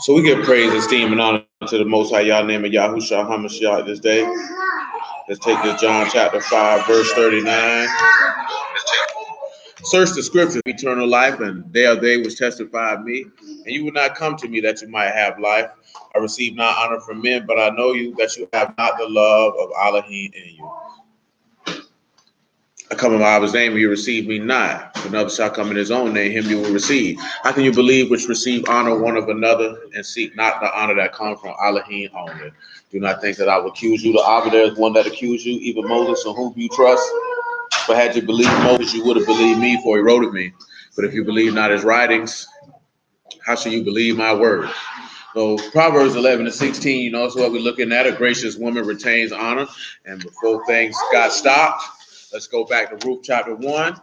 So we give praise, esteem, and honor to the Most High Yah name of Yahushua HaMashiach this day. Let's take this John chapter 5, verse 39. Search the scriptures, eternal life, and they are they which testify of me. And you will not come to me that you might have life. I receive not honor from men, but I know you that you have not the love of Elohim in you. I come in my Abba's name, and you receive me not. If another shall come in his own name, him you will receive. How can you believe which receive honor one of another and seek not the honor that comes from Elohim only? Do not think that I will accuse you. The Abba, there is one that accused you, even Moses, on whom you trust. But had you believed Moses, you would have believed me, for he wrote of me. But if you believe not his writings, how shall you believe my words? So Proverbs 11 and 16, you know, that's what we're looking at. A gracious woman retains honor. And before things got stopped, let's go back to Ruth chapter 1.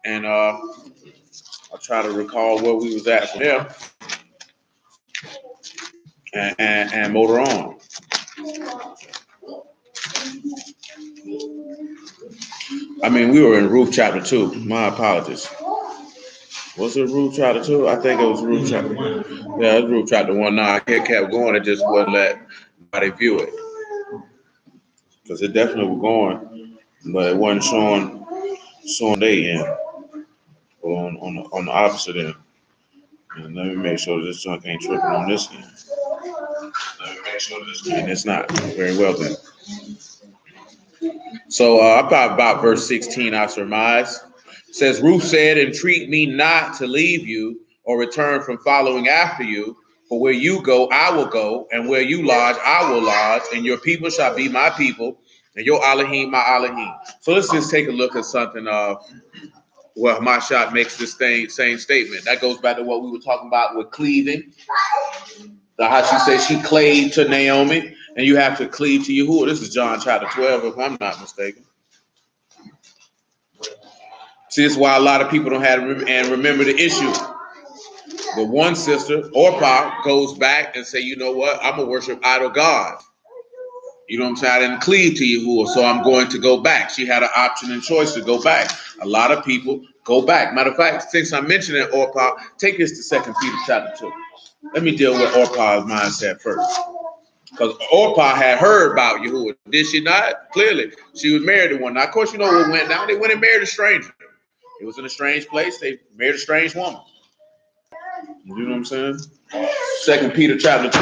And I'll try to recall where we was at from there and motor on. I mean, we were in Ruth chapter 2. My apologies. Was it Ruth chapter 2? I think it was Ruth chapter 1. Yeah, it was Ruth chapter 1. Now I kept going. It just wouldn't let nobody view it. Because it definitely was going, but it wasn't showing they end. On the opposite end. And let me make sure this junk ain't tripping on this end. Let me make sure this end. And it's not. Very well then. So about verse 16, I surmise. It says, Ruth said, entreat me not to leave you or return from following after you. For where you go, I will go, and where you lodge, I will lodge, and your people shall be my people, and your Elohim, my Elohim. So let's just take a look at something where Mashal makes this same statement. That goes back to what we were talking about with cleaving. How she says she clave to Naomi, and you have to cleave to Yahuwah. This is John chapter 12, if I'm not mistaken. See, this is why a lot of people don't have and remember the issue. The one sister, Orpah, goes back and say, you know what? I'm going to worship idol gods. You know what I'm saying? I didn't cleave to Yahuwah, so I'm going to go back. She had an option and choice to go back. A lot of people go back. Matter of fact, since I'm mentioning Orpah, take this to 2 Peter chapter 2. Let me deal with Orpah's mindset first. Because Orpah had heard about Yahuwah. Did she not? Clearly. She was married to one. Now, of course, you know what went down. They went and married a stranger. It was in a strange place. They married a strange woman. You know what I'm saying? 2 Peter chapter 2.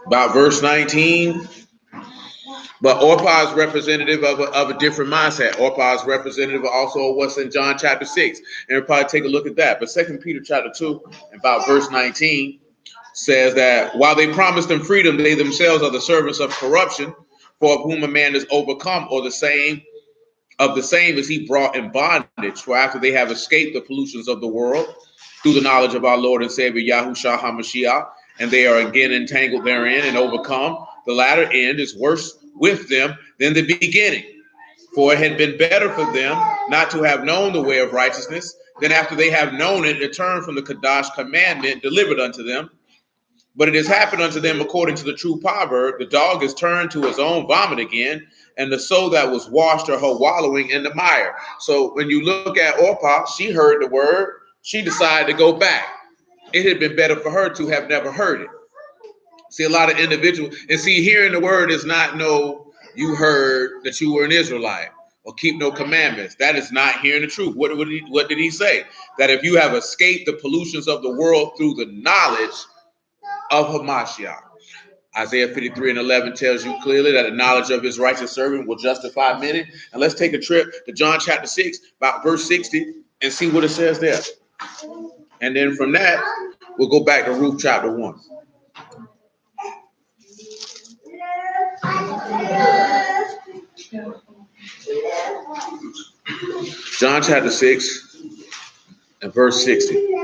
About verse 19. But Orpah is representative of a different mindset. Orpah is representative also of what's in John chapter 6. And we'll probably take a look at that. But 2 Peter chapter 2, about verse 19, says that while they promised them freedom, they themselves are the servants of corruption, for of whom a man is overcome, or the same is he brought in bondage. For after they have escaped the pollutions of the world through the knowledge of our Lord and Savior Yahushua HaMashiach, and they are again entangled therein and overcome, the latter end is worse with them than the beginning. For it had been better for them not to have known the way of righteousness than after they have known it to turn from the Kadash commandment delivered unto them. But it has happened unto them according to the true proverb, the dog is turned to his own vomit again, and the soul that was washed or her wallowing in the mire. So when you look at Orpah, she heard the word, she decided to go back. It had been better for her to have never heard it. See, a lot of individuals, and see, hearing the word is not no, you heard that you were an Israelite or keep no commandments. That is not hearing the truth. What did he say? That if you have escaped the pollutions of the world through the knowledge of Hamashiach. Isaiah 53 and 11 tells you clearly that the knowledge of his righteous servant will justify many. And let's take a trip to John chapter 6, about verse 60, and see what it says there. And then from that, we'll go back to Ruth chapter 1. John chapter 6 and verse 60.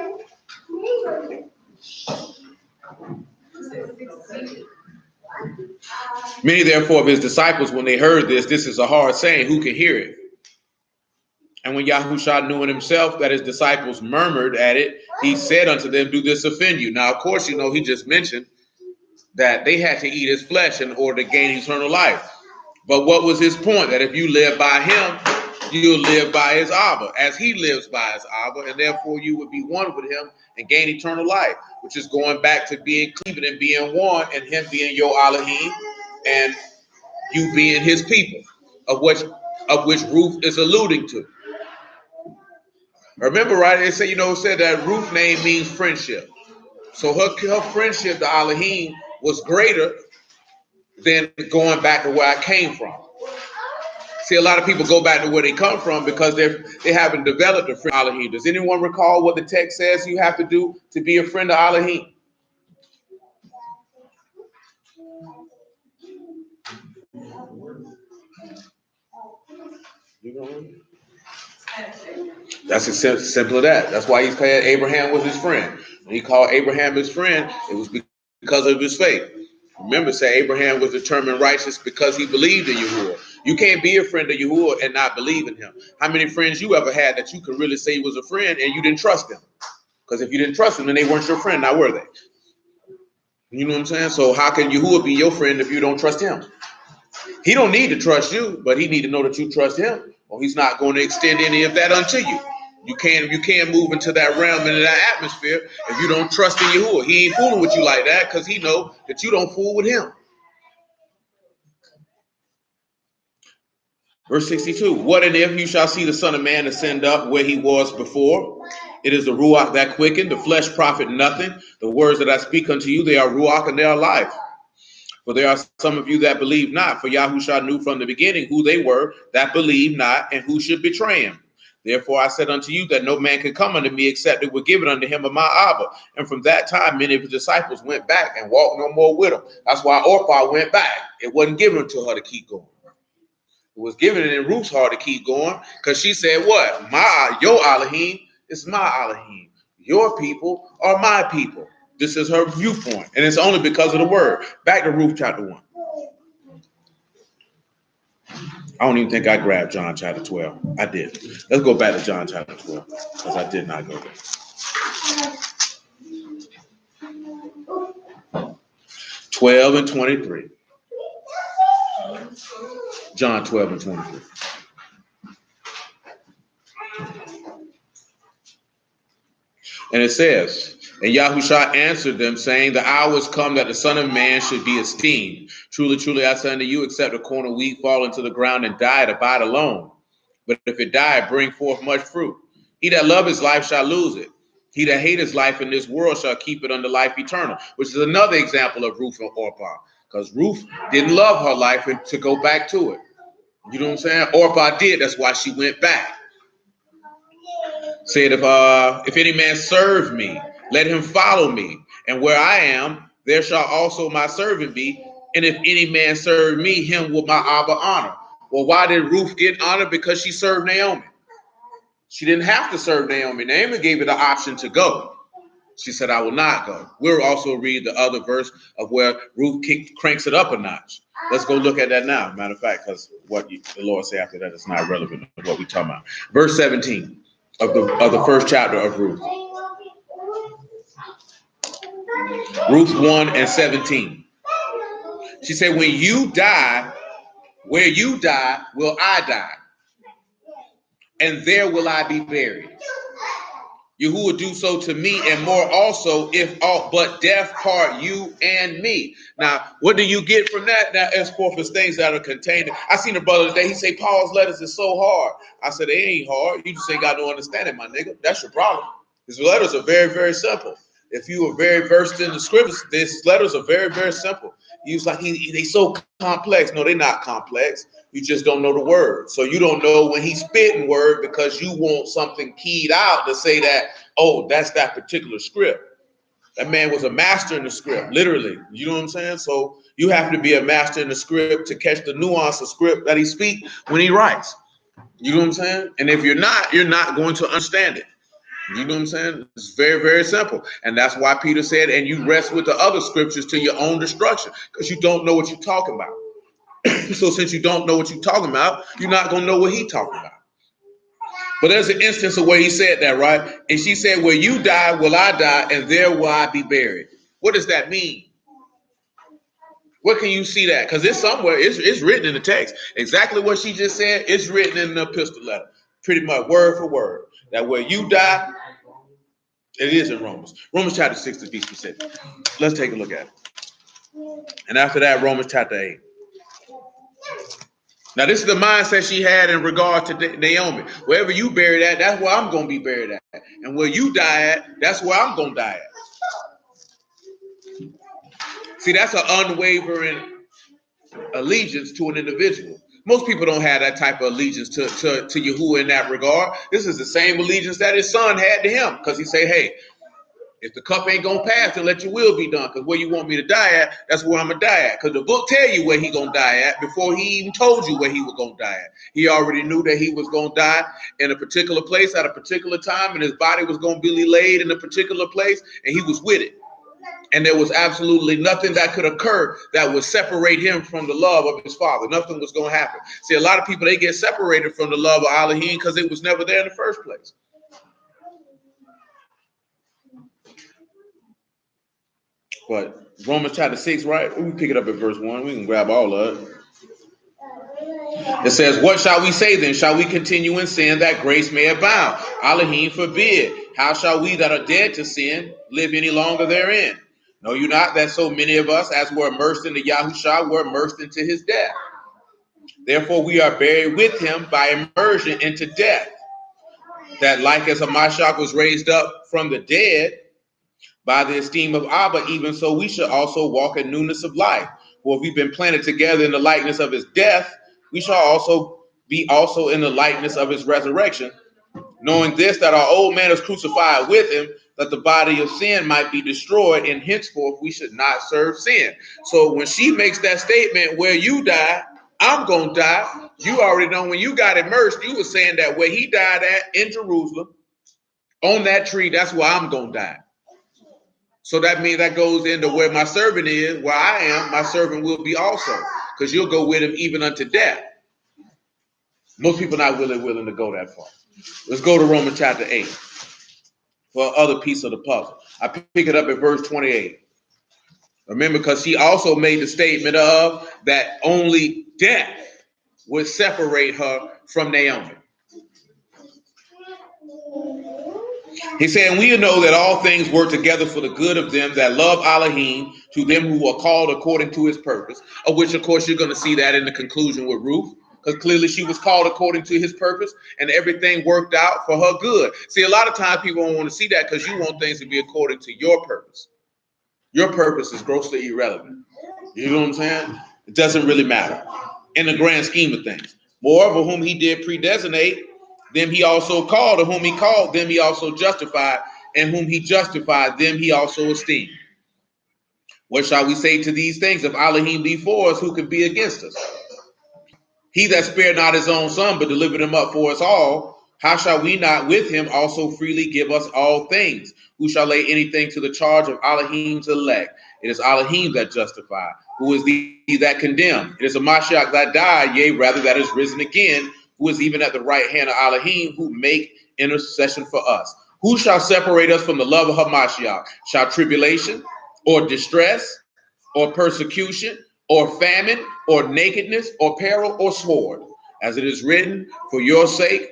Many, therefore, of his disciples, when they heard this is a hard saying, who can hear it? And when Yahushua knew in himself that his disciples murmured at it, he said unto them, do this offend you? Now, of course, you know, he just mentioned that they had to eat his flesh in order to gain eternal life. But what was his point? That if you live by him, you'll live by his Abba, as he lives by his Abba, and therefore you would be one with him and gain eternal life, which is going back to being cleaved and being one, and him being your Elohim, and you being his people, of which Ruth is alluding to. Remember, right? It said, it said that Ruth name means friendship. So her friendship to Elohim was greater than going back to where I came from. See, a lot of people go back to where they come from because they haven't developed a friend of Elohim. Does anyone recall what the text says you have to do to be a friend of Elohim? That's as simple as that. That's why he said Abraham was his friend. When he called Abraham his friend, it was because of his faith. Remember, say Abraham was determined righteous because he believed in Yahuwah. You can't be a friend of Yahuwah and not believe in him. How many friends you ever had that you could really say was a friend and you didn't trust them? Because if you didn't trust them, then they weren't your friend, now were they? You know what I'm saying? So how can Yahuwah be your friend if you don't trust him? He don't need to trust you, but he need to know that you trust him, or he's not going to extend any of that unto you. You can't move into that realm, into that atmosphere, if you don't trust in Yahuwah. He ain't fooling with you like that because he know that you don't fool with him. Verse 62, what and if you shall see the Son of Man ascend up where he was before? It is the Ruach that quickened, the flesh profit nothing. The words that I speak unto you, they are Ruach and they are life. For there are some of you that believe not, for Yahushua knew from the beginning who they were that believed not and who should betray him. Therefore I said unto you that no man could come unto me except it were given unto him of my Abba. And from that time many of his disciples went back and walked no more with him. That's why Orpah went back. It wasn't given to her to keep going. It was given in Ruth's heart to keep going because she said, what? Your Elohim is my Elohim. Your people are my people. This is her viewpoint. And it's only because of the word. Back to Ruth chapter 1. I don't even think I grabbed John chapter 12. I did. Let's go back to John chapter 12 because I did not go there. 12 and 23. John 12 and 23. And it says, and Yahushua answered them, saying, the hour is come that the Son of Man should be esteemed. Truly, truly, I say unto you, except a corn of wheat fall into the ground and die, it abide alone. But if it die, bring forth much fruit. He that love his life shall lose it. He that hate his life in this world shall keep it unto life eternal, which is another example of Ruth and Orpah. Because Ruth didn't love her life and to go back to it. You know what I'm saying? Orpah did. That's why she went back. Said, if any man serve me, let him follow me. And where I am, there shall also my servant be. And if any man serve me, him will my Abba honor. Well, why did Ruth get honored? Because she served Naomi. She didn't have to serve Naomi. Naomi gave her the option to go. She said, I will not go. We'll also read the other verse of where Ruth cranks it up a notch. Let's go look at that now. Matter of fact, because what the Lord say after that is not relevant to what we're talking about. Verse 17 of the first chapter of Ruth. Ruth 1 and 17. She said, when you die, where you die, will I die. And there will I be buried. Yahuwah do so to me, and more also, if aught but death part you and me. Now, what do you get from that? Now, as forth as things that are contained. I seen a brother today, he say Paul's letters is so hard. I said, they ain't hard. You just ain't got no understanding, my nigga. That's your problem. His letters are very, very simple. If you are very versed in the scriptures, these letters are very, very simple. He was like, they so complex. No, they're not complex. You just don't know the word. So you don't know when he's spitting word because you want something keyed out to say that, oh, that's that particular script. That man was a master in the script, literally. You know what I'm saying? So you have to be a master in the script to catch the nuance of script that he speaks when he writes. You know what I'm saying? And if you're not going to understand it. You know what I'm saying? It's very, very simple. And that's why Peter said, and you rest with the other scriptures to your own destruction, because you don't know what you're talking about. So since you don't know what you're talking about, you're not going to know what he's talking about. But there's an instance of where he said that, right? And she said, where you die, will I die, and there will I be buried. What does that mean? Where can you see that? Because it's somewhere, it's written in the text. Exactly what she just said, it's written in the epistle letter. Pretty much word for word. That where you die, it is in Romans. Romans chapter 6 to be specific. Let's take a look at it. And after that, Romans chapter 8. Now, this is the mindset she had in regard to Naomi. Wherever you buried at, that's where I'm going to be buried at. And where you die at, that's where I'm going to die at. See, that's an unwavering allegiance to an individual. Most people don't have that type of allegiance to Yahuwah in that regard. This is the same allegiance that his son had to him, because he say, hey, if the cup ain't gonna pass, then let your will be done. Because where you want me to die at, that's where I'm gonna die at. Because the book tell you where he gonna die at before he even told you where he was gonna die at. He already knew that he was gonna die in a particular place at a particular time, and his body was gonna be laid in a particular place, and he was with it. And there was absolutely nothing that could occur that would separate him from the love of his father. Nothing was going to happen. See, a lot of people, they get separated from the love of Elohim because it was never there in the first place. But Romans chapter 6, right? We pick it up at verse 1. We can grab all of it. It says, what shall we say then? Shall we continue in sin that grace may abound? Elohim forbid. How shall we that are dead to sin live any longer therein? Know you not that so many of us as were immersed into Yahushua were immersed into his death? Therefore we are buried with him by immersion into death, that like as a Mashal was raised up from the dead by the esteem of Abba, even so we should also walk in newness of life. For if we've been planted together in the likeness of his death, we shall also be also in the likeness of his resurrection, knowing this, that our old man is crucified with him, that the body of sin might be destroyed, and henceforth we should not serve sin. So when she makes that statement, where you die, I'm going to die, you already know when you got immersed, you were saying that where he died at in Jerusalem, on that tree, that's where I'm going to die. So that means that goes into where my servant is, where I am, my servant will be also, because you'll go with him even unto death. Most people not willing to go that far. Let's go to Romans chapter 8 for other piece of the puzzle. I pick it up at verse 28. Remember, because she also made the statement of that only death would separate her from Naomi. He said, and we know that all things work together for the good of them that love Elohim, to them who are called according to his purpose, of which, of course, you're going to see that in the conclusion with Ruth, because clearly she was called according to his purpose, and everything worked out for her good. See, a lot of times people don't want to see that because you want things to be according to your purpose. Your purpose is grossly irrelevant. You know what I'm saying? It doesn't really matter in the grand scheme of things. Moreover, whom he did predestinate, them he also called, and whom he called, them he also justified, and whom he justified, them he also esteemed. What shall we say to these things? If Elohim be for us, who can be against us? He that spared not his own son, but delivered him up for us all, how shall we not with him also freely give us all things? Who shall lay anything to the charge of Elohim's elect? It is Elohim that justified. Who is the that condemned? It is a Mashiach that died, yea, rather that is risen again, who is even at the right hand of Elohim, who make intercession for us. Who shall separate us from the love of Hamashiach? Shall tribulation, or distress, or persecution, or famine, or nakedness, or peril, or sword? As it is written, for your sake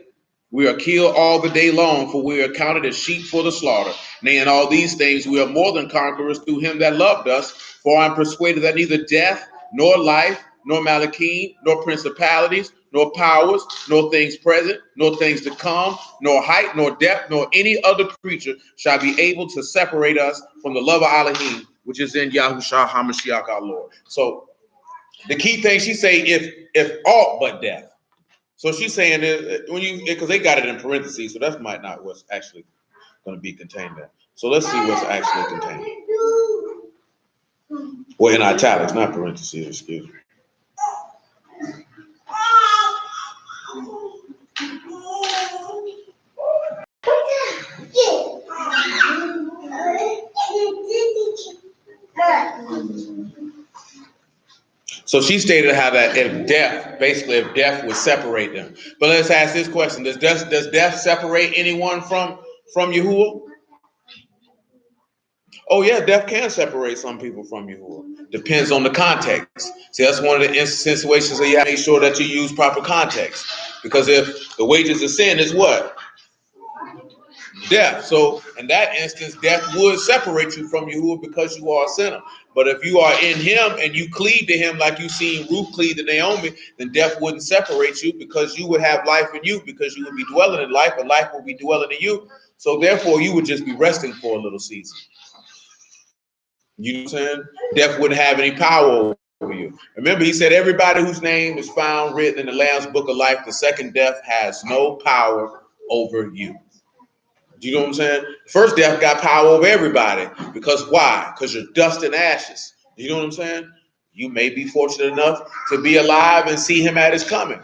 we are killed all the day long, for we are counted as sheep for the slaughter. Nay, in all these things we are more than conquerors through him that loved us. For I am persuaded that neither death, nor life, nor malachim, nor principalities, nor powers, nor things present, nor things to come, nor height, nor depth, nor any other creature shall be able to separate us from the love of Elohim, which is in Yahushua HaMashiach our Lord. So the key thing she say, if aught but death. So she's saying that when you, because they got it in parentheses, so that might not what's actually going to be contained there. So let's see what's actually contained. Well, in italics, not parentheses, excuse me. So she stated how that if death would separate them. But let's ask this question: Does death separate anyone from Yahuwah? Oh yeah, death can separate some people from Yahuwah. Depends on the context. See, that's one of the situations where you have to make sure that you use proper context. Because if the wages of sin is what? Death. So in that instance, death would separate you from Yahuwah because you are a sinner. But if you are in him and you cleave to him like you seen Ruth cleave to Naomi, then death wouldn't separate you because you would have life in you, because you would be dwelling in life and life will be dwelling in you. So therefore you would just be resting for a little season. You know what I'm saying? Death wouldn't have any power over you. Remember, he said everybody whose name is found written in the Lamb's book of life, the second death has no power over you. Do you know what I'm saying? First death got power over everybody. Because why? Because you're dust and ashes. You know what I'm saying? You may be fortunate enough to be alive and see him at his coming.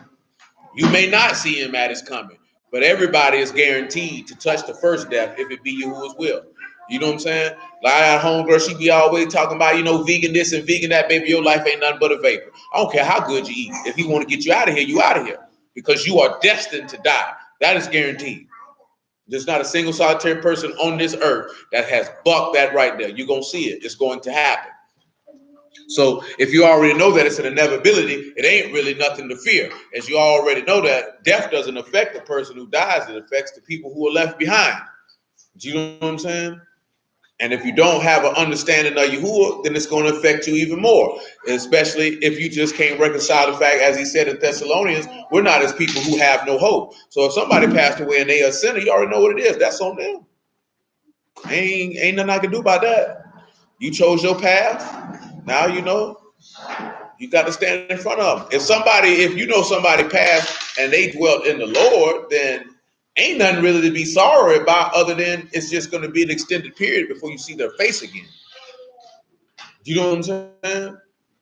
You may not see him at his coming. But everybody is guaranteed to touch the first death if it be Yahuwah's will. You know what I'm saying? Like our homegirl, she be always talking about, vegan this and vegan that. Baby, your life ain't nothing but a vapor. I don't care how good you eat. If he want to get you out of here, you out of here. Because you are destined to die. That is guaranteed. There's not a single solitary person on this earth that has bucked that right there. You're going to see it. It's going to happen. So if you already know that it's an inevitability, it ain't really nothing to fear. As you already know that death doesn't affect the person who dies. It affects the people who are left behind. Do you know what I'm saying? And if you don't have an understanding of Yahuwah, then it's going to affect you even more, especially if you just can't reconcile the fact, as he said in Thessalonians, we're not as people who have no hope. So if somebody passed away and they are a sinner, you already know what it is. That's on them. Ain't nothing I can do about that. You chose your path. Now you know you got to stand in front of them. If you know somebody passed and they dwelt in the Lord, then ain't nothing really to be sorry about other than it's just going to be an extended period before you see their face again. You know what I'm saying?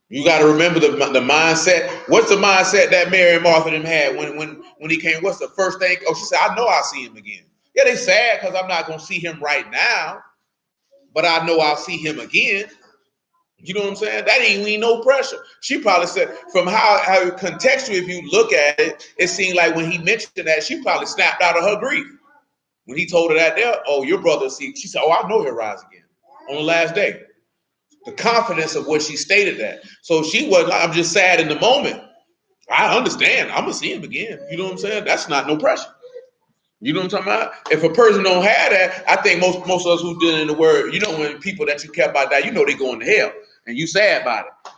You got to remember the mindset. What's the mindset that Mary and Martha them had when he came? What's the first thing? Oh, she said, I know I'll see him again. Yeah, they sad because I'm not going to see him right now, but I know I'll see him again. You know what I'm saying? That ain't mean no pressure. She probably said, from how contextually, if you look at it, it seemed like when he mentioned that, she probably snapped out of her grief. When he told her that there, oh, your brother see, she said, oh, I know he'll rise again on the last day. The confidence of what she stated that. So she was like, I'm just sad in the moment. I understand. I'm going to see him again. You know what I'm saying? That's not no pressure. You know what I'm talking about? If a person don't have that, I think most of us who deal in the word, when people that you care about die, they going to hell. And you sad about it.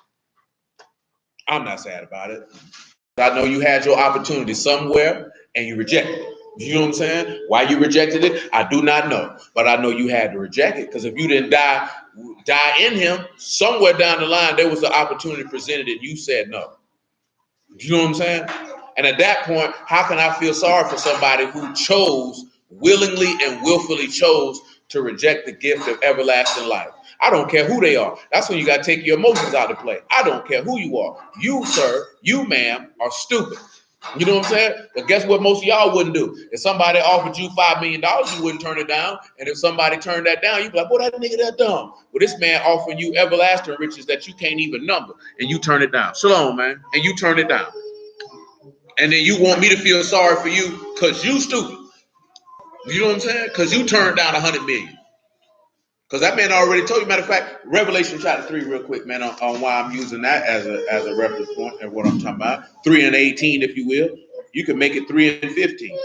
I'm not sad about it. I know you had your opportunity somewhere and you rejected it. You know what I'm saying? Why you rejected it, I do not know. But I know you had to reject it, because if you didn't die in him, somewhere down the line, there was an opportunity presented and you said no. You know what I'm saying? And at that point, how can I feel sorry for somebody who willingly and willfully chose to reject the gift of everlasting life? I don't care who they are. That's when you got to take your emotions out of play. I don't care who you are. You, sir, you, ma'am, are stupid. You know what I'm saying? But guess what most of y'all wouldn't do? If somebody offered you $5 million, you wouldn't turn it down. And if somebody turned that down, you'd be like, boy, that nigga that dumb. Well, this man offering you everlasting riches that you can't even number, and you turn it down. Shalom, man. And you turn it down. And then you want me to feel sorry for you because you stupid. You know what I'm saying? Because you turned down 100 million. Because that man already told you. Matter of fact, Revelation chapter 3, real quick, man, on why I'm using that as a reference point and what I'm talking about. 3 and 18, if you will. You can make it 3 and 15.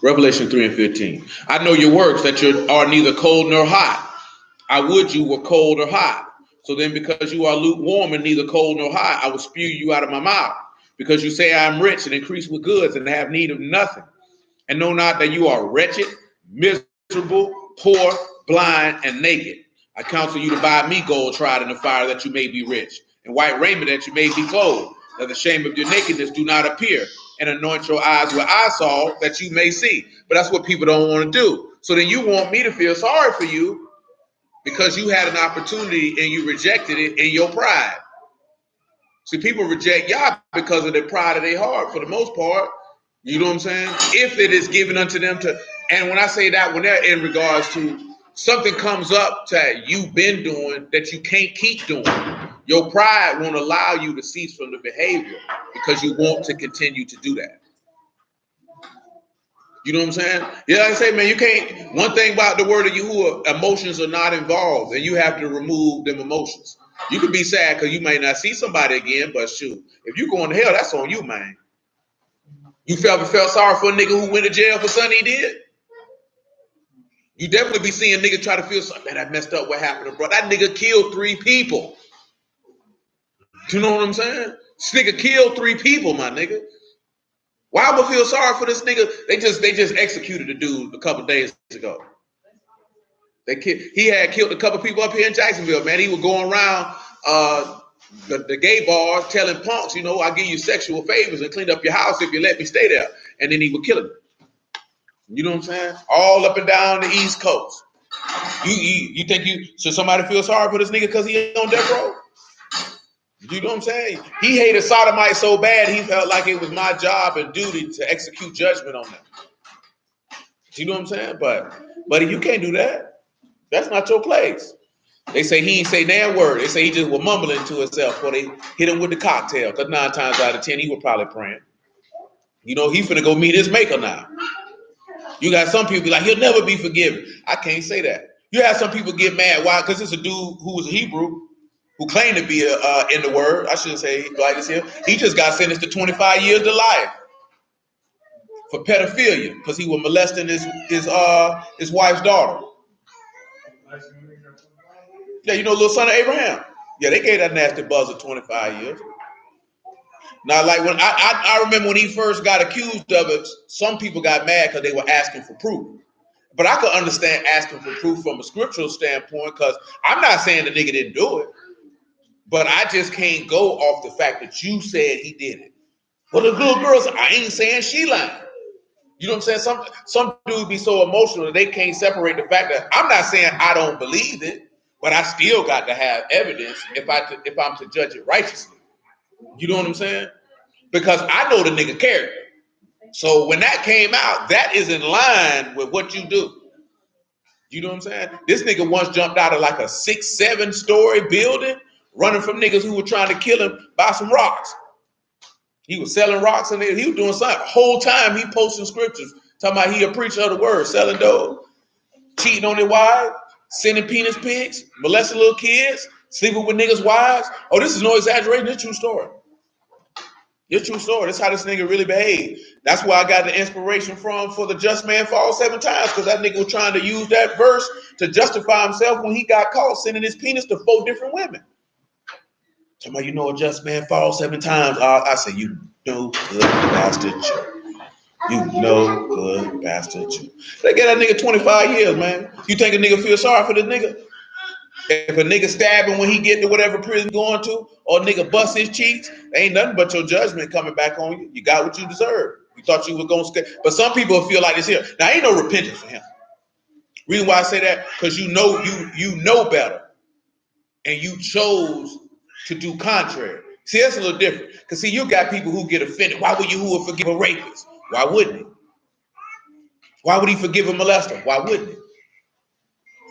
Revelation 3 and 15. I know your works, that you are neither cold nor hot. I would you were cold or hot. So then, because you are lukewarm and neither cold nor hot, I will spew you out of my mouth. Because you say, I am rich and increase with goods and have need of nothing, and know not that you are wretched, miserable, poor, blind, and naked. I counsel you to buy me gold tried in the fire, that you may be rich, and white raiment, that you may be clothed, that the shame of your nakedness do not appear, and anoint your eyes with eye salt, that you may see. But that's what people don't want to do. So then you want me to feel sorry for you because you had an opportunity and you rejected it in your pride. See, people reject Yah because of the pride of their heart for the most part. You know what I'm saying? If it is given unto them to, and when I say that, when they're in regards to something comes up that you've been doing that you can't keep doing. Your pride won't allow you to cease from the behavior because you want to continue to do that. You know what I'm saying? Yeah, like I say, man, you can't. One thing about the word of Yahuwah, emotions are not involved, and you have to remove them emotions. You can be sad because you may not see somebody again, but shoot, if you going to hell, that's on you, man. You felt sorry for a nigga who went to jail for something he did? You definitely be seeing niggas try to feel sorry. Man, I messed up. What happened to bro? That nigga killed 3 people. You know what I'm saying? This nigga killed 3 people, my nigga. Why would I feel sorry for this nigga? They just executed a dude a couple days ago. He had killed a couple people up here in Jacksonville, man. He was going around the gay bars telling punks, you know, I'll give you sexual favors and clean up your house if you let me stay there. And then he would kill him. You know what I'm saying? All up and down the East Coast. You think should somebody feel sorry for this nigga because he on death row? You know what I'm saying? He hated sodomites so bad he felt like it was my job and duty to execute judgment on them. You know what I'm saying? But buddy, you can't do that. That's not your place. They say he ain't say damn word. They say he just was mumbling to himself before they hit him with the cocktail. Because 9 times out of 10, he was probably praying. You know, he finna go meet his maker now. You got some people like, he'll never be forgiven. I can't say that. You have some people get mad. Why? Because it's a dude who was a Hebrew who claimed to be in the word. I shouldn't say like this here. He just got sentenced to 25 years to life for pedophilia because he was molesting his wife's daughter. Yeah, you know, little son of Abraham. Yeah, they gave that nasty buzzer 25 years. Now, like when I remember when he first got accused of it, some people got mad because they were asking for proof. But I could understand asking for proof from a scriptural standpoint because I'm not saying the nigga didn't do it, but I just can't go off the fact that you said he did it. Well, the little girl said, I ain't saying she lying. You know what I'm saying? Some dudes be so emotional that they can't separate the fact that I'm not saying I don't believe it, but I still got to have evidence if I'm to judge it righteously. You know what I'm saying? Because I know the nigga character. So when that came out, that is in line with what you do. You know what I'm saying? This nigga once jumped out of like a 6-7 story building, running from niggas who were trying to kill him by some rocks. He was selling rocks and he was doing something. The whole time he posting scriptures, talking about he a preacher of the word, selling dope, cheating on their wives, sending penis pics, molesting little kids, sleeping with niggas' wives. Oh, this is no exaggeration. It's a true story. It's a true story. That's how this nigga really behaved. That's where I got the inspiration from for the just man falls 7 times, because that nigga was trying to use that verse to justify himself when he got caught sending his penis to 4 different women. Somebody, you know, a just man falls 7 times. I say, you know, good bastard Jew. You know, good bastard Jew. They get that nigga 25 years, man. You think a nigga feel sorry for this nigga? If a nigga stab him when he get to whatever prison going to, or a nigga bust his cheeks, ain't nothing but your judgment coming back on you. You got what you deserve. You thought you were going to, but some people feel like this here. Now, ain't no repentance for him. Reason why I say that, because you know better, and you chose to do contrary. See, that's a little different. Because see, you got people who get offended. Why would Yahuwah forgive a rapist? Why wouldn't he? Why would he forgive a molester? Why wouldn't he?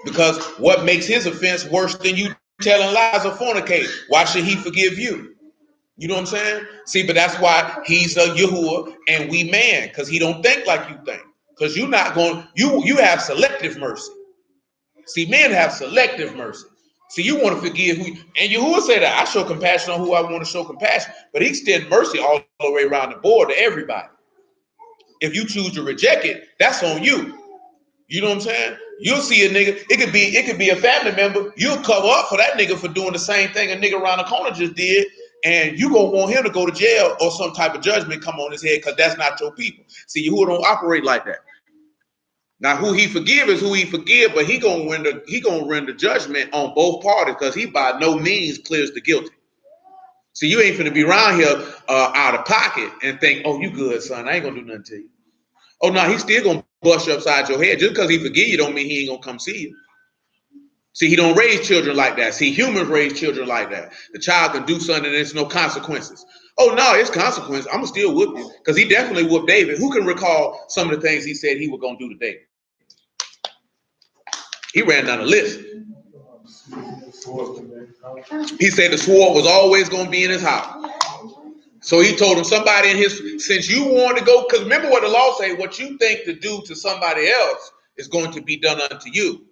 Because what makes his offense worse than you telling lies or fornicating? Why should he forgive you? You know what I'm saying? See, but that's why he's a Yahuwah and we man, because he don't think like you think. Because you're not going, you have selective mercy. See, men have selective mercy. See, you want to forgive and Yahuwah said that I show compassion on who I want to show compassion, but he extends mercy all the way around the board to everybody. If you choose to reject it, that's on you. You know what I'm saying? You'll see a nigga, it could be a family member, you'll cover up for that nigga for doing the same thing a nigga around the corner just did, and you gonna want him to go to jail or some type of judgment come on his head because that's not your people. See, Yahuwah don't operate like that. Now, who he forgive is who he forgive, but he gonna render judgment on both parties because he by no means clears the guilty. See, you ain't finna be around here out of pocket and think, oh, you good, son, I ain't gonna do nothing to you. Oh, no, he's still gonna bust you upside your head. Just because he forgive you don't mean he ain't gonna come see you. See, he don't raise children like that. See, humans raise children like that. The child can do something and there's no consequences. Oh, no, it's consequence. I'm gonna still whoop you. Because he definitely whooped David. Who can recall some of the things he said he was gonna do to David? He ran down the list. He said the sword was always going to be in his house. So he told him somebody in his, since you want to go, because remember what the law say, what you think to do to somebody else is going to be done unto you.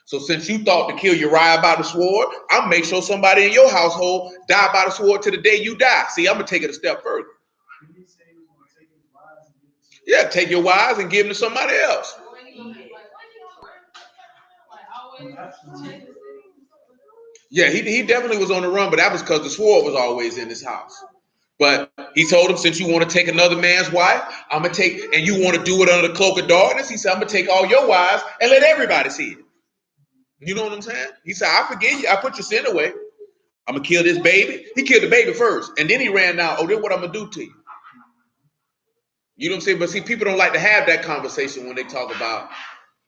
So since you thought to kill Uriah by the sword, I'll make sure somebody in your household die by the sword to the day you die. See, I'm going to take it a step further. Yeah, take your wives and give them to somebody else. Yeah, he definitely was on the run, but that was because the sword was always in his house. But he told him, since you want to take another man's wife, I'm going to take, and you want to do it under the cloak of darkness, he said, I'm going to take all your wives and let everybody see it. You know what I'm saying? He said, I forgive you. I put your sin away. I'm going to kill this baby. He killed the baby first, and then he ran down, oh, then what I'm going to do to you? You know what I'm saying? But see, people don't like to have that conversation when they talk about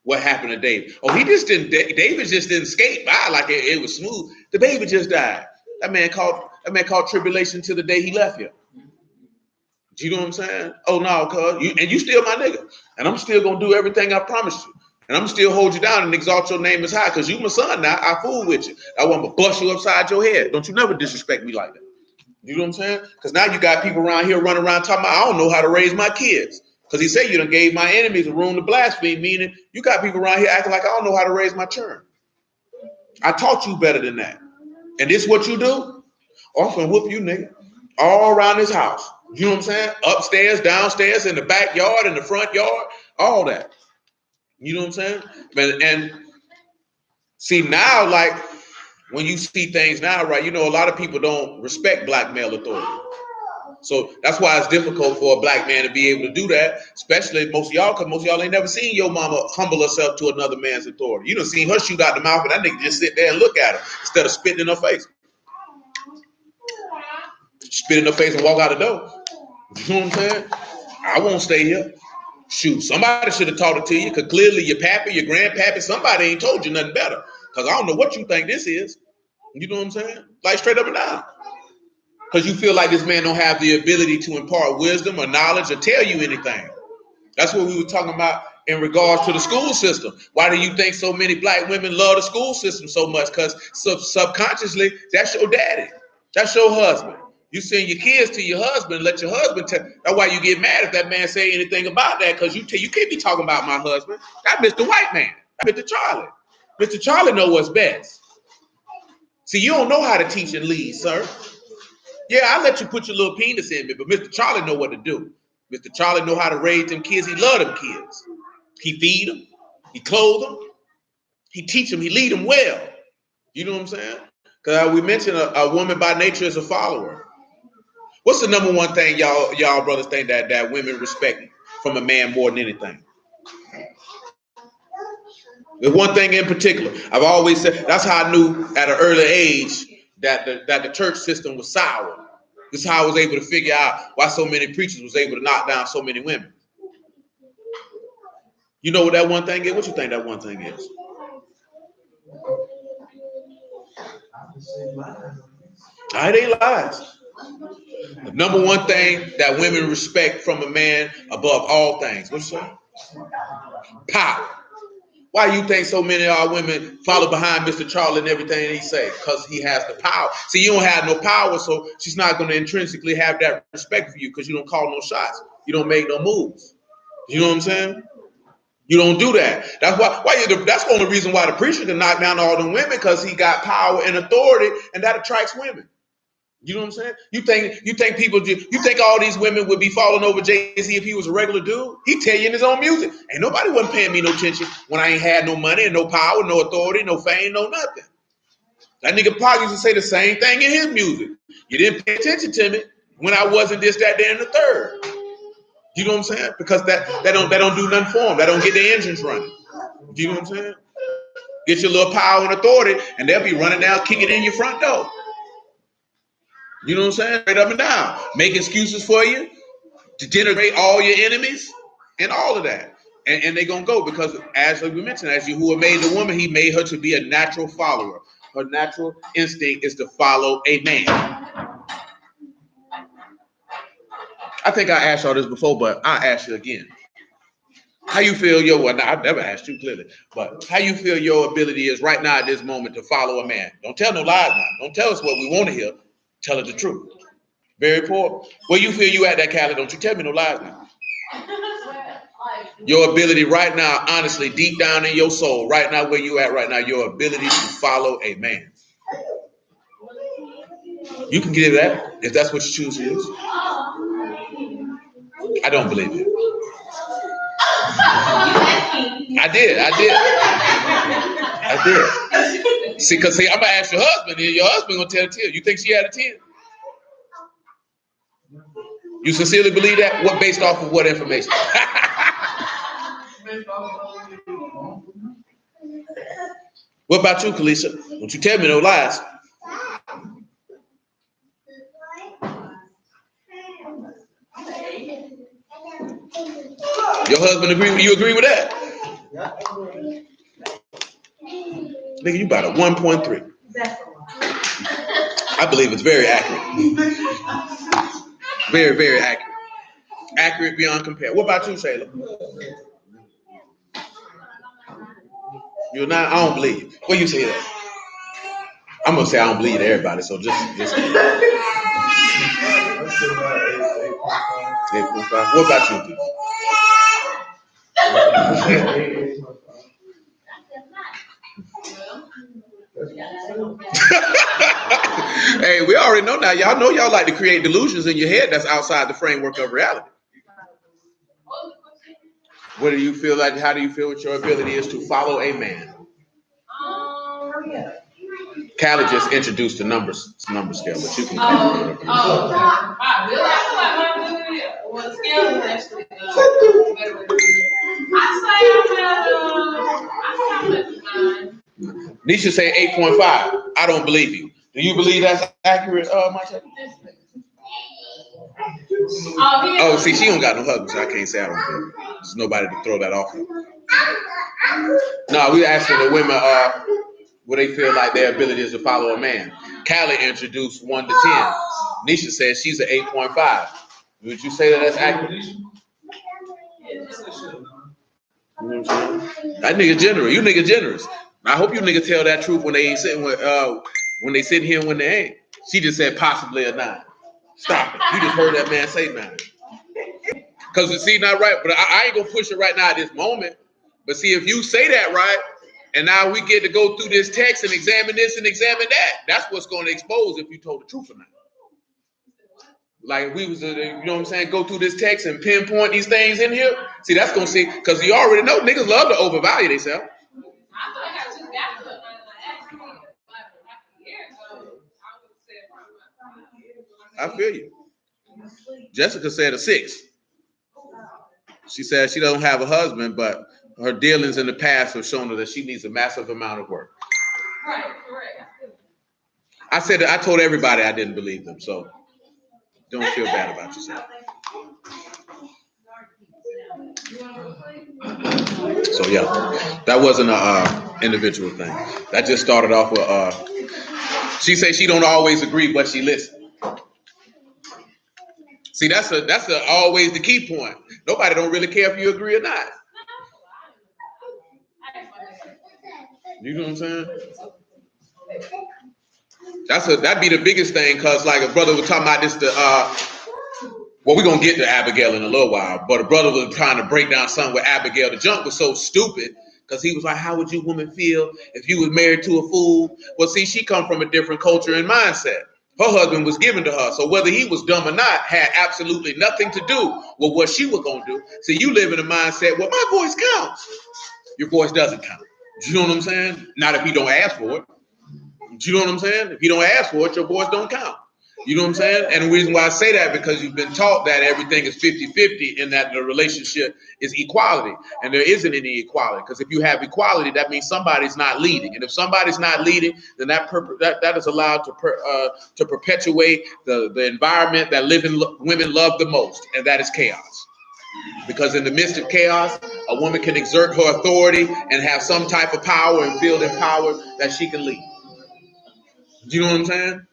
what happened to David. Oh, David just didn't skate by like it was smooth. The baby just died. That man called tribulation till the day he left here. Do you know what I'm saying? Oh no, cuz you still my nigga. And I'm still gonna do everything I promised you. And I'm still hold you down and exalt your name as high, because you my son now. I fool with you. I want to bust you upside your head. Don't you never disrespect me like that. You know what I'm saying? Because now you got people around here running around talking about, I don't know how to raise my kids. Because he said you done gave my enemies a room to blaspheme, meaning you got people around here acting like I don't know how to raise my children. I taught you better than that. And this what you do? I'm gonna whoop you, nigga. All around this house. You know what I'm saying? Upstairs, downstairs, in the backyard, in the front yard, all that. You know what I'm saying? And see now, like when you see things now, right? You know, a lot of people don't respect black male authority. So that's why it's difficult for a black man to be able to do that, especially most of y'all, because most of y'all ain't never seen your mama humble herself to another man's authority. You done seen her shoot out the mouth, and that nigga just sit there and look at her instead of spitting in her face. Spit in her face and walk out the door. You know what I'm saying? I won't stay here. Shoot, somebody should have taught it to you, because clearly your pappy, your grandpappy, somebody ain't told you nothing better. Because I don't know what you think this is. You know what I'm saying? Like straight up and down. Because you feel like this man don't have the ability to impart wisdom or knowledge or tell you anything. That's what we were talking about in regards to the school system. Why do you think so many black women love the school system so much? Because subconsciously, that's your daddy. That's your husband. You send your kids to your husband, let your husband tell. That's why you get mad if that man say anything about that, because you can't be talking about my husband. That Mr. White man. That Mr. Charlie. Mr. Charlie know what's best. See, you don't know how to teach and lead, sir. Yeah, I let you put your little penis in me, but Mr. Charlie know what to do. Mr. Charlie know how to raise them kids. He love them kids. He feed them. He clothe them. He teach them. He lead them well. You know what I'm saying? Because we mentioned a woman by nature is a follower. What's the number one thing y'all brothers think that women respect from a man more than anything? The one thing in particular, I've always said, that's how I knew at an early age that the church system was sour. This is how I was able to figure out why so many preachers was able to knock down so many women. You know what that one thing is? What you think that one thing is? It ain't lies. The number one thing that women respect from a man above all things. What's that? Power. Why you think so many of our women follow behind Mr. Charlie and everything he say? Because he has the power. See, you don't have no power, so she's not going to intrinsically have that respect for you, because you don't call no shots. You don't make no moves. You know what I'm saying? You don't do that. That's that's the only reason why the preacher can knock down all them women, because he got power and authority, and that attracts women. You know what I'm saying? You think all these women would be falling over Jay-Z if he was a regular dude? He tell you in his own music, ain't nobody wasn't paying me no attention when I ain't had no money and no power, no authority, no fame, no nothing. That nigga Pac used to say the same thing in his music. You didn't pay attention to me when I wasn't this, that, there, and the third. You know what I'm saying? Because that don't do nothing for them. That don't get the engines running. Do you know what I'm saying? Get your little power and authority, and they'll be running down, kicking in your front door. You know what I'm saying? Straight up and down. Make excuses for you to generate all your enemies and all of that. And they're going to go, because as we mentioned, as Yahuwah made the woman, he made her to be a natural follower. Her natural instinct is to follow a man. I think I asked y'all this before, but I'll ask you again. How you feel I've never asked you clearly, but how you feel your ability is right now at this moment to follow a man? Don't tell no lies now. Don't tell us what we want to hear. Tell us the truth. Very poor. Where you feel you at that, Callie? Don't you tell me no lies now. Your ability right now, honestly, deep down in your soul, right now where you at right now, your ability to follow a man. You can give that if that's what you choose to use. I don't believe it. I did. See, because I'm gonna ask your husband, and your husband gonna tell the tale. You think she had a 10? You sincerely believe that? What based off of what information? What about you, Kalisha? Don't you tell me no lies. Your husband agree with you? Agree with that? Nigga, you about a 1.3. I believe it's very accurate. Very, very accurate. Accurate beyond compare. What about you, Shayla? You're not. I don't believe you. What you say that? I'm gonna say I don't believe everybody. So just. 8.5. What about you? Hey, we already know now. Y'all know y'all like to create delusions in your head that's outside the framework of reality. What do you feel like? How do you feel what your ability is to follow a man? Callie just introduced the number scale, but you can. Well, the scale is actually better. I'm at 9. Nisha say 8.5. I don't believe you. Do you believe that's accurate, Mashal? Oh, see, she don't got no husband, so I can't say I don't believe it. There's nobody to throw that off. No, we asking the women what they feel like their ability is to follow a man. Callie introduced 1 to 10. Nisha says she's an 8.5. Would you say that that's accurate? You know what I'm saying? That nigga generous. You nigga generous. I hope you niggas tell that truth when they ain't sitting when they sit here and when they ain't. She just said possibly a 9. Stop it. You just heard that man say 9. Because see, not right, but I ain't gonna push it right now at this moment. But see, if you say that right, and now we get to go through this text and examine this and examine that, that's what's gonna expose if you told the truth or not. Like we was, you know what I'm saying, go through this text and pinpoint these things in here. See, that's gonna see, because you already know niggas love to overvalue themselves. I feel you. Jessica said a 6. She said she doesn't have a husband, but her dealings in the past have shown her that she needs a massive amount of work. Right, correct. I said that I told everybody I didn't believe them, so don't feel bad about yourself. So yeah, that wasn't a individual thing. That just started off with she said she don't always agree, but she listens. See, that's always the key point. Nobody don't really care if you agree or not. You know what I'm saying? That'd be the biggest thing, cause like a brother was talking about this. Well, we're gonna get to Abigail in a little while, but a brother was trying to break down something with Abigail. The junk was so stupid because he was like, "How would you women feel if you was married to a fool?" Well, see, she come from a different culture and mindset. Her husband was given to her, so whether he was dumb or not had absolutely nothing to do with what she was gonna do. See, you live in a mindset, well, my voice counts. Your voice doesn't count. You know what I'm saying? Not if you don't ask for it. You know what I'm saying? If you don't ask for it, your voice don't count. You know what I'm saying? And the reason why I say that, because you've been taught that everything is 50-50 and that the relationship is equality. And there isn't any equality. Because if you have equality, that means somebody's not leading. And if somebody's not leading, then that is allowed to perpetuate the environment that women love the most, and that is chaos. Because in the midst of chaos, a woman can exert her authority and have some type of power and feel empowered that she can lead. Do you know what I'm saying?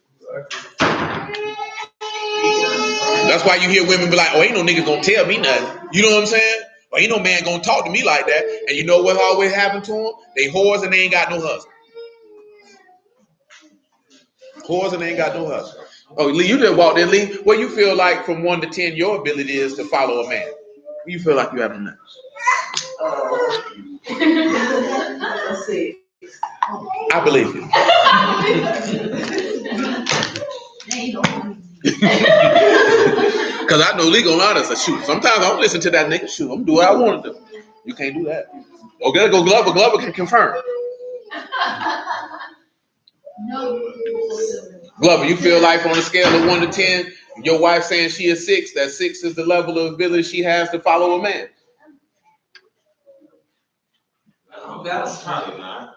That's why you hear women be like, "Oh, ain't no nigga gonna tell me nothing." You know what I'm saying? But ain't no man gonna talk to me like that. And you know what always happened to them? They whores and they ain't got no husband. Whores and they ain't got no husband. Oh, Lee, you just walked in, Lee. What you feel like from 1 to 10 your ability is to follow a man? What you feel like you have on that? I believe you. Because I know Lee gonna honest a shoot. Sometimes I don't listen to that nigga shoot. I'm gonna do what I want to do. You can't do that. Okay, go Glover. Glover can confirm. Glover, you feel like on a scale of 1 to 10, your wife saying she is 6, that 6 is the level of ability she has to follow a man? That's probably not.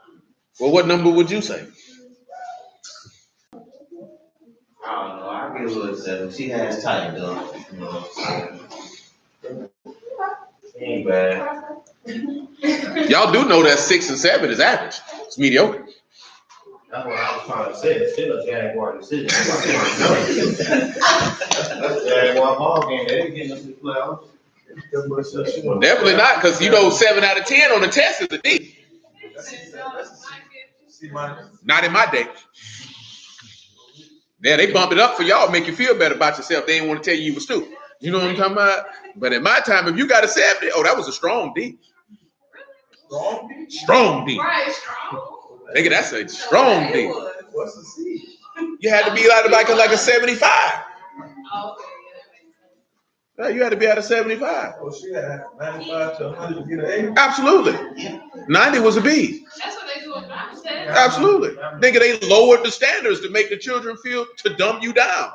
Well, what number would you say? I don't know. I give her a 7. She has tightened up. You know what I'm saying? Ain't bad. Y'all do know that 6 and 7 is average. It's mediocre. That's what I was trying to say. It's still a Jaguar decision. That's a Jaguar ball game. They didn't get us to the playoffs. Definitely not, because you know 7 out of 10 on the test is a D. Not in my day. Yeah, they bump it up for y'all, make you feel better about yourself. They didn't want to tell you were stupid. You know what I'm talking about? But in my time, if you got a 70, oh, that was a strong D. Strong D. Right, strong. Nigga, that's a strong D. What's the C? You had to be like a 75. Yeah, you had to be at a 75. Oh, she had 95 to 100 to get an A? Absolutely. 90 was a B. That's what they do in Pakistan. Absolutely. Nigga, they lowered the standards to make the children feel to dumb you down.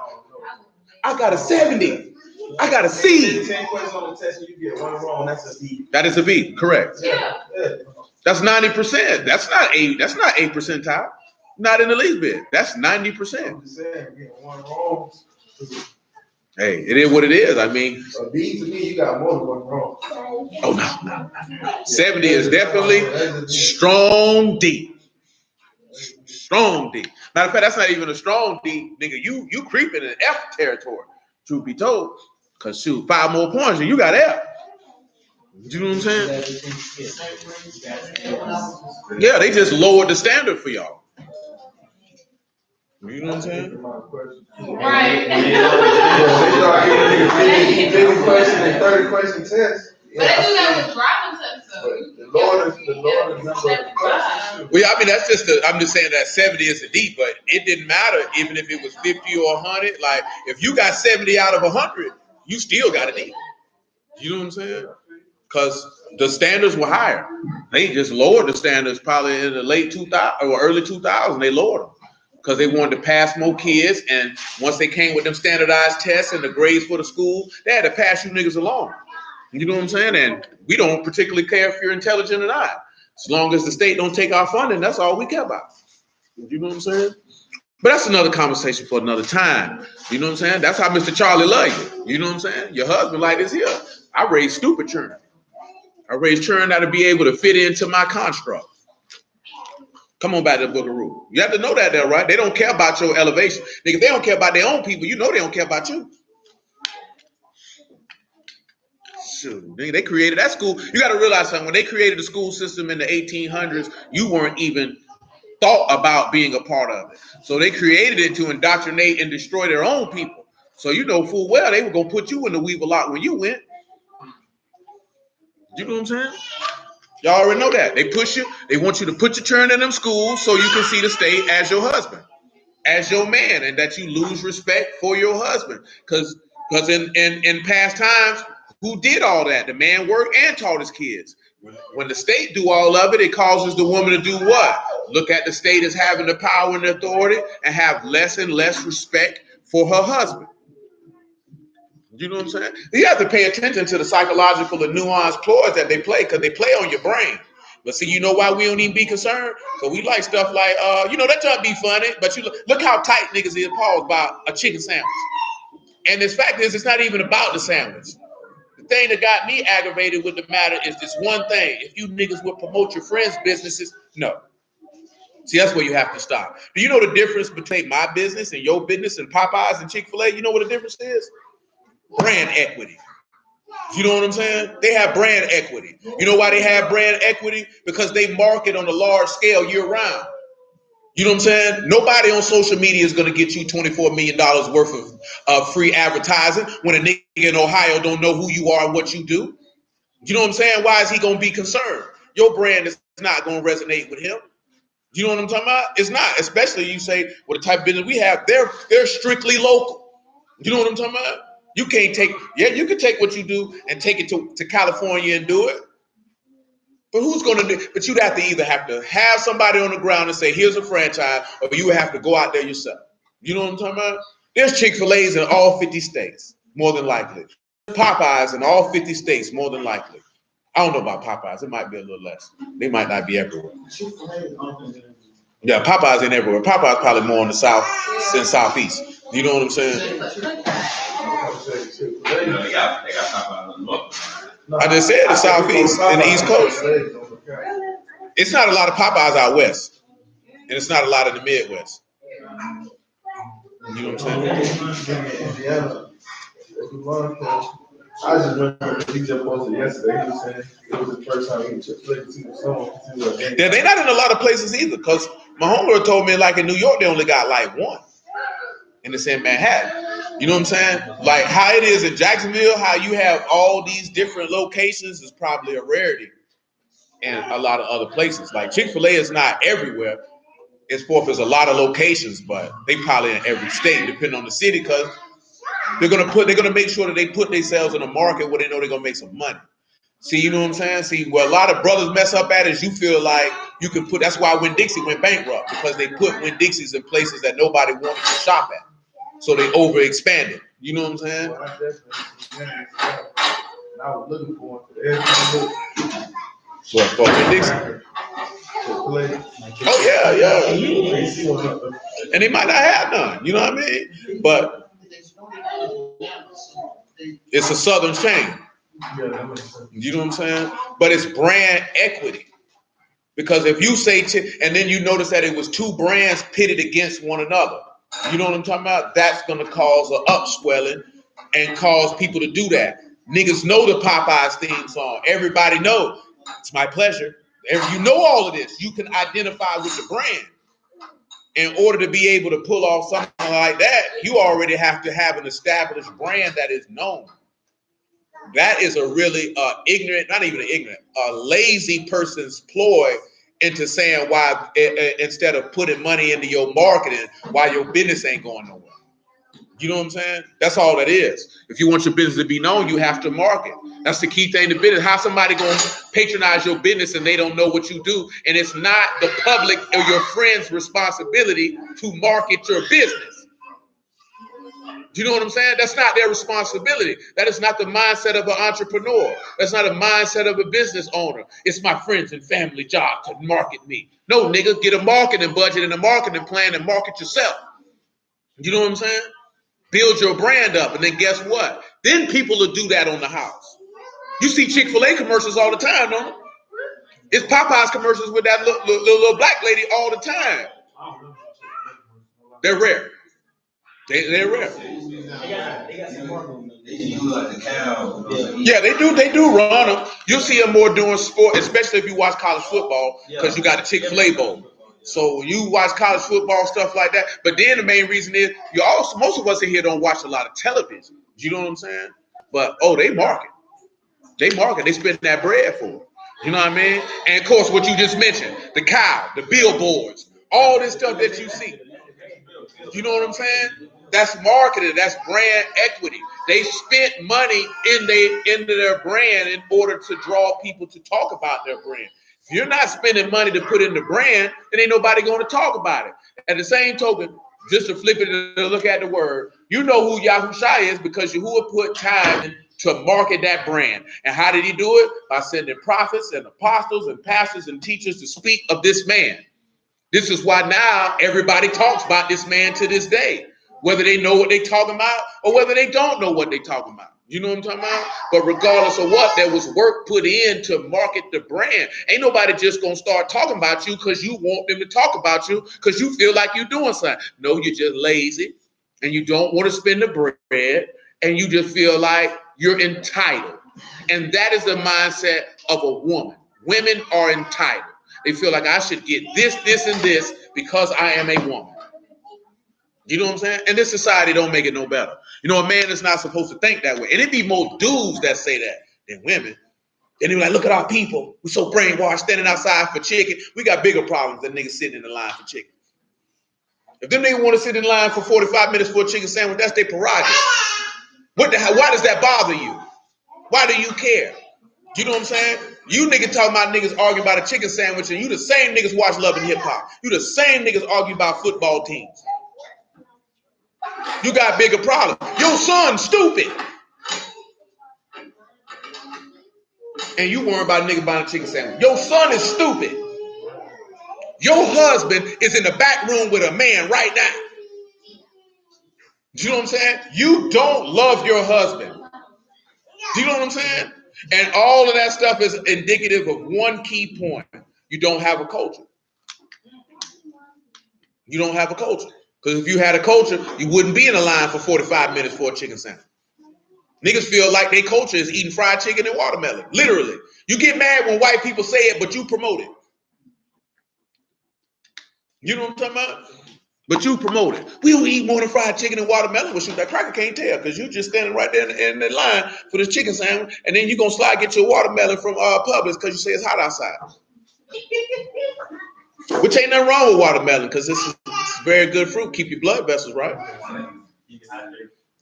I got a 70. I got a C. 10 questions on the test and you get one wrong, that's a B. That is a B, correct. Yeah. That's 90%. That's not A percentile. Not in the least bit. That's 90%. I'm just saying, you get one wrong. Hey, it is what it is. I mean, A B to me, you got more than one wrong. oh no. 70 is definitely strong D. Strong D. Matter of fact, that's not even a strong D, nigga. You creeping in F territory, truth be told. Cause shoot, 5 more points and you got F. You know what I'm saying? Yeah, they just lowered the standard for y'all. You know what I'm saying? Right. They start giving niggas 50 question and 30 question test. But they do that with driving tests, though. The Lord is number of questions. Well, I mean, that's I'm just saying that 70 is a D, but it didn't matter even if it was 50 or 100. Like, if you got 70 out of 100, you still got a D. You know what I'm saying? Because the standards were higher. They just lowered the standards probably in the late 2000 or early 2000s. They lowered them because they wanted to pass more kids. And once they came with them standardized tests and the grades for the school, they had to pass you niggas along. You know what I'm saying? And we don't particularly care if you're intelligent or not. As long as the state don't take our funding, that's all we care about. You know what I'm saying? But that's another conversation for another time. You know what I'm saying? That's how Mr. Charlie love you. You know what I'm saying? Your husband like this here. I raised stupid children. I raised children that'll be able to fit into my construct. Come on back to the book of rules. You have to know that, right? They don't care about your elevation. Nigga, if they don't care about their own people, you know they don't care about you. Shoot, nigga, they created that school. You got to realize something. When they created the school system in the 1800s, you weren't even thought about being a part of it. So they created it to indoctrinate and destroy their own people. So you know full well they were going to put you in the weevil lot when you went. You know what I'm saying? Y'all already know that. They push you. They want you to put your children in them schools so you can see the state as your husband, as your man, and that you lose respect for your husband. Because in past times, who did all that? The man worked and taught his kids. When the state do all of it, it causes the woman to do what? Look at the state as having the power and the authority and have less and less respect for her husband. You know what I'm saying? You have to pay attention to the psychological and nuanced ploys that they play because they play on your brain. But see, you know why we don't even be concerned? Because we like stuff like, that trying to be funny, but you look how tight niggas is paused about a chicken sandwich. And the fact is, it's not even about the sandwich. The thing that got me aggravated with the matter is this one thing. If you niggas would promote your friends' businesses, no. See, that's where you have to stop. Do you know the difference between my business and your business and Popeyes and Chick-fil-A? You know what the difference is? Brand equity. You know what I'm saying? They have brand equity. You know why they have brand equity? Because they market on a large scale year round. You know what I'm saying? Nobody on social media is going to get you $24 million worth of free advertising when a nigga in Ohio don't know who you are and what you do. You know what I'm saying? Why is he going to be concerned? Your brand is not going to resonate with him. You know what I'm talking about? It's not, especially you say, well, the type of business we have, they're strictly local. You know what I'm talking about? You can't take, you can take what you do and take it to California and do it. But who's going to do? But you'd have to have somebody on the ground and say, here's a franchise, or you would have to go out there yourself. You know what I'm talking about? There's Chick-fil-A's in all 50 states, more than likely. Popeyes in all 50 states, more than likely. I don't know about Popeyes. It might be a little less. They might not be everywhere. Yeah, Popeyes ain't everywhere. Popeyes probably more in the south than southeast. You know what I'm saying? I just said the southeast and the east coast. It's not a lot of Popeyes out west, and it's not a lot in the Midwest. You know what I'm saying? I just remember he just posted yesterday. He was saying it was the first time he took to see the song. Yeah, they're not in a lot of places either, because my homegirl told me like in New York they only got like one, and it's in Manhattan. You know what I'm saying? Like how it is in Jacksonville, how you have all these different locations is probably a rarity in a lot of other places. Like Chick-fil-A is not everywhere. It's there's a lot of locations, but they probably in every state, depending on the city, because they're gonna make sure that they put themselves in a market where they know they're gonna make some money. See, you know what I'm saying? See, where a lot of brothers mess up at is you feel like you can put. That's why Winn-Dixie went bankrupt, because they put Winn-Dixies in places that nobody wanted to shop at, so they overexpanded. You know what I'm saying? Well, I was looking for it. What for Winn-Dixie? Oh yeah. And they might not have none. You know what I mean? But it's a southern chain. You know what I'm saying? But it's brand equity. Because if you say, and then you notice that it was two brands pitted against one another. You know what I'm talking about? That's going to cause an upswelling and cause people to do that. Niggas know the Popeyes theme song. Everybody know. It's my pleasure. If you know all of this, you can identify with the brand. In order to be able to pull off something like that, you already have to have an established brand that is known. That is a really a lazy person's ploy into saying why, instead of putting money into your marketing, why your business ain't going nowhere. You know what I'm saying? That's all that is. If you want your business to be known, you have to market. That's the key thing to business. How somebody going to patronize your business and they don't know what you do? And it's not the public or your friends' responsibility to market your business. Do you know what I'm saying? That's not their responsibility. That is not the mindset of an entrepreneur. That's not a mindset of a business owner. It's my friends and family job to market me. No, nigga, get a marketing budget and a marketing plan and market yourself. You know what I'm saying? Build your brand up, and then guess what? Then people will do that on the house. You see Chick-fil-A commercials all the time, don't you? It's Popeyes commercials with that little black lady all the time. They're rare. They're rare. Yeah, they do. They do run them. You'll see them more doing sport, especially if you watch college football, because you got a Chick-fil-A bowl. So you watch college football, stuff like that. But then the main reason is most of us in here don't watch a lot of television. You know what I'm saying? But they market. They market. They spend that bread for it. You know what I mean? And of course, what you just mentioned, the cow, the billboards, all this stuff that you see. You know what I'm saying? That's marketing. That's brand equity. They spent money into their brand in order to draw people to talk about their brand. If you're not spending money to put in the brand, then ain't nobody going to talk about it. At the same token, just to flip it and look at the word, you know who Yahushua is because Yahuwah put time to market that brand. And how did he do it? By sending prophets and apostles and pastors and teachers to speak of this man. This is why now everybody talks about this man to this day, whether they know what they're talking about or whether they don't know what they're talking about. You know what I'm talking about? But regardless of what, there was work put in to market the brand. Ain't nobody just going to start talking about you because you want them to talk about you because you feel like you're doing something. No, you're just lazy and you don't want to spend the bread and you just feel like you're entitled. And that is the mindset of a woman. Women are entitled. They feel like I should get this, this, and this because I am a woman. You know what I'm saying? And this society don't make it no better. You know, a man is not supposed to think that way. And it'd be more dudes that say that than women. And they're like, look at our people. We're so brainwashed standing outside for chicken. We got bigger problems than niggas sitting in the line for chicken. If them niggas want to sit in line for 45 minutes for a chicken sandwich, that's their prerogative. What the hell? Why does that bother you? Why do you care? You know what I'm saying? You niggas talking about niggas arguing about a chicken sandwich, and you the same niggas watch Love and Hip Hop. You the same niggas argue about football teams. You got bigger problems. Your son stupid. And you worry about a nigga buying a chicken sandwich. Your son is stupid. Your husband is in the back room with a man right now. Do you know what I'm saying? You don't love your husband. Do you know what I'm saying? And all of that stuff is indicative of one key point. You don't have a culture. You don't have a culture. Because if you had a culture, you wouldn't be in a line for 45 minutes for a chicken sandwich. Niggas feel like their culture is eating fried chicken and watermelon. Literally. You get mad when white people say it, but you promote it. You know what I'm talking about? But you promote it. We don't eat more than fried chicken and watermelon. Well, shoot, that cracker can't tell because you just standing right there in the line for this chicken sandwich, and then you're going to slide get your watermelon from Publix because you say it's hot outside. Which ain't nothing wrong with watermelon because it's very good fruit. Keep your blood vessels right.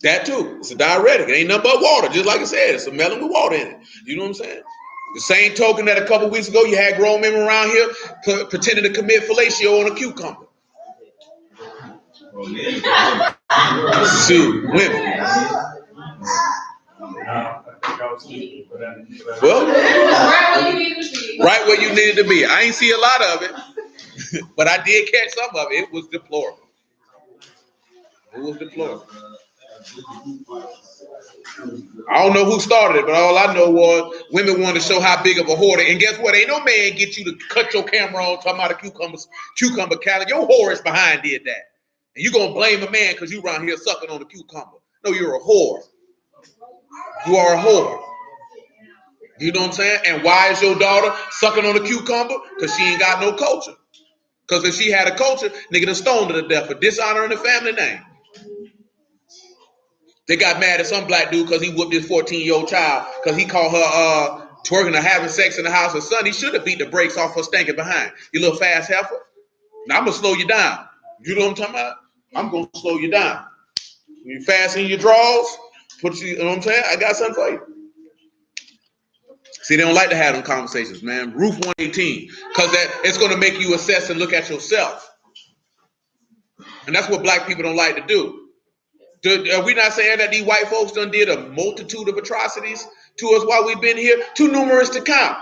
That too. It's a diuretic. It ain't nothing but water. Just like I said, it's a melon with water in it. You know what I'm saying? The same token that a couple weeks ago you had grown men around here pretending to commit fellatio on a cucumber. Shoot, women. Well, right where you needed to be. I ain't see a lot of it, but I did catch some of it. It was deplorable. It was deplorable. I don't know who started it, but all I know was women wanted to show how big of a hoarder. And guess what? Ain't no man get you to cut your camera on talking about a cucumber calendar. Your whorish behind did that. And you gonna blame a man because you around here sucking on a cucumber. No, you're a whore. You are a whore. You know what I'm saying? And why is your daughter sucking on a cucumber? Because she ain't got no culture. Because if she had a culture, nigga done stoned her to death for dishonoring the family name. They got mad at some black dude because he whooped his 14-year-old child because he called her twerking or having sex in the house. Her son, he should have beat the brakes off her stinking behind. You little fast heifer. Now I'm going to slow you down. You know what I'm talking about? I'm going to slow you down. You fasten your drawers, you know what I'm saying? I got something for you. See, they don't like to have them conversations, man. Roof 118, because it's going to make you assess and look at yourself. And that's what black people don't like to do. Are we not saying that these white folks done did a multitude of atrocities to us while we've been here? Too numerous to count.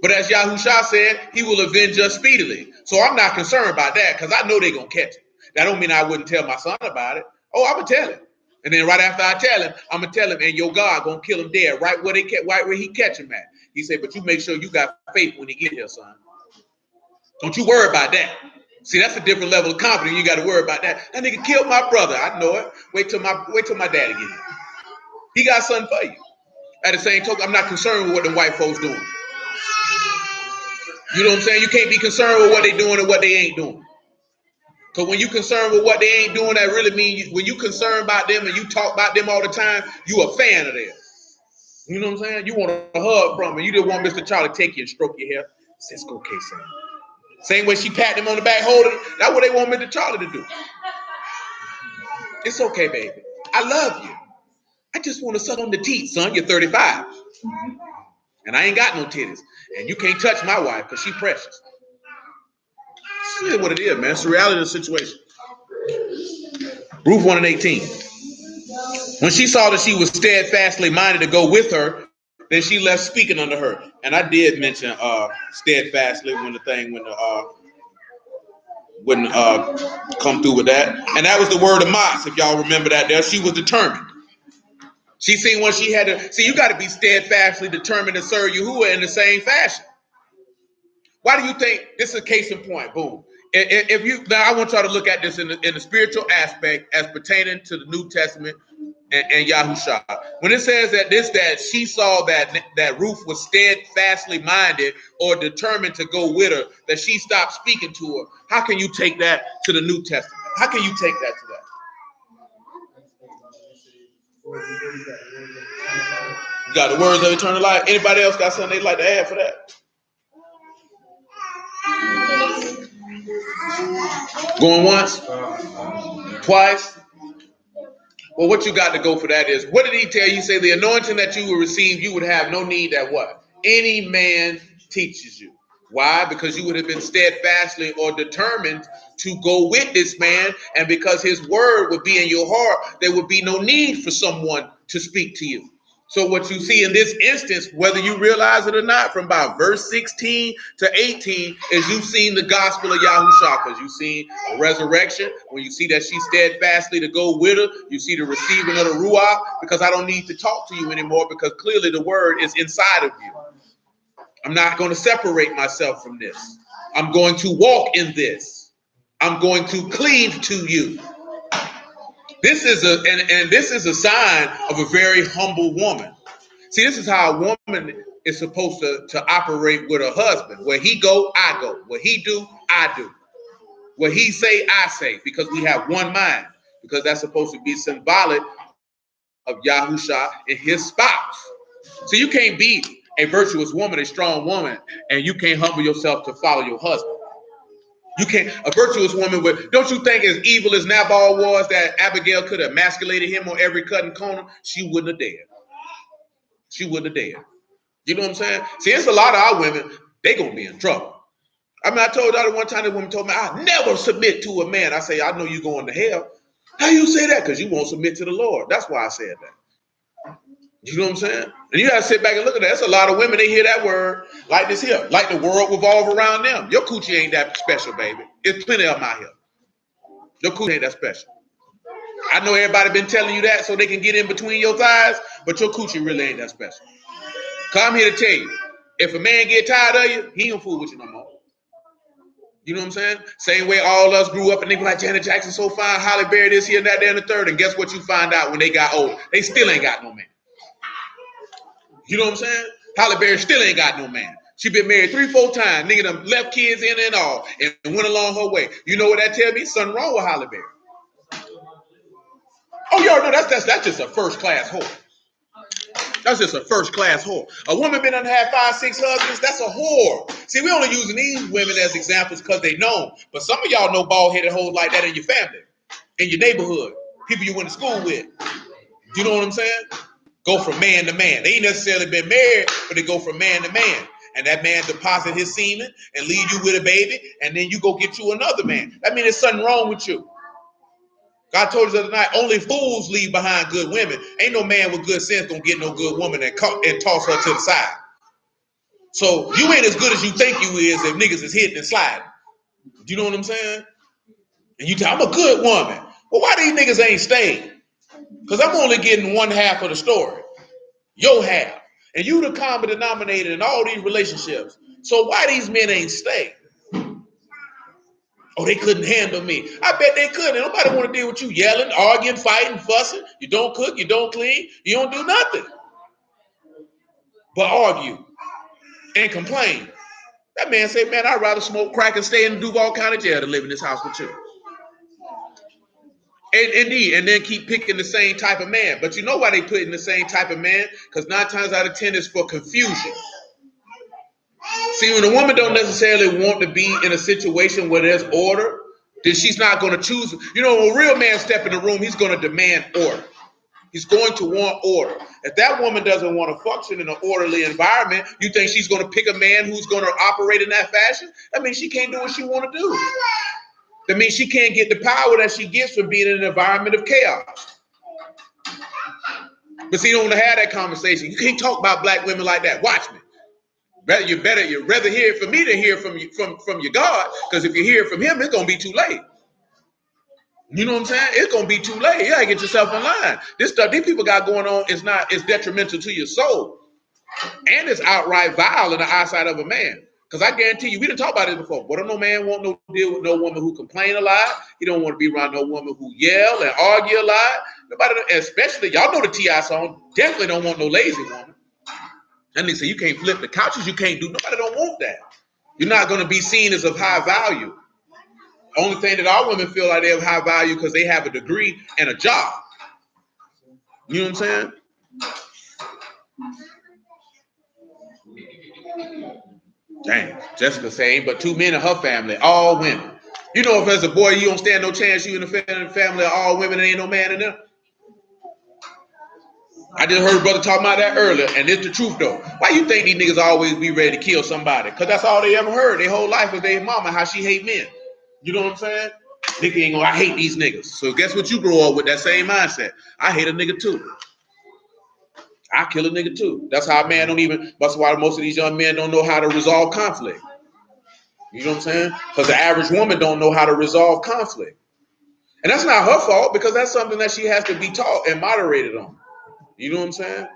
But as Yahusha said, he will avenge us speedily. So I'm not concerned about that because I know they're going to catch him. That don't mean I wouldn't tell my son about it. Oh, I'm going to tell him. And then right after I tell him, I'm going to tell him, and your God going to kill him dead right where he catch him at. He said, but you make sure you got faith when he get here, son. Don't you worry about that. See, that's a different level of confidence. You got to worry about that. That nigga killed my brother. I know it. Wait till my daddy get here. He got something for you. At the same token, I'm not concerned with what the white folks doing. You know what I'm saying? You can't be concerned with what they doing and what they ain't doing. Because when you concerned with what they ain't doing, that really means when you concerned about them and you talk about them all the time, you a fan of theirs. You know what I'm saying? You want a hug from them. You just want Mr. Charlie to take you and stroke your hair. Says, okay, son. Same way she pat them on the back, holding them. That's what they want Mr. Charlie to do. It's okay, baby. I love you. I just want to suck on the teeth, son. You're 35. And I ain't got no titties. And you can't touch my wife because she's precious. This is what it is, man. It's the reality of the situation. Ruth 1:18. When she saw that she was steadfastly minded to go with her, then she left speaking unto her. And I did mention steadfastly when the thing wouldn't come through with that. And that was the word of Mas, if y'all remember that there. She was determined. She seen when she had to, see, you got to be steadfastly determined to serve Yahuwah in the same fashion. Why do you think, this is a case in point, boom. Now I want y'all to look at this in the spiritual aspect as pertaining to the New Testament and Yahusha. When it says that she saw that Ruth was steadfastly minded or determined to go with her, that she stopped speaking to her. How can you take that to the New Testament? How can you take that to that? You got the words of eternal life. Anybody else got something they'd like to add for that? Going once? Twice? Well, what you got to go for that is, what did he tell you? He said the anointing that you will receive, you would have no need that what? Any man teaches you. Why? Because you would have been steadfastly or determined to go with this man, and because his word would be in your heart, there would be no need for someone to speak to you. So what you see in this instance, whether you realize it or not, from about verse 16 to 18, is you've seen the gospel of Yahushua, because you've seen the resurrection. When you see that she steadfastly to go with her, you see the receiving of the Ruach, because I don't need to talk to you anymore, because clearly the word is inside of you. I'm not going to separate myself from this. I'm going to walk in this. I'm going to cleave to you. This is this is a sign of a very humble woman. See, this is how a woman is supposed to operate with her husband. Where he go, I go. Where he do, I do. Where he say, I say, because we have one mind. Because that's supposed to be symbolic of Yahusha and his spouse. So you can't be a virtuous woman, a strong woman, and you can't humble yourself to follow your husband. You can't, a virtuous woman would, don't you think as evil as Nabal was, that Abigail could have emasculated him on every cut and corner? She wouldn't have dared. She wouldn't have dared. You know what I'm saying? See, it's a lot of our women, they gonna be in trouble. I mean, I told y'all one time, that woman told me, I never submit to a man. I say, I know you going to hell. How you say that? Because you won't submit to the Lord. That's why I said that. You know what I'm saying? And you gotta sit back and look at that. That's a lot of women, they hear that word like this here, like the world revolve around them. Your coochie ain't that special, baby. There's plenty of them out here. Your coochie ain't that special. I know everybody been telling you that so they can get in between your thighs, but your coochie really ain't that special. Cause I'm here to tell you, if a man get tired of you, he don't fool with you no more. You know what I'm saying? Same way all of us grew up and they be like, Janet Jackson so fine, Holly Berry this, here, and that, there, and the third. And guess what you find out when they got old? They still ain't got no man. You know what I'm saying? Holly Berry still ain't got no man. She been married 3-4 times. Nigga done left kids in and all and went along her way. You know what that tell me? Something wrong with Holly Berry. Oh, y'all know that's just a first class whore. That's just a first class whore. A woman been done had 5-6 husbands, that's a whore. See, we only using these women as examples because they know. But some of y'all know bald-headed hoes like that in your family, in your neighborhood, people you went to school with. You know what I'm saying? Go from man to man. They ain't necessarily been married, but they go from man to man. And that man deposit his semen and leave you with a baby, and then you go get you another man. That means there's something wrong with you. God told us the other night, only fools leave behind good women. Ain't no man with good sense gonna get no good woman and toss her to the side. So you ain't as good as you think you is if niggas is hitting and sliding. You know what I'm saying? And you tell I'm a good woman. Well, why these niggas ain't staying? Because I'm only getting one half of the story. Your half. And you the common denominator in all these relationships. So why these men ain't staying? Oh, they couldn't handle me. I bet they couldn't. Nobody want to deal with you yelling, arguing, fighting, fussing. You don't cook, you don't clean, you don't do nothing but argue and complain. That man said, man, I'd rather smoke crack and stay in Duval County jail than live in this house with you. And indeed, and then keep picking the same type of man. But you know why they put in the same type of man? Because 9 times out of 10 it's for confusion. See, when a woman don't necessarily want to be in a situation where there's order, then she's not going to choose. You know, when a real man step in the room, he's going to demand order. He's going to want order. If that woman doesn't want to function in an orderly environment, you think she's going to pick a man who's going to operate in that fashion? That means she can't do what she want to do. That means she can't get the power that she gets from being in an environment of chaos. But see, you don't want to have that conversation. You can't talk about black women like that. Watch me. You'd rather hear it from me than hear from you from your God, because if you hear it from him, it's gonna be too late. You know what I'm saying? It's gonna be too late. You gotta get yourself in line. This stuff these people got going on is detrimental to your soul, and it's outright vile in the eyesight of a man. Because I guarantee you, we didn't talk about this before. But no man want no deal with no woman who complain a lot. He don't want to be around no woman who yell and argue a lot. Nobody, especially y'all know the T.I. song. Definitely don't want no lazy woman. And they say you can't flip the couches. You can't do. Nobody don't want that. You're not going to be seen as of high value. Only thing that our women feel like they have high value because they have a degree and a job. You know what I'm saying? Dang, Jessica saying, but 2 men in her family, all women. You know, if as a boy you don't stand no chance, you in the family of all women, and ain't no man in them. I just heard brother talking about that earlier, and it's the truth though. Why you think these niggas always be ready to kill somebody? Because that's all they ever heard their whole life was their mama, how she hate men. You know what I'm saying? Nigga ain't gonna, I hate these niggas. So guess what you grow up with that same mindset? I hate a nigga too. I kill a nigga too. That's how a man don't even, that's why most of these young men don't know how to resolve conflict. You know what I'm saying? Because the average woman don't know how to resolve conflict. And that's not her fault because that's something that she has to be taught and moderated on. You know what I'm saying?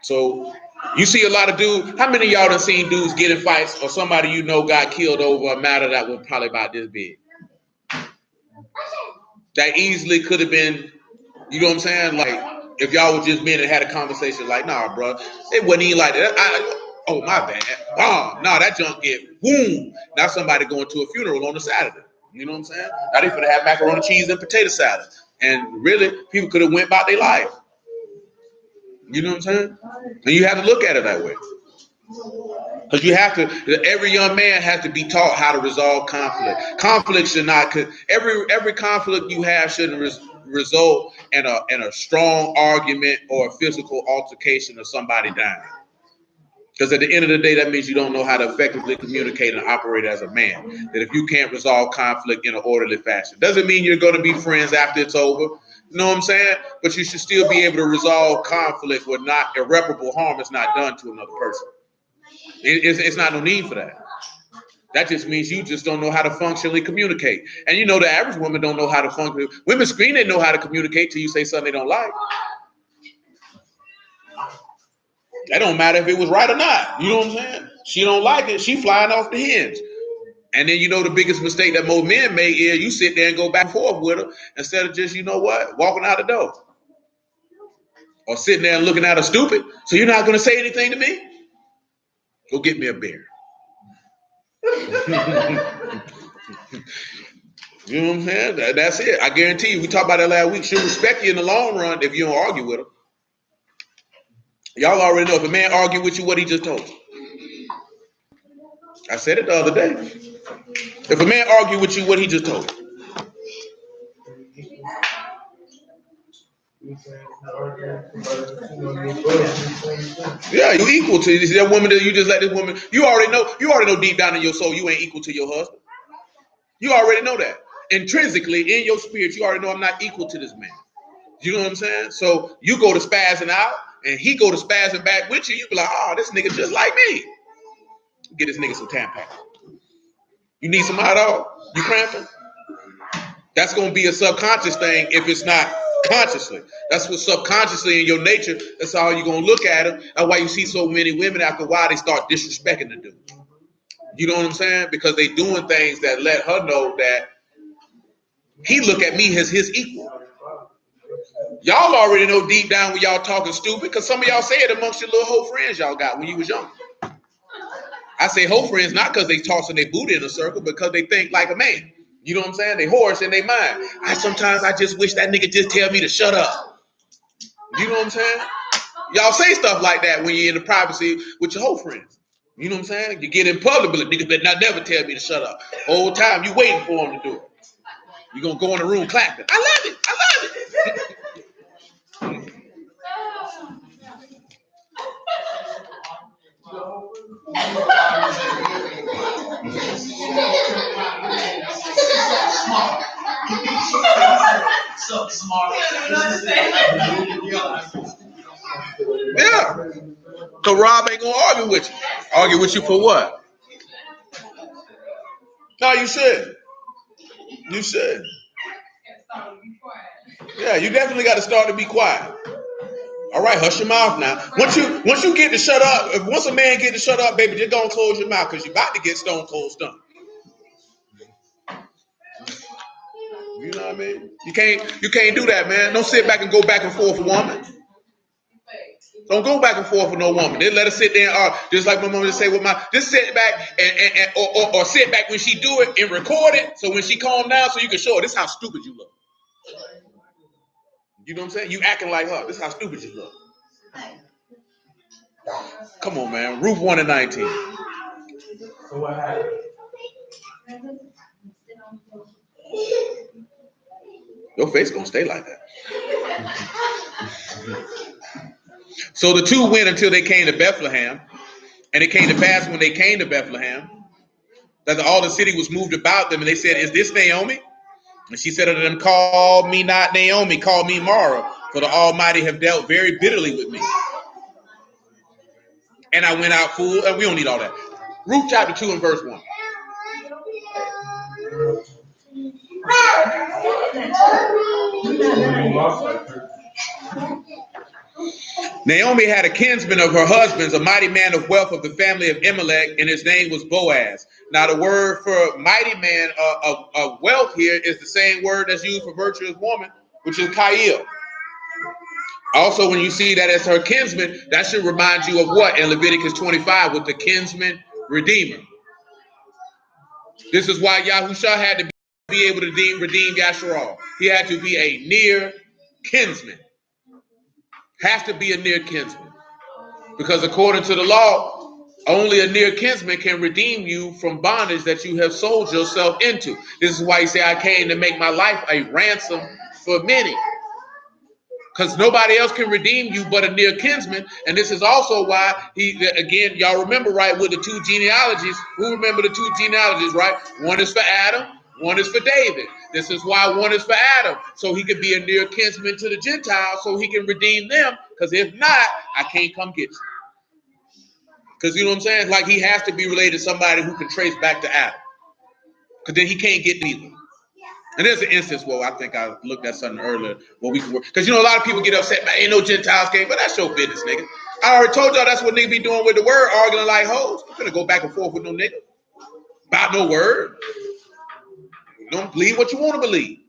So you see a lot of dudes. How many of y'all done seen dudes get in fights or somebody you know got killed over a matter that was probably about this big? That easily could have been, you know what I'm saying? Like if y'all were just men and had a conversation like, nah, bro, it wasn't even like that. Oh, my bad. Oh, no, that junk get boom. Now somebody going to a funeral on a Saturday. You know what I'm saying? Now they finna have macaroni, cheese, and potato salad. And really, people could have went about their life. You know what I'm saying? And you have to look at it that way. Because you have to, every young man has to be taught how to resolve conflict. Conflict should not, every conflict you have shouldn't result in a strong argument or a physical altercation of somebody dying. Because at the end of the day, that means you don't know how to effectively communicate and operate as a man. That if you can't resolve conflict in an orderly fashion, doesn't mean you're going to be friends after it's over. You know what I'm saying? But you should still be able to resolve conflict where not irreparable harm is not done to another person. It's not no need for that. That just means you just don't know how to functionally communicate. And you know the average woman don't know how to function. Women screen they know how to communicate till you say something they don't like. That don't matter if it was right or not. You know what I'm saying? She don't like it. She flying off the hinge. And then you know the biggest mistake that most men make is you sit there and go back and forth with her instead of just, you know what, walking out the door. Or sitting there and looking at her stupid. So you're not going to say anything to me? Go get me a beer. You know what I'm saying? That's it. I guarantee you. We talked about that last week. She'll respect you in the long run if you don't argue with her. Y'all already know if a man argue with you, what he just told you. I said it the other day. If a man argue with you, what he just told you. Yeah, you equal to that woman that you just let this woman. You already know deep down in your soul you ain't equal to your husband. You already know that. Intrinsically, in your spirit, you already know I'm not equal to this man. You know what I'm saying? So you go to spazzing out, and he go to spazzing back with you. You be like, oh, this nigga just like me. Get this nigga some Tampax. You need some hot dog? You cramping? That's going to be a subconscious thing if it's not consciously. That's what subconsciously in your nature, that's how you're going to look at him. That's why you see so many women after a while, they start disrespecting the dude. You know what I'm saying? Because they doing things that let her know that he look at me as his equal. Y'all already know deep down when y'all talking stupid, because some of y'all say it amongst your little hoe friends y'all got when you was young. I say hoe friends not because they tossing their booty in a circle, because they think like a man. You know what I'm saying? They horse in their mind. Sometimes I just wish that nigga just tell me to shut up. You know what I'm saying? Y'all say stuff like that when you're in the privacy with your hoe friends. You know what I'm saying? You get in public, but niggas better not never tell me to shut up. Whole time you waiting for him to do it. You're going to go in the room clapping. I love it. I love it. So smart. Yeah. So Rob ain't going to argue with you. Argue with you for what? No, you should. You should. Yeah, you definitely got to start to be quiet. All right, hush your mouth now. Once you get to shut up, once a man get to shut up, baby, just go and close your mouth because you're about to get stone cold stunned. You know what I mean? You can't do that, man. Don't sit back and go back and forth with a woman. Don't go back and forth with no woman. They let her sit there and argue. Just like my mom would say with just sit back or sit back when she do it and record it. So when she calm down, so you can show her, this is how stupid you look. You know what I'm saying? You acting like her. This is how stupid you look. Come on, man. Ruth 1:19. So what happened? Your face gonna stay like that. So the two went until they came to Bethlehem. And it came to pass when they came to Bethlehem that all the city was moved about them. And they said, is this Naomi? And she said unto them, call me not Naomi, call me Mara, for the Almighty have dealt very bitterly with me. And I went out full, and we don't need all that. Ruth chapter 2 and verse 1. Naomi had a kinsman of her husband's, a mighty man of wealth of the family of Elimelech, and his name was Boaz. Now the word for mighty man of wealth here is the same word that's used for virtuous woman, which is Kail. Also, when you see that as her kinsman, that should remind you of what in Leviticus 25 with the kinsman redeemer. This is why Yahusha had to be able to redeem Yasharal. He had to be a near kinsman. Has to be a near kinsman. Because according to the law, only a near kinsman can redeem you from bondage that you have sold yourself into. This is why he said, I came to make my life a ransom for many. Because nobody else can redeem you but a near kinsman. And this is also why again, y'all remember, right, with the two genealogies. Who remember the two genealogies, right? One is for Adam, one is for David. This is why one is for Adam, so he can be a near kinsman to the Gentiles, so he can redeem them. Because if not, I can't come get you. Because you know what I'm saying? Like he has to be related to somebody who can trace back to Adam. Because then he can't get neither. And there's an instance where I think I looked at something earlier where we can work. Because you know, a lot of people get upset, man, ain't no Gentiles came, but that's your business, nigga. I already told y'all that's what niggas be doing with the word, arguing like hoes. I'm gonna go back and forth with no nigga about no word. Don't believe what you want to believe.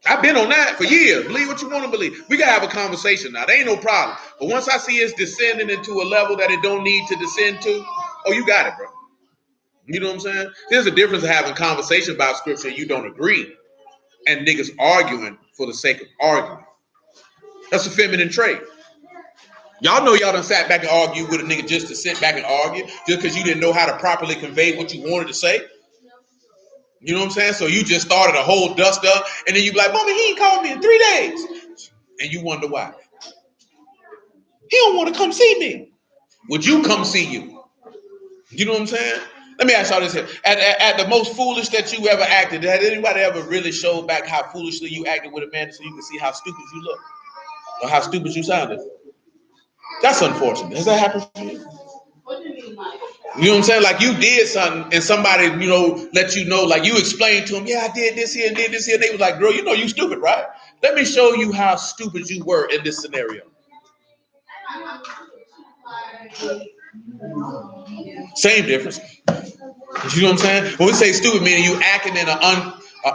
I've been on that for years. Believe what you want to believe. We gotta have a conversation now. There ain't no problem. But once I see it's descending into a level that it don't need to descend to, oh, you got it, bro. You know what I'm saying? There's a difference of having conversation about scripture and you don't agree. And niggas arguing for the sake of arguing. That's a feminine trait. Y'all know y'all done sat back and argued with a nigga just to sit back and argue, just because you didn't know how to properly convey what you wanted to say. You know what I'm saying? So you just started a whole dust up, and then you be like, Mommy, he ain't called me in 3 days. And you wonder why. He don't want to come see me. Would you come see you? You know what I'm saying? Let me ask y'all this here. At the most foolish that you ever acted, had anybody ever really showed back how foolishly you acted with a man so you can see how stupid you look? Or how stupid you sounded? That's unfortunate. Has that happened for you? What do you mean, like? You know what I'm saying? Like you did something and somebody, you know, let you know, like you explained to them, yeah, I did this here and did this here. And they was like, girl, you know you stupid, right? Let me show you how stupid you were in this scenario. Same difference. You know what I'm saying? When we say stupid, meaning you acting in an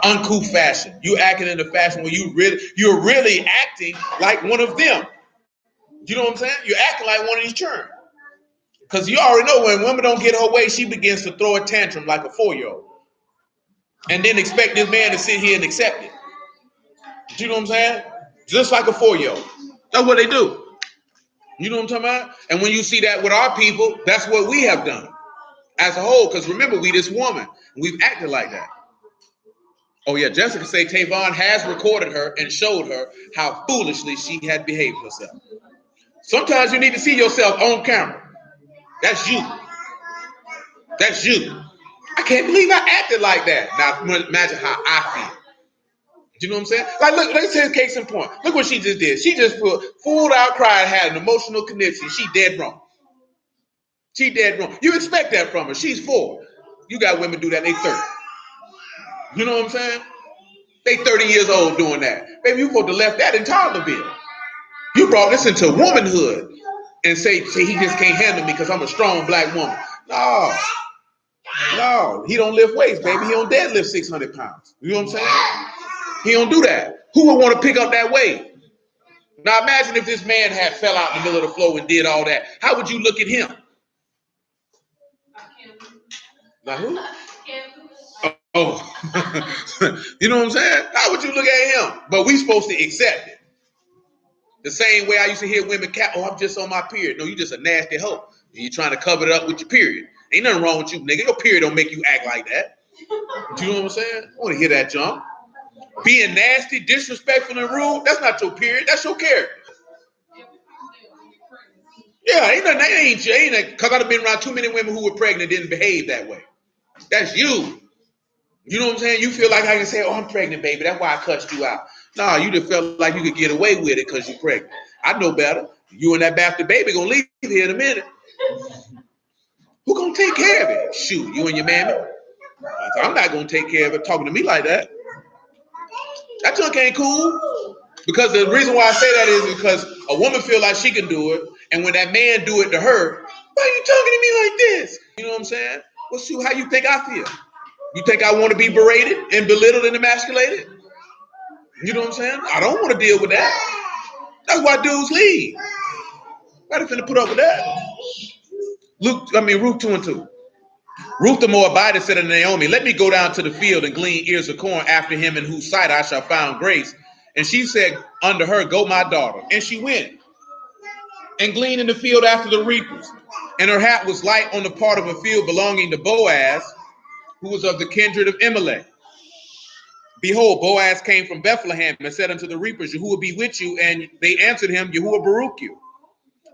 uncouth fashion. You acting in a fashion where you're really acting like one of them. You know what I'm saying? You're acting like one of these children. Because you already know when women don't get her way, she begins to throw a tantrum like a 4-year-old. And then expect this man to sit here and accept it. You know what I'm saying? Just like a 4-year-old. That's what they do. You know what I'm talking about? And when you see that with our people, that's what we have done as a whole. Because remember, we this woman. We've acted like that. Oh yeah, Jessica say Tavon has recorded her and showed her how foolishly she had behaved herself. Sometimes you need to see yourself on camera. That's you. That's you. I can't believe I acted like that. Now imagine how I feel. Do you know what I'm saying? Like, look, let's say case in point. Look what she just did. She just fooled out, cried, had an emotional connection. She dead wrong. She dead wrong. You expect that from her. She's 4. You got women do that. They 30. You know what I'm saying? They 30 years old doing that. Baby, you supposed to left that in Toddlerville. You brought this into womanhood and say he just can't handle me because I'm a strong black woman. No, he don't lift weights, baby. He don't deadlift 600 pounds. You know what I'm saying? He don't do that. Who would want to pick up that weight? Now imagine if this man had fell out in the middle of the floor and did all that. How would you look at him? Now who? Oh, you know what I'm saying? How would you look at him? But we supposed to accept it. The same way I used to hear women cap, oh, I'm just on my period. No, you just a nasty hoe. You're trying to cover it up with your period. Ain't nothing wrong with you, nigga. Your period don't make you act like that. Do you know what I'm saying? I want to hear that jump. Being nasty, disrespectful, and rude, that's not your period. That's your character. Yeah, ain't because I've been around too many women who were pregnant and didn't behave that way. That's you. You know what I'm saying? You feel like I can say, oh, I'm pregnant, baby. That's why I cussed you out. No, you just felt like you could get away with it because you're pregnant. I know better. You and that bastard baby gonna leave here in a minute. Who gonna take care of it? Shoot, you and your mammy. I'm not gonna take care of it talking to me like that. That junk ain't cool. Because the reason why I say that is because a woman feel like she can do it, and when that man do it to her, why are you talking to me like this? You know what I'm saying? Well, shoot, how you think I feel? You think I want to be berated and belittled and emasculated? You know what I'm saying? I don't want to deal with that. That's why dudes leave. Why they finna put up with that? Ruth 2:2. Ruth the Moabitess said to Naomi, let me go down to the field and glean ears of corn after him in whose sight I shall find grace. And she said unto her, go my daughter. And she went and gleaned in the field after the reapers. And her hat was light on the part of a field belonging to Boaz, who was of the kindred of Elimelech. Behold, Boaz came from Bethlehem and said unto the reapers, Yahuwah be with you. And they answered him, Yahuwah Baruch you.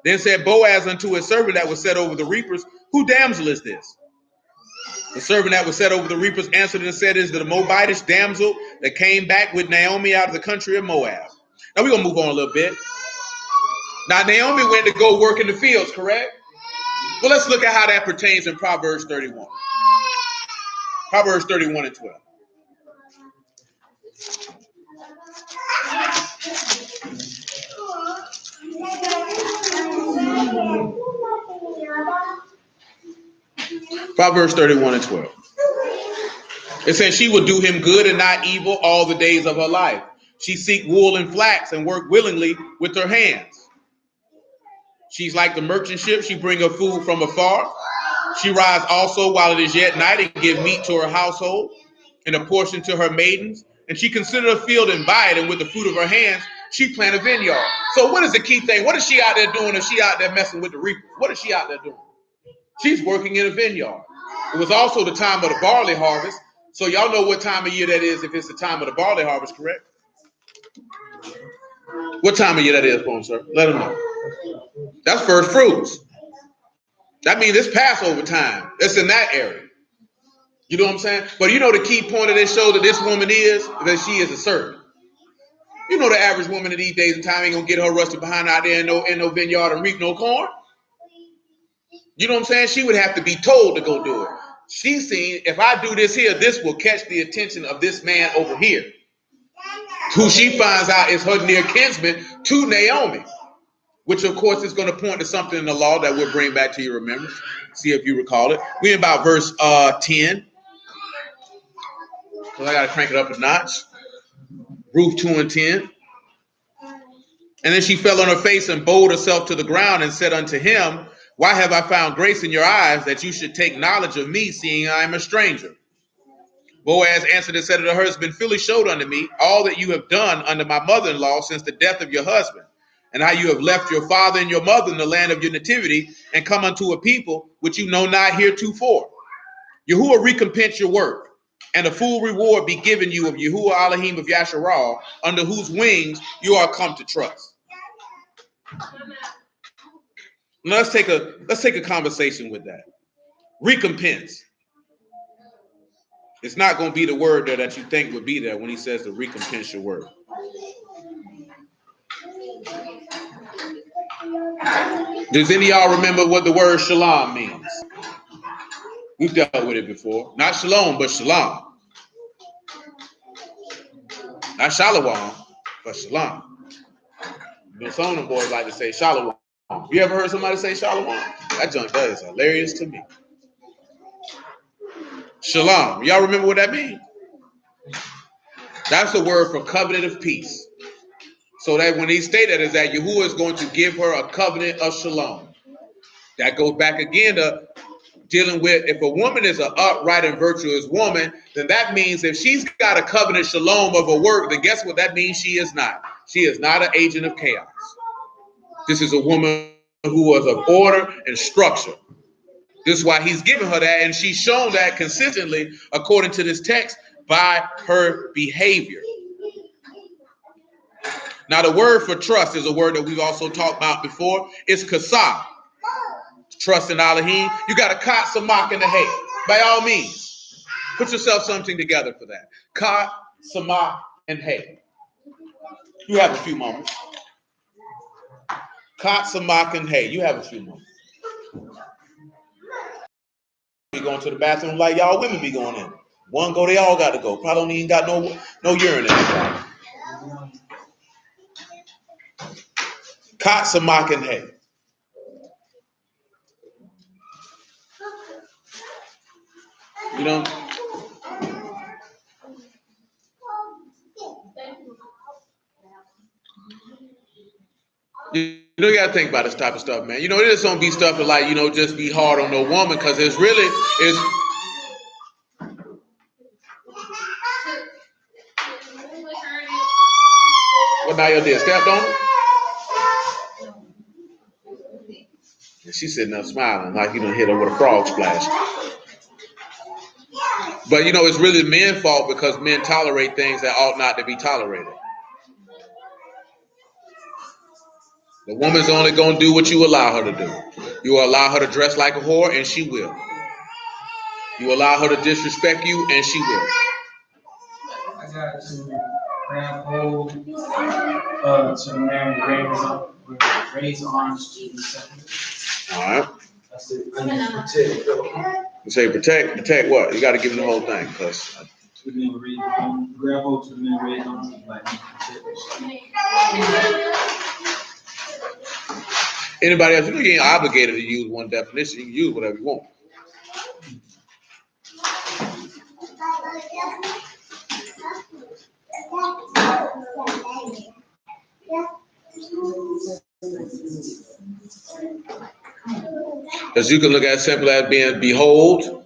Then said Boaz unto his servant that was set over the reapers, who damsel is this? The servant that was set over the reapers answered and said, is the Moabitish damsel that came back with Naomi out of the country of Moab. Now we're going to move on a little bit. Now Naomi went to go work in the fields, correct? Well, let's look at how that pertains in Proverbs 31. Proverbs 31 and 12. Proverbs 31 and 12. It says she will do him good and not evil all the days of her life. She seek wool and flax and work willingly with her hands. She's like the merchant ship. She bring her food from afar. She rides also while it is yet night and give meat to her household and a portion to her maidens. And she consider a field and buy it, and with the fruit of her hands, she plant a vineyard. So what is the key thing? What is she out there doing if she out there messing with the reapers? What is she out there doing? She's working in a vineyard. It was also the time of the barley harvest. So y'all know what time of year that is if it's the time of the barley harvest, correct? What time of year that is, for them, sir? Let them know. That's first fruits. That means it's Passover time. It's in that area. You know what I'm saying? But you know the key point of this show that this woman is that she is a servant. You know the average woman in these days and time ain't gonna get her rusted behind out there in no vineyard and reap no corn. You know what I'm saying? She would have to be told to go do it. She's seen, if I do this here, this will catch the attention of this man over here, who she finds out is her near kinsman to Naomi, which of course is going to point to something in the law that we'll bring back to your remembrance. See if you recall it. We're about verse 10. Because I got to crank it up a notch. Ruth 2 and 10. And then she fell on her face and bowed herself to the ground and said unto him, why have I found grace in your eyes that you should take knowledge of me, seeing I am a stranger? Boaz answered and said to her husband, fully showed unto me all that you have done under my mother-in-law since the death of your husband, and how you have left your father and your mother in the land of your nativity and come unto a people which you know not heretofore. Yahuwah recompense your work, and a full reward be given you of Yahuwah Elohim of Yasharal, under whose wings you are come to trust. Now let's take a conversation with that. Recompense. It's not going to be the word there that you think would be there when he says to recompense your work. Does any of y'all remember what the word shalom means? We've dealt with it before. Not shalom, but shalom. Not shalom, but shalom. You know, some of them boys like to say shalom. You ever heard somebody say shalom? That junk that is hilarious to me. Shalom. Y'all remember what that means? That's the word for covenant of peace. So that when he stated is that Yahuwah is going to give her a covenant of shalom. That goes back again to dealing with if a woman is an upright and virtuous woman, then that means if she's got a covenant shalom of a work, then guess what that means she is not. She is not an agent of chaos. This is a woman who was of order and structure. This is why he's given her that, and she's shown that consistently, according to this text, by her behavior. Now, the word for trust is a word that we've also talked about before. It's kasah. Trust in Elohim. You got to kat samak in the hay. By all means, put yourself something together for that. Kat, samak, and hay. You have a few moments. Kat, samak, and hay. You have a few moments. Be going to the bathroom like y'all women be going in. One go, they all got to go. Probably don't even got no urine in it. Kat, samak, and hay. You know, you got to think about this type of stuff, man. You know, it just don't be stuff that like, just be hard on no woman because it's really, what now you did? Stepped on it? And she's sitting there smiling like you done hit her with a frog splash. But, it's really men's fault because men tolerate things that ought not to be tolerated. The woman's only going to do what you allow her to do. You allow her to dress like a whore, and she will. You allow her to disrespect you, and she will. I got to grab hold to man raise arms to the second. All right. I said, I need to protect, though. You say protect what? You got to give him the whole thing, cause. Grab hold to the man raise arms like protect. Anybody else? You ain't obligated to use one definition. You can use whatever you want. Because you can look at it simply as being behold,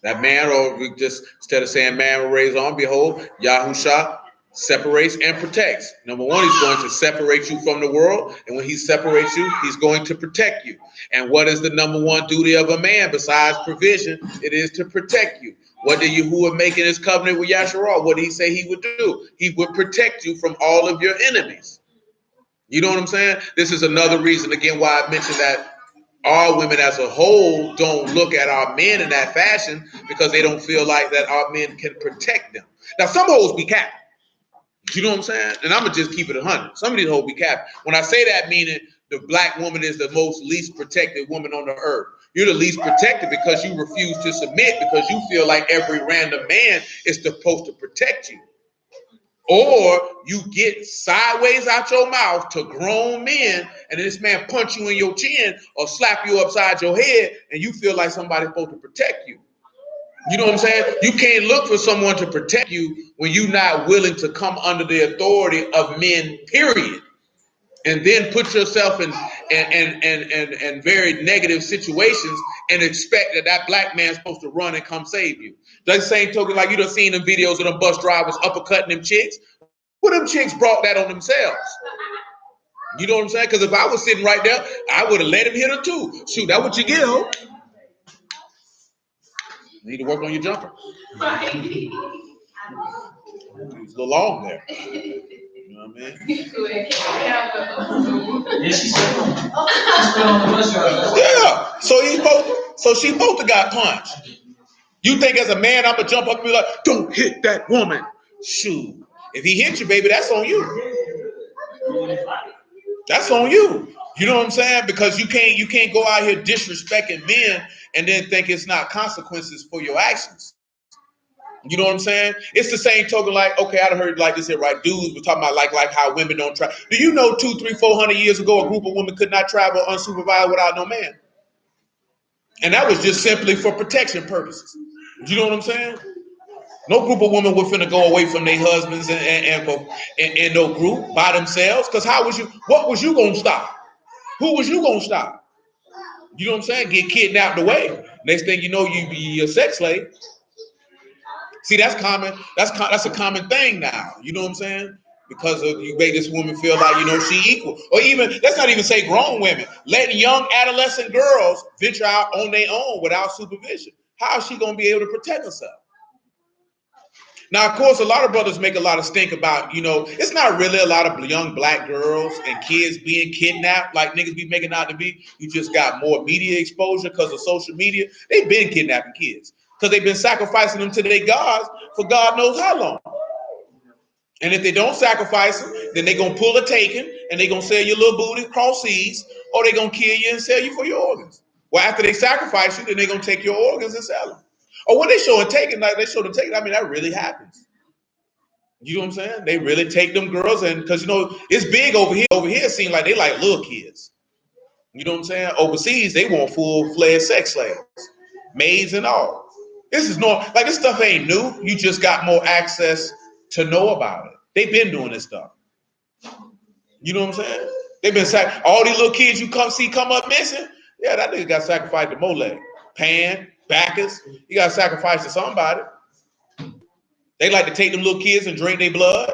that man, or we just instead of saying man will raise on, behold, Yahusha separates and protects. Number one, he's going to separate you from the world, and when he separates you, he's going to protect you. And what is the number one duty of a man besides provision? It is to protect you. What did Yahuwah make in his covenant with Yasharah? What did he say he would do? He would protect you from all of your enemies. You know what I'm saying? This is another reason, again, why I mentioned that our women as a whole don't look at our men in that fashion because they don't feel like that our men can protect them. Now, some hoes be capped. You know what I'm saying? And I'm going to just keep it 100. Some of these hoes be capped. When I say that, meaning the black woman is the most least protected woman on the earth. You're the least protected because you refuse to submit because you feel like every random man is supposed to protect you. Or you get sideways out your mouth to grown men, and this man punch you in your chin or slap you upside your head, and you feel like somebody's supposed to protect you. You know what I'm saying? You can't look for someone to protect you when you're not willing to come under the authority of men, period. And then put yourself in very negative situations and expect that black man's supposed to run and come save you. The same token, like you done seen them videos of them bus drivers uppercutting them chicks. Well, them chicks brought that on themselves. You know what I'm saying? Because if I was sitting right there, I would have let him hit her too. Shoot, that's what you get, ho. You need to work on your jumper. It's a little long there. You know what I mean? Yeah. So she's supposed to got punched. You think as a man, I'm gonna jump up and be like, "Don't hit that woman." Shoot. If he hit you, baby, that's on you. That's on you. You know what I'm saying? Because you can't go out here disrespecting men and then think it's not consequences for your actions. You know what I'm saying? It's the same token like, okay, I heard like this here, right? Dudes were talking about like how women don't travel. Do you know 200, 300, 400 years ago, a group of women could not travel unsupervised without no man? And that was just simply for protection purposes. You know what I'm saying? No group of women were finna go away from their husbands and no group by themselves. Because what was you gonna stop? Who was you gonna stop? You know what I'm saying? Get kidnapped away. Next thing you know, you be a sex slave. See, that's common. That's a common thing now. You know what I'm saying? Because you make this woman feel like, she equal. Or even, let's not even say grown women. Letting young adolescent girls venture out on their own without supervision. How is she going to be able to protect herself? Now, of course, a lot of brothers make a lot of stink about, it's not really a lot of young black girls and kids being kidnapped like niggas be making out to be. You just got more media exposure because of social media. They've been kidnapping kids because they've been sacrificing them to their gods for God knows how long. And if they don't sacrifice them, then they're going to pull a taken and they're going to sell your little booty cross seas, or they're going to kill you and sell you for your organs. Well, after they sacrifice you, then they're going to take your organs and sell them. Or what they show and taking, like they show the taking, that really happens. You know what I'm saying? They really take them girls, and because it's big over here. Over here, it seems like they like little kids. You know what I'm saying? Overseas, they want full-fledged sex slaves, maids and all. This is normal. Like, this stuff ain't new. You just got more access to know about it. They've been doing this stuff. You know what I'm saying? They've been all these little kids you come up missing. Yeah, that nigga got sacrificed to Molech, Pan, Bacchus. He got sacrificed to somebody. They like to take them little kids and drink their blood,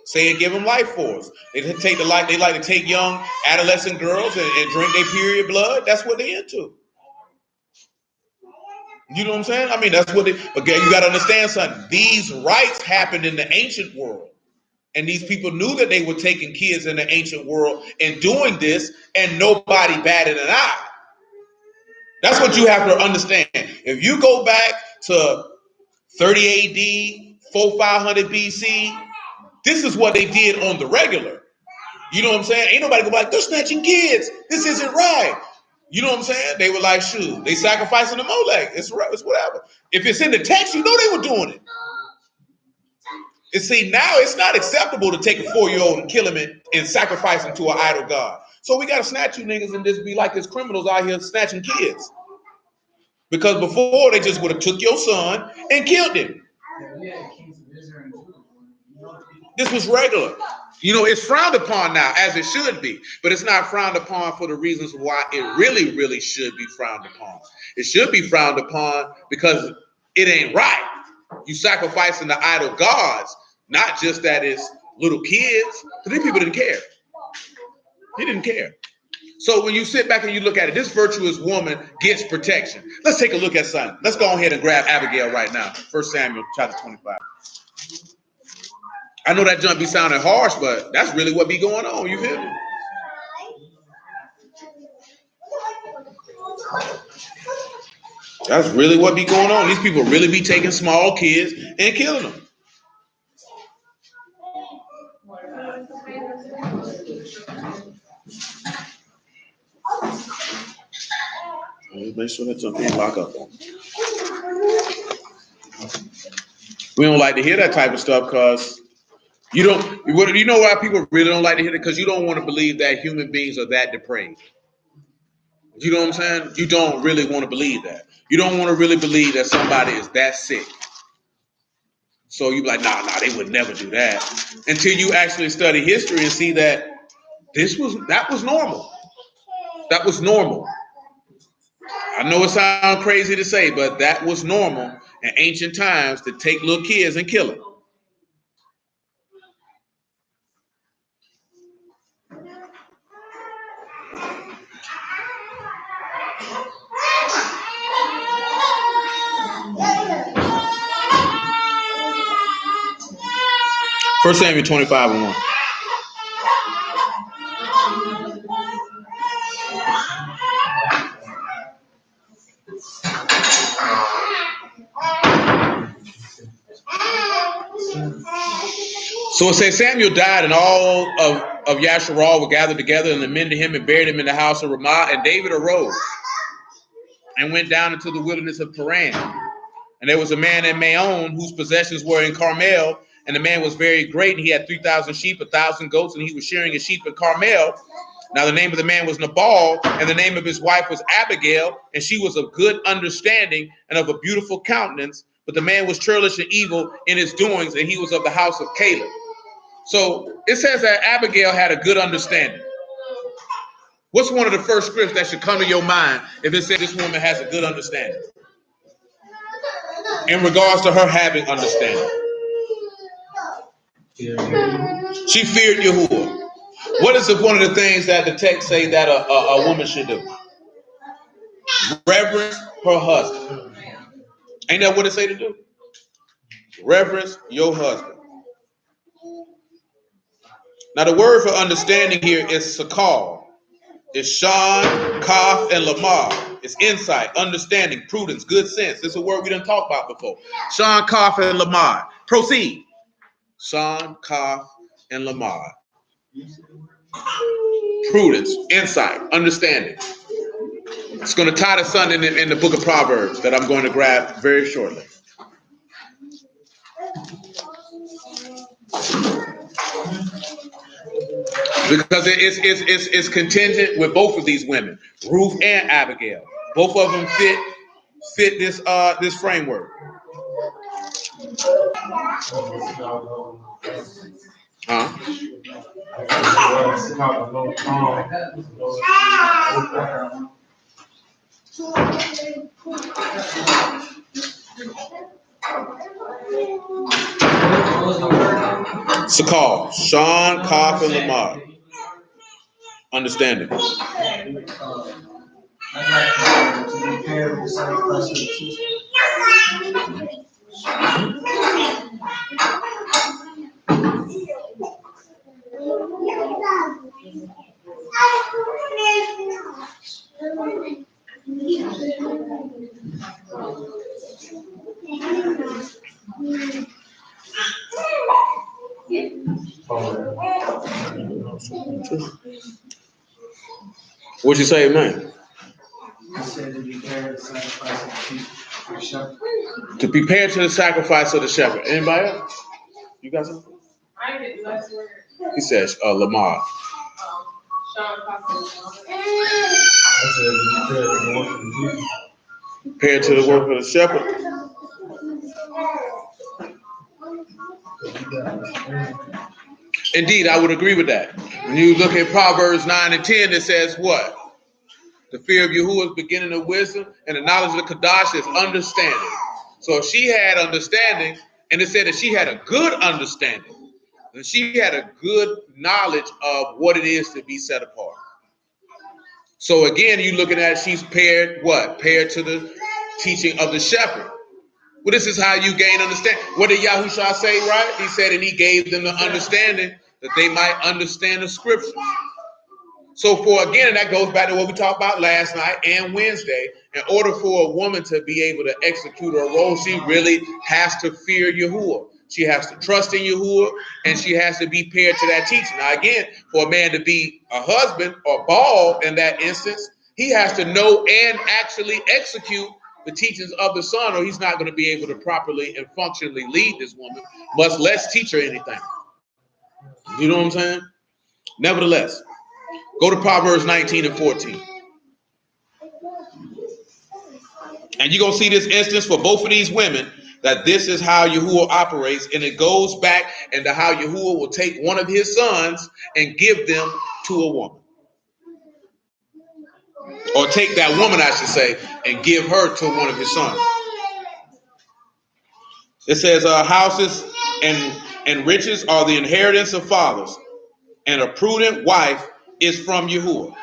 say and give them life force. They like to take young adolescent girls and drink their period blood. That's what they into. You know what I'm saying? That's what again, you got to understand something. These rites happened in the ancient world. And these people knew that they were taking kids in the ancient world and doing this, and nobody batted an eye. That's what you have to understand. If you go back to 30 AD, 500 BC, this is what they did on the regular. You know what I'm saying? Ain't nobody go like, they're snatching kids. This isn't right. You know what I'm saying? They were like, shoot, they sacrificing the Molech. It's whatever. If it's in the text, you know they were doing it. And see, now it's not acceptable to take a 4-year-old and kill him and sacrifice him to an idol god. So we got to snatch you niggas and just be like this criminals out here snatching kids. Because before, they just would have took your son and killed him. This was regular. It's frowned upon now, as it should be. But it's not frowned upon for the reasons why it really, really should be frowned upon. It should be frowned upon because it ain't right. You sacrificing the idol gods, not just that it's little kids. But these people didn't care. They didn't care. So when you sit back and you look at it, this virtuous woman gets protection. Let's take a look at something. Let's go ahead and grab Abigail right now. 1 Samuel chapter 25. I know that jump be sounding harsh, but that's really what be going on. You feel me? That's really what be going on. These people really be taking small kids and killing them. Make sure that jump ain't lock up on. We don't like to hear that type of stuff because you know why people really don't like to hear it? Because you don't want to believe that human beings are that depraved. You know what I'm saying? You don't really want to believe that. You don't want to really believe that somebody is that sick. So you be like, nah, they would never do that. Until you actually study history and see that that was normal. That was normal. I know it sounds crazy to say, but that was normal in ancient times to take little kids and kill them. 1 Samuel 25:1. So it says Samuel died, and all of Yasharal were gathered together, and the men to him and buried him in the house of Ramah. And David arose and went down into the wilderness of Paran. And there was a man in Maon whose possessions were in Carmel, and the man was very great, and he had 3,000 sheep, 1,000 goats, and he was shearing his sheep in Carmel. Now the name of the man was Nabal, and the name of his wife was Abigail, and she was of good understanding and of a beautiful countenance. but the man was churlish and evil in his doings, and he was of the house of Caleb. So it says that Abigail had a good understanding. What's one of the first scripts that should come to your mind if it says this woman has a good understanding? In regards to her having understanding. She feared Yahuwah. What is one of the things that the text say that a woman should do? Reverence her husband. Ain't that what it say to do? Reverence your husband. Now the word for understanding here is sakal. It's Sean, Kaf, and Lamar. It's insight, understanding, prudence, good sense. This is a word we didn't talk about before. Sean, Kaf, and Lamar. Proceed. Sean, Kaf, and Lamar. Prudence, insight, understanding. It's going to tie the sun in the book of Proverbs that I'm going to grab very shortly. Because it's contingent with both of these women, Ruth and Abigail. Both of them fit this framework. Huh? Sakal, Sean, Kaf, and Lamar. Understanding. What'd you say, man? To prepare to the sacrifice of the shepherd. Anybody else? You got something? I get the last word. He says, Lamar. Sean Costello. Prepare to the work of the shepherd. Indeed, I would agree with that. When you look at Proverbs 9 and 10, it says what? The fear of Yahuwah is beginning of wisdom, and the knowledge of the Kadash is understanding. So if she had understanding, and it said that she had a good understanding, and she had a good knowledge of what it is to be set apart. So again, you're looking at she's paired what? Paired to the teaching of the shepherd. Well, this is how you gain understanding. What did Yahushua say, right? He said, and he gave them the understanding that they might understand the scriptures. So and that goes back to what we talked about last night and Wednesday. In order for a woman to be able to execute her role, she really has to fear Yahuwah. She has to trust in Yahuwah, and she has to be paired to that teaching. Now, again, for a man to be a husband or Baal in that instance, he has to know and actually execute the teachings of the son, or he's not going to be able to properly and functionally lead this woman, much less teach her anything. You know what I'm saying? Nevertheless, go to Proverbs 19 and 14. And you're going to see this instance for both of these women, that this is how Yahuwah operates. And it goes back into how Yahuwah will take one of his sons and give them to a woman. Or take that woman, I should say, and give her to one of his sons. It says, houses and riches are the inheritance of fathers, and a prudent wife is from Yahuwah.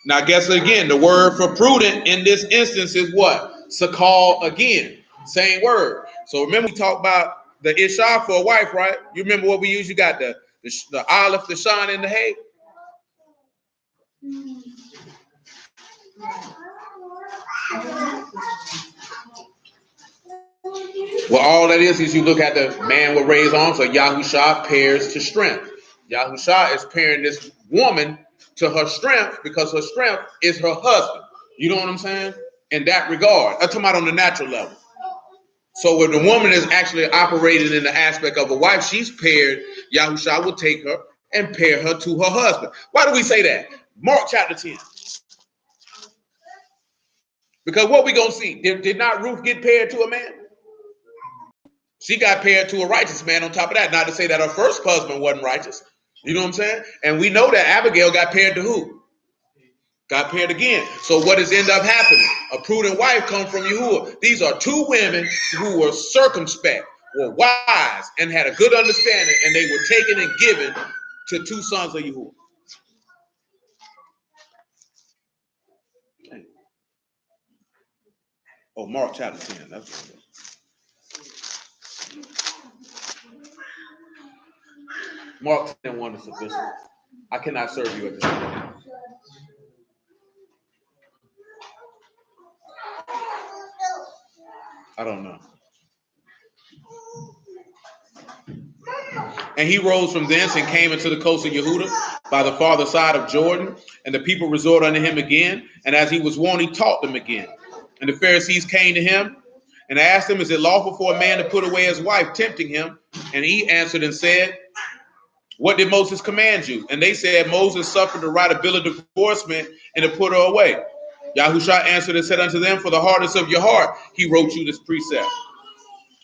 Now, guess again, the word for prudent in this instance is what? Sakal again, same word. So remember we talked about the Ishah for a wife, right? You remember what we use? You got the Aleph, the Shan, and the Hay. Well, all that is you look at the man with raised arms, so Yahushua pairs to strength. Yahushua is pairing this woman to her strength because her strength is her husband. You know what I'm saying? In that regard, I'm talking about on the natural level. So when the woman is actually operating in the aspect of a wife, she's paired. Yahushua will take her and pair her to her husband. Why do we say that? Mark chapter 10. Because what we gonna see? Did not Ruth get paired to a man? She got paired to a righteous man on top of that. Not to say that her first husband wasn't righteous. You know what I'm saying? And we know that Abigail got paired to who? Got paired again. So what does end up happening? A prudent wife comes from Yahuwah. These are two women who were circumspect, were wise, and had a good understanding, and they were taken and given to two sons of Yahuwah. Oh, Mark chapter 10. That's what it is. Mark 10:1 is sufficient. I cannot serve you at this time. I don't know. And he rose from thence and came into the coast of Yehuda by the farther side of Jordan, and the people resorted unto him again. And as he was wont, he taught them again. And the Pharisees came to him and asked him, is it lawful for a man to put away his wife, tempting him? And he answered and said, what did Moses command you? And they said, Moses suffered to write a bill of divorcement and to put her away. Yahushua answered and said unto them, for the hardness of your heart, he wrote you this precept.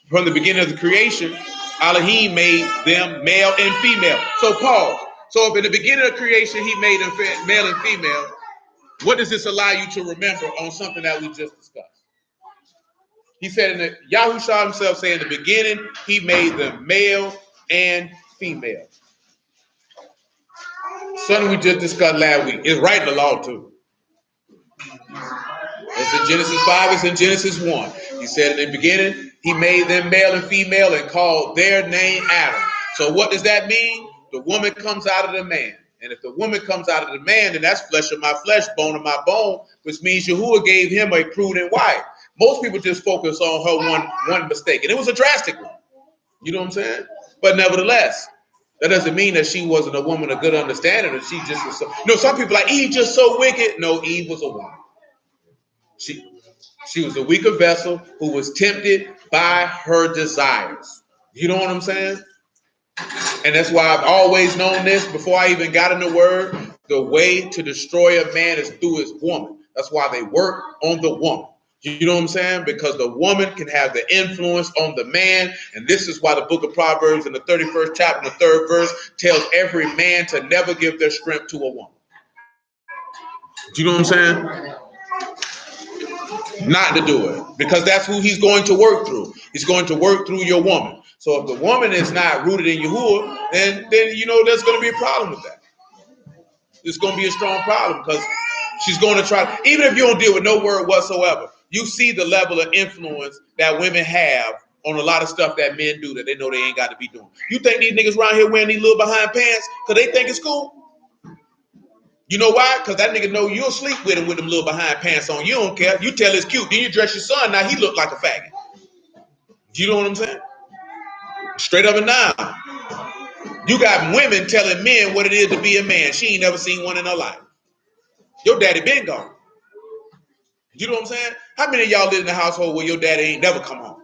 From the beginning of the creation, Elohim made them male and female. So Paul, so if in the beginning of creation he made them male and female, what does this allow you to remember on something that we just discussed? He said in the Yahushua himself saying in the beginning, he made them male and female. Something we just discussed last week. It's right in the law too. It's in Genesis 5, it's in Genesis 1. He said in the beginning, he made them male and female and called their name Adam. So what does that mean? The woman comes out of the man. And if the woman comes out of the man, then that's flesh of my flesh, bone of my bone, which means Yahuwah gave him a prudent wife. Most people just focus on her one mistake. And it was a drastic one. You know what I'm saying? But nevertheless, that doesn't mean that she wasn't a woman of good understanding, or she just was so. Some people like Eve just so wicked. No, Eve was a woman. She was a weaker vessel who was tempted by her desires. You know what I'm saying? And that's why I've always known this before I even got in the word. The way to destroy a man is through his woman. That's why they work on the woman. You know what I'm saying? Because the woman can have the influence on the man. And this is why the book of Proverbs in the 31st chapter, the 3rd verse, tells every man to never give their strength to a woman. Do you know what I'm saying? Not to do it, because that's who he's going to work through. He's going to work through your woman. So if the woman is not rooted in Yahuwah, then there's going to be a problem with that. It's going to be a strong problem, because she's going to try, even if you don't deal with no word whatsoever, you see the level of influence that women have on a lot of stuff that men do that they know they ain't got to be doing. You think these niggas around here wearing these little behind pants because they think it's cool? You know why? Because that nigga know you'll sleep with him with them little behind pants on. You don't care. You tell it's cute. Then you dress your son. Now he look like a faggot. You know what I'm saying? Straight up and down. You got women telling men what it is to be a man. She ain't never seen one in her life. Your daddy been gone. You know what I'm saying? How many of y'all live in a household where your daddy ain't never come home?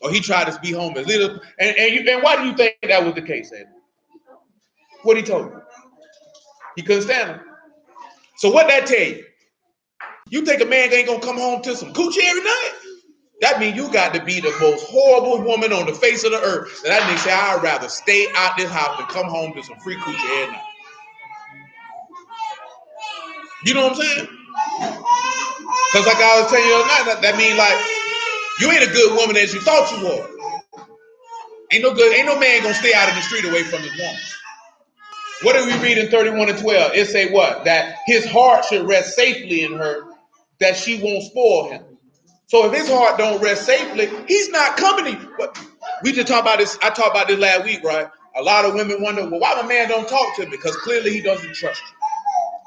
Or he tried to be home as little. And why do you think that was the case, Ed? What he told you? He couldn't stand him. So what that tell you? You think a man ain't gonna come home to some coochie every night? That means you got to be the most horrible woman on the face of the earth. That nigga say, I'd rather stay out this house than come home to some free coochie every night. You know what I'm saying? Because like I was telling you the other night, that means like you ain't a good woman as you thought you were. Ain't no man gonna stay out in the street away from his woman. What did we read in 31:12? It say what? That his heart should rest safely in her, that she won't spoil him. So if his heart don't rest safely, he's not coming to you. But we just talked about this. I talked about this last week, right? A lot of women wonder, well, why my man don't talk to me? Because clearly he doesn't trust you.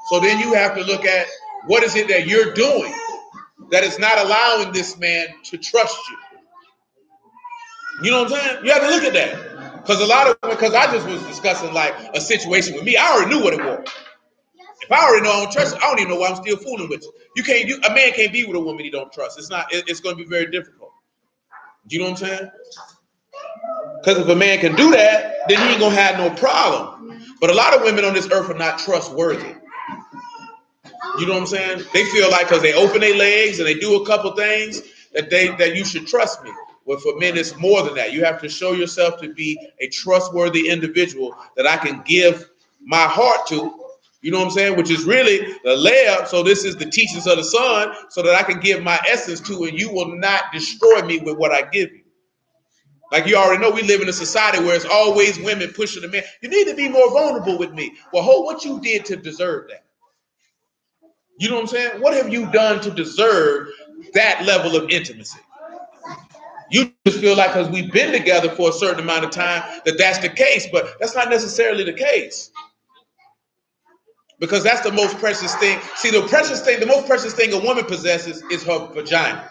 So then you have to look at what is it that you're doing that is not allowing this man to trust you. You know what I'm saying? You have to look at that. Because I just was discussing like a situation with me. I already knew what it was. If I already know I don't trust you, I don't even know why I'm still fooling with you. A man can't be with a woman he don't trust. It's going to be very difficult. You know what I'm saying? Because if a man can do that, then he ain't going to have no problem. But a lot of women on this earth are not trustworthy. You know what I'm saying? They feel like because they open their legs and they do a couple things that you should trust me. Well, for men, it's more than that. You have to show yourself to be a trustworthy individual that I can give my heart to. You know what I'm saying? Which is really the layup. So this is the teachings of the Son, so that I can give my essence to, and you will not destroy me with what I give you. Like you already know, we live in a society where it's always women pushing the man. You need to be more vulnerable with me. Well, what you did to deserve that? You know what I'm saying? What have you done to deserve that level of intimacy? You just feel like because we've been together for a certain amount of time that that's the case, but that's not necessarily the case. Because that's the most precious thing. See, the most precious thing a woman possesses is her vagina.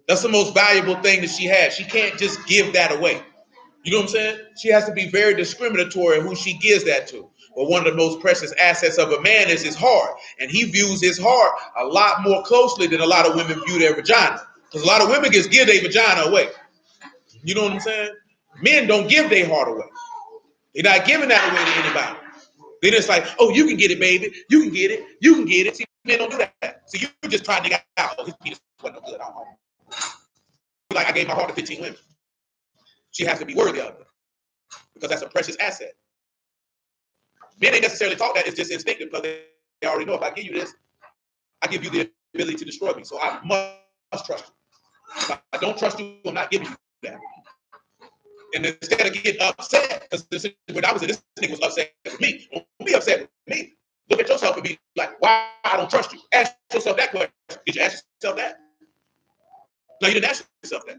That's the most valuable thing that she has. She can't just give that away. You know what I'm saying? She has to be very discriminatory in who she gives that to. But one of the most precious assets of a man is his heart. And he views his heart a lot more closely than a lot of women view their vagina. Because a lot of women just give their vagina away. You know what I'm saying? Men don't give their heart away. They're not giving that away to anybody. Then it's like, oh, you can get it, baby. You can get it. You can get it. See, men don't do that. So you just trying to get out. Oh, his penis wasn't no good. Like I gave my heart to 15 women. She has to be worthy of it because that's a precious asset. Men ain't necessarily taught that. It's just instinctive because they already know if I give you this, I give you the ability to destroy me. So I must trust you. If I don't trust you, I'm not giving you that. And instead of getting upset, because when I was in this nigga was upset with me. Don't be upset with me. Look at yourself and be like, why I don't trust you? Ask yourself that question. Did you ask yourself that? No, you didn't ask yourself that.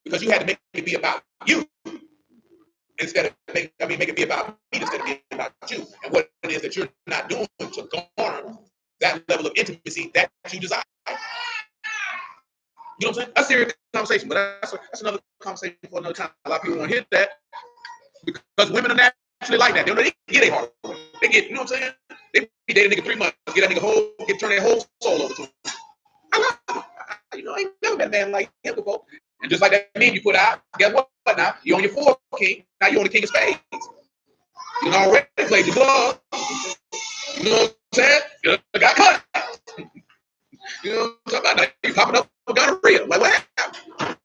Because you had to make it be about you instead of make it be about me instead of being about you and what it is that you're not doing to garner that level of intimacy that you desire. You know what I'm saying? That's a serious conversation, but that's another conversation for another time. A lot of people want to hear that because women are naturally like that. They don't get a heart. They get, you know what I'm saying? They be dating a nigga 3 months, get that nigga turn their whole soul over to him. I love him. I ain't never met a man like him before. And just like that meme you put out, guess what now? You're on your fourth king. Now you're on the king of spades. You already played the glove. You know what I'm saying? You got cut. You know what I'm talking about? Now you popping up with gonorrhea. Like what happened?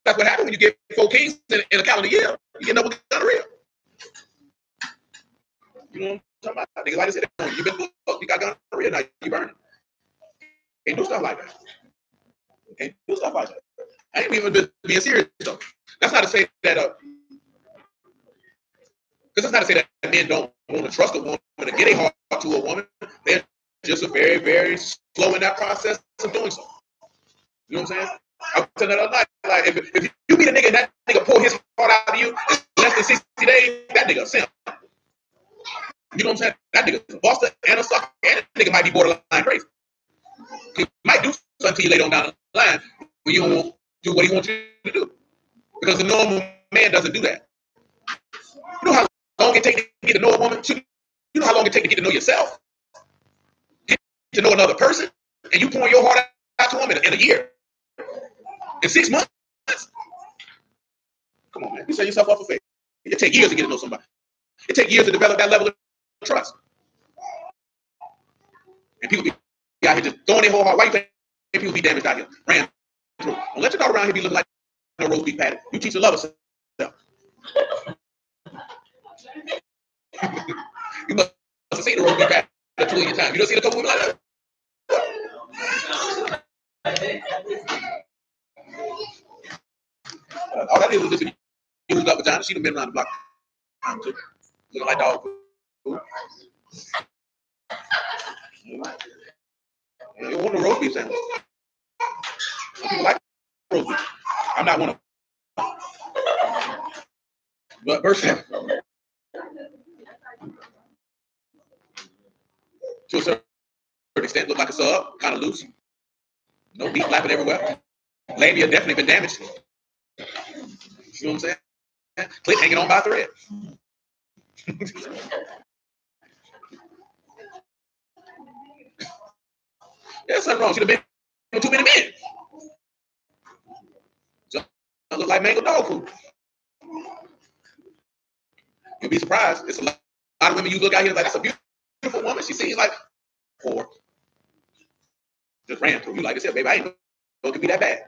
That's what happened when you get 4 kings in a calendar year. You get up with gonorrhea. You know what I'm talking about? Niggas like I said, you've been booked. You got gonorrhea. Now you burning. Can't do stuff like that. Can't do stuff like that. I ain't even being serious though. That's not to say that because that's not to say that men don't want to trust a woman to get a heart to a woman. They're just very, very slow in that process of doing so. You know what I'm saying? I was telling that other night, like if you meet a nigga and that nigga pull his heart out of you in less than 60 days, that nigga a simp. You know what I'm saying? That nigga's a buster and a sucker, and that nigga might be borderline crazy. He might do something to you later on down the line when you don't do what he wants you to do. Because the normal man doesn't do that. You know how long it takes to get to know a woman? You know how long it takes to get to know yourself? Get to know another person, and you pour your heart out to them in a year. In 6 months? Come on, man. You set yourself up for failure. It takes years to get to know somebody. It takes years to develop that level of trust. And people be out here just throwing their whole heart. Why you think people be damaged out here? Ran through. Don't let your daughter around here be looking like no roast beef patty. You teach her love herself. You must have seen the roast beef patty a 2 year time. You don't see a couple women like that? All that is just used up vagina. She done been around the block. Looking like dog food. You want a roast beef sandwich? People like roast beef. I'm not one of them. But verse 7. To a certain extent, look like a sub, kind of loose. No beef flapping everywhere. Labia definitely been damaged. You know what I'm saying? Clit hanging on by a thread. There's something wrong. Should have been with too many men. So it look like mango dog food. You'll be surprised. It's a lot of women you look out here like, that's a beautiful woman. She seems like 4. Just ran through you like I said, baby. I ain't it could be that bad.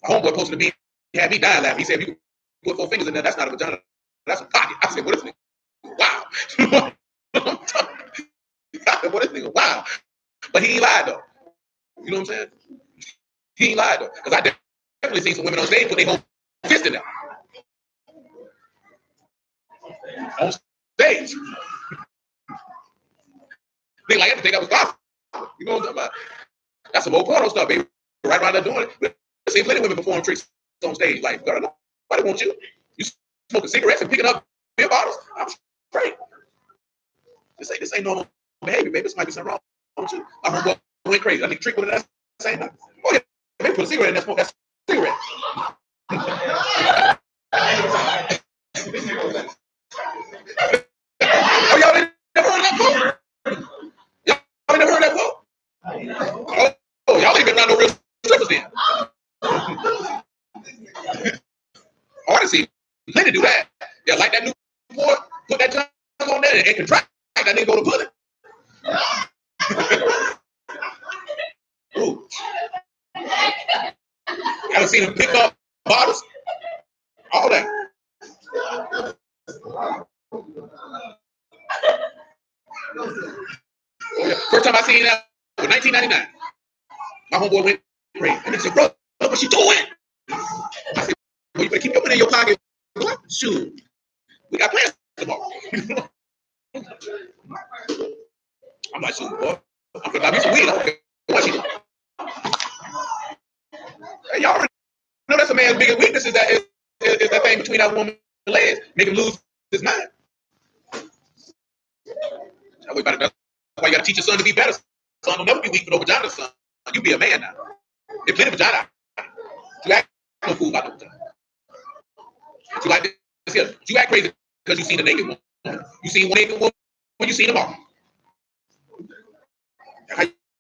My homeboy posted to me, he had me dying laughing. He said, if you put 4 fingers in there, that's not a vagina. That's a pocket. I said, what is this? Wow. I said, what is this? Wow. But he ain't lied though. You know what I'm saying? He ain't lied though. Because I definitely seen some women on stage put their whole fist in there. On stage. They like everything that was gospel. You know what I'm talking about? That's some old porno stuff, baby. Right around there doing it. But I see plenty of women perform tricks on stage. Like, girl, nobody wants you. You smoking cigarettes and picking up beer bottles. I'm straight. This ain't normal behavior, baby. This might be something wrong with you. My homeboy went crazy. I think Trick with that same night. Oh yeah, baby, put a cigarette in there, smoke that cigarette. Oh, y'all ain't never heard that quote? Y'all ain't never heard that quote? Oh, y'all ain't been around no real strippers then. Oh, I done seen plenty do that. Yeah, like that new boy, put that tongue on there and contract. That nigga go to pull it. Ooh. I done seen him pick up bottles. All that. First time I seen that was 1999. My homeboy went crazy. And he said, bro, look what she doing. I said, well, you better keep your money in your pocket. What? Shoot. We got plans tomorrow. I'm like, shoot, boy. I'm gonna buy me some weed. I don't care what she doing. Hey, y'all already know that's a man's biggest weakness is that thing between that woman's legs, make him lose his mind. That's why you gotta teach your son to be better. Son will never be weak for no vagina, son. You be a man now. There's plenty of vagina. You act no fool about no vagina. You like this here. You act crazy because you seen a naked woman. You seen one naked woman when you seen them all.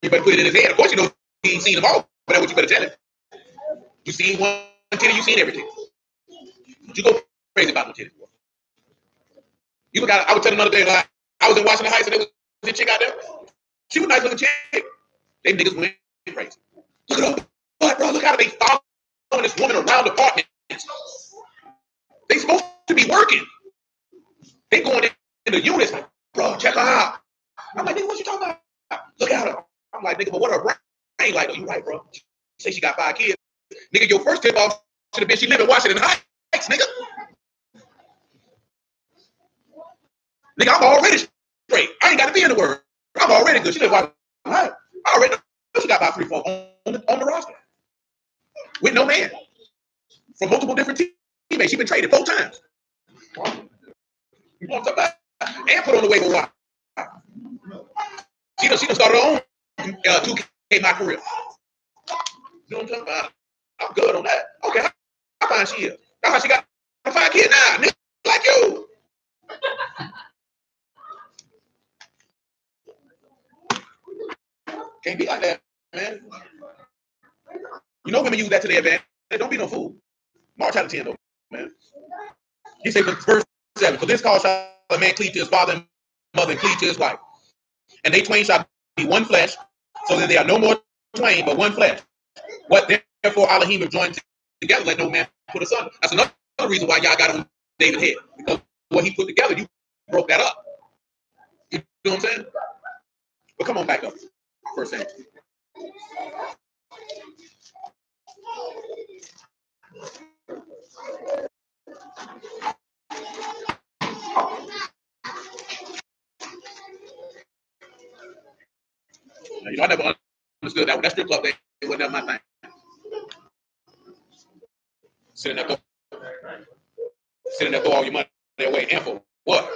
You better put it in his head. Of course you know he ain't seen them all, but that's what you better tell him. You seen one titty, you seen everything. But you go crazy about no titty. You forgot, I was telling another day, like, I was in Washington Heights and there was a chick out there. She was a nice looking chick. They niggas went crazy. Look at her. But bro, look how they following this woman around apartments. They supposed to be working. They going in the units like, bro, check her out. I'm like, nigga, what you talking about? Look at her. I'm like, nigga, but what her brain like? Oh, you right, bro. She say she got 5 kids. Nigga, your first tip off should have been she live in Washington Heights, nigga. Nigga, I'm already straight. I ain't got to be in the word. I'm already good. She live in Washington Heights. I already know she got about 3, 4 on the roster. With no man. From multiple different teammates. She been traded 4 times. You know what I'm talking about? And put on the waiver wire. She done started her own 2K my career. You know what I'm talking about? I'm good on that. Okay, how fine she is. That's how she got 5 kids now. Nigga like you. Can't be like that, man. You know women use that to their advantage. Don't be no fool. March out of 10 though, man. He said verse 7, for this cause shall a man cleave to his father and mother and cleave to his wife. And they twain shall be one flesh, so that they are no more twain, but one flesh. What therefore Elohim have joined together, let no man put asunder. That's another reason why y'all got on David's head. Because what he put together, you broke that up. You know what I'm saying? But come on back up. First thing. You know, I never understood that. That strip club, they wasn't my thing. Sitting there, throw all your money away. And for what?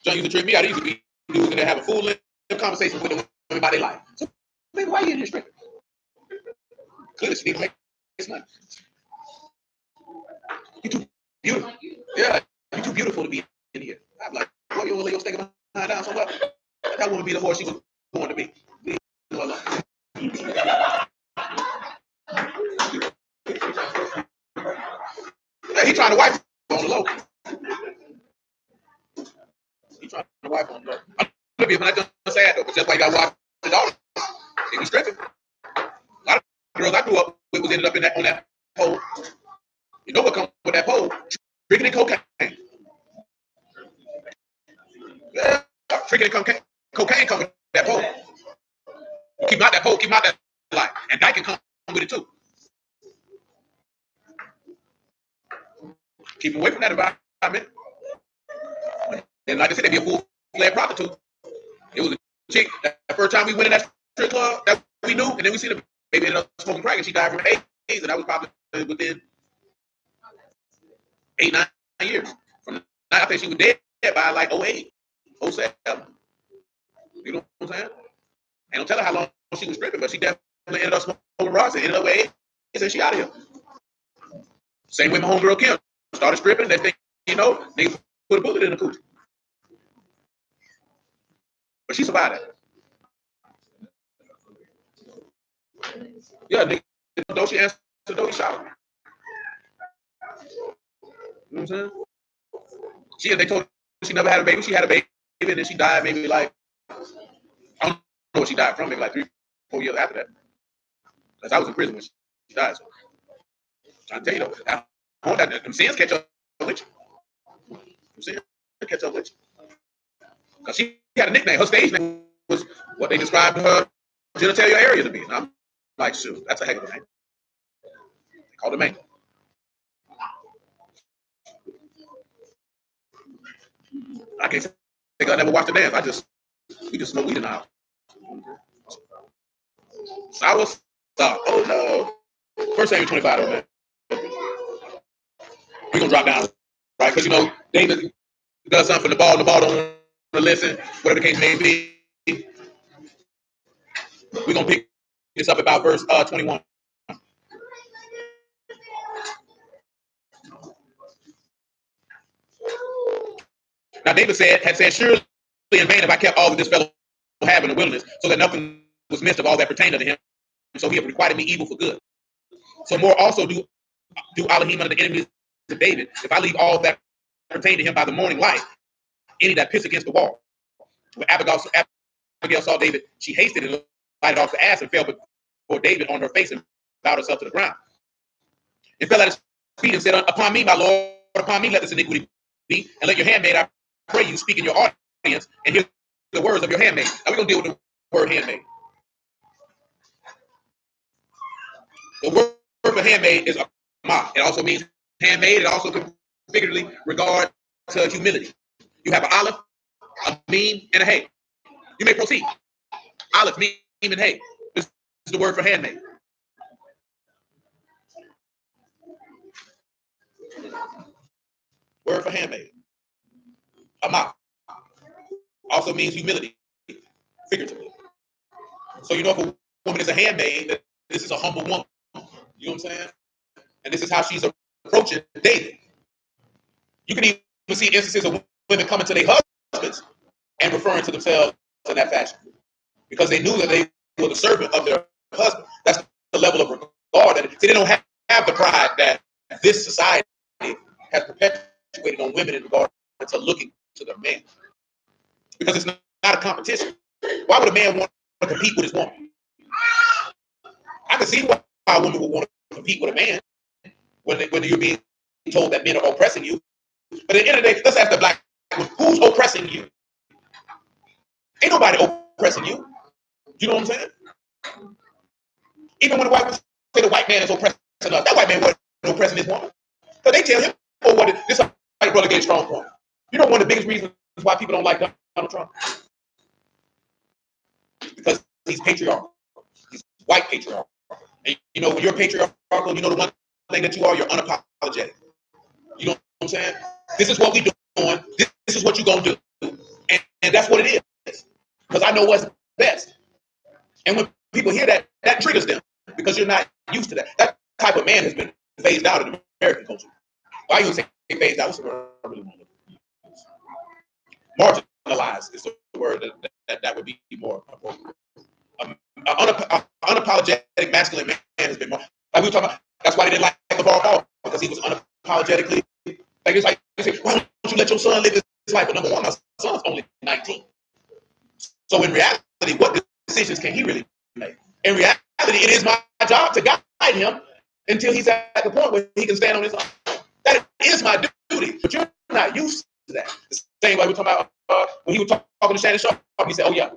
John used to trick me out. He used to be dudes and have a full conversation with them about their life. So, baby, why you in here stripping? Clearly, she didn't make this money. You too beautiful. Yeah, you too beautiful to be in here. I'm like, boy, you want to lay your steak behind down somewhere? That woman be the horse she was born to be. Leave her alone. Yeah, he trying to wipe on the low. You trying to wife on her. I'm gonna be when I done sad though, but that's why you gotta watch the daughters. They be stripping. A lot of girls I grew up with was ended up in that on that pole. You know what comes with that pole? Drinking and cocaine. Yeah, drinking and cocaine comes with that pole. Keep out that pole, keep out that life. And Dyke can come with it too. Keep away from that environment. And like I said, they'd be a full-fledged prostitute. It was a chick that the first time we went in that strip club that we knew, and then we see the baby ended up smoking crack, and she died from AIDS, and that was probably within 8-9 years. From I think she was dead by like 08, 07. You know what I'm saying? And don't tell her how long she was stripping, but she definitely ended up smoking rocks and ended up with AIDS, and she out of here. Same way my homegirl Kim started stripping. Next thing you know, they put a bullet in the coochie. But she survived it. Yeah, nigga, don't she answer, don't she shout. You know what I'm saying? They told her she never had a baby. She had a baby, and then she died maybe like, I don't know what she died from, maybe like 3-4 years after that. Because I was in prison when she died. So I'm trying to tell you though, them sins catch up with you. Them sins catch up with you. Because she had a nickname. Her stage name was what they described her genitalia area to be. And I'm like, shoot, that's a heck of a name. They called her man. I can't say I never watched her dance. We just smoke weed in the house. Sour stop. Oh no. First thing 25 though, man. We're gonna drop down, right? Because you know, David does something for the ball don't want to listen, whatever the case may be. We're gonna pick this up about verse 21. Now David had said, surely in vain have I kept all that this fellow have in the wilderness, so that nothing was missed of all that pertained unto him. So he have requited me evil for good. So more also do Elohim unto the enemies of David, if I leave all that pertained to him by the morning light, any that piss against the wall. When Abigail saw David, she hasted and lighted off the ass and fell before David on her face and bowed herself to the ground. And fell at his feet and said, upon me, my Lord, upon me let this iniquity be, and let your handmaid, I pray you, speak in your audience and hear the words of your handmaid. Now we're going to deal with the word handmaid. The word for handmaid is ma. It also means handmaid. It also can figuratively regard to humility. You have an aleph, a meme, and a hey. You may proceed. Aleph, meme, and hey. This is the word for handmaid. Word for handmaid. Ama also means humility, figuratively. So you know if a woman is a handmaid, this is a humble woman. You know what I'm saying? And this is how she's approaching David. You can even see instances of women coming to their husbands and referring to themselves in that fashion. Because they knew that they were the servant of their husband. That's the level of regard. That they don't have the pride that this society has perpetuated on women in regard to looking to their man. Because it's not a competition. Why would a man want to compete with his woman? I can see why a woman would want to compete with a man when you're being told that men are oppressing you. But at the end of the day, let's ask the black woman, who's oppressing you? Ain't nobody oppressing you. You know what I'm saying? Even when the white woman say the white man is oppressing us, that white man wasn't oppressing his woman. So they tell him, oh, what this white brother gets strong point. You know one of the biggest reasons why people don't like Donald Trump? Because he's patriarchal. He's white patriarchal. And you know, when you're patriarchal, you know the one thing that you are, you're unapologetic. You know what I'm saying? This is what we doing. This is what you're going to do. And that's what it is. Because I know what's best. And when people hear that, that triggers them because you're not used to that. That type of man has been phased out in American culture. Why you say phased out? What's the word I really want to marginalized is the word that would be more appropriate. Unapologetic masculine man has been more. Like we were talking about, that's why they didn't like LeVar Ball, because he was unapologetically. Like it's like, they say, why don't you let your son live his life. But number one, my son's only 19. So in reality, what decisions can he really make? In reality, it is my job to guide him until he's at the point where he can stand on his own. That is my duty. But you're not used to that. The same way we're talking about when he was talking to Shannon Sharp, he said, "Oh yeah,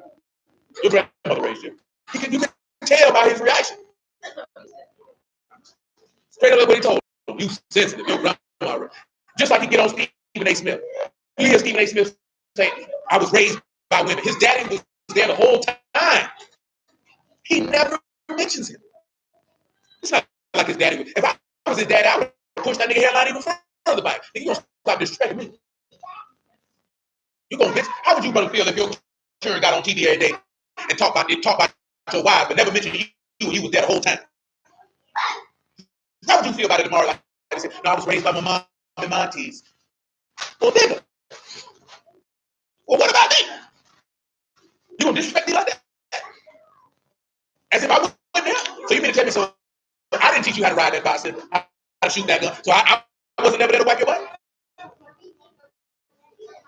your grandmother raised you." You can tell by his reaction. Straight up what he told him. You sensitive. Your grandmother. Just like you get on Stephen A. Smith. You hear Stephen A. Smith say, "I was raised by women." His daddy was there the whole time. He never mentions him. It's not like his daddy. If I was his daddy, I would push that nigga hairline even further back. You gonna stop disrespecting me? You gonna bitch? How would you gonna feel if your children got on TV every day and talk about your wife, but never mention you? You was there the whole time. How would you feel about it tomorrow? Like I said, no, I was raised by my mom and my aunties. Well, nigga. Well, what about me? You gonna disrespect me like that? As if I wasn't there. So you mean to tell me so? I didn't teach you how to ride that bicycle, how to shoot that gun. So I wasn't never there to wipe your butt.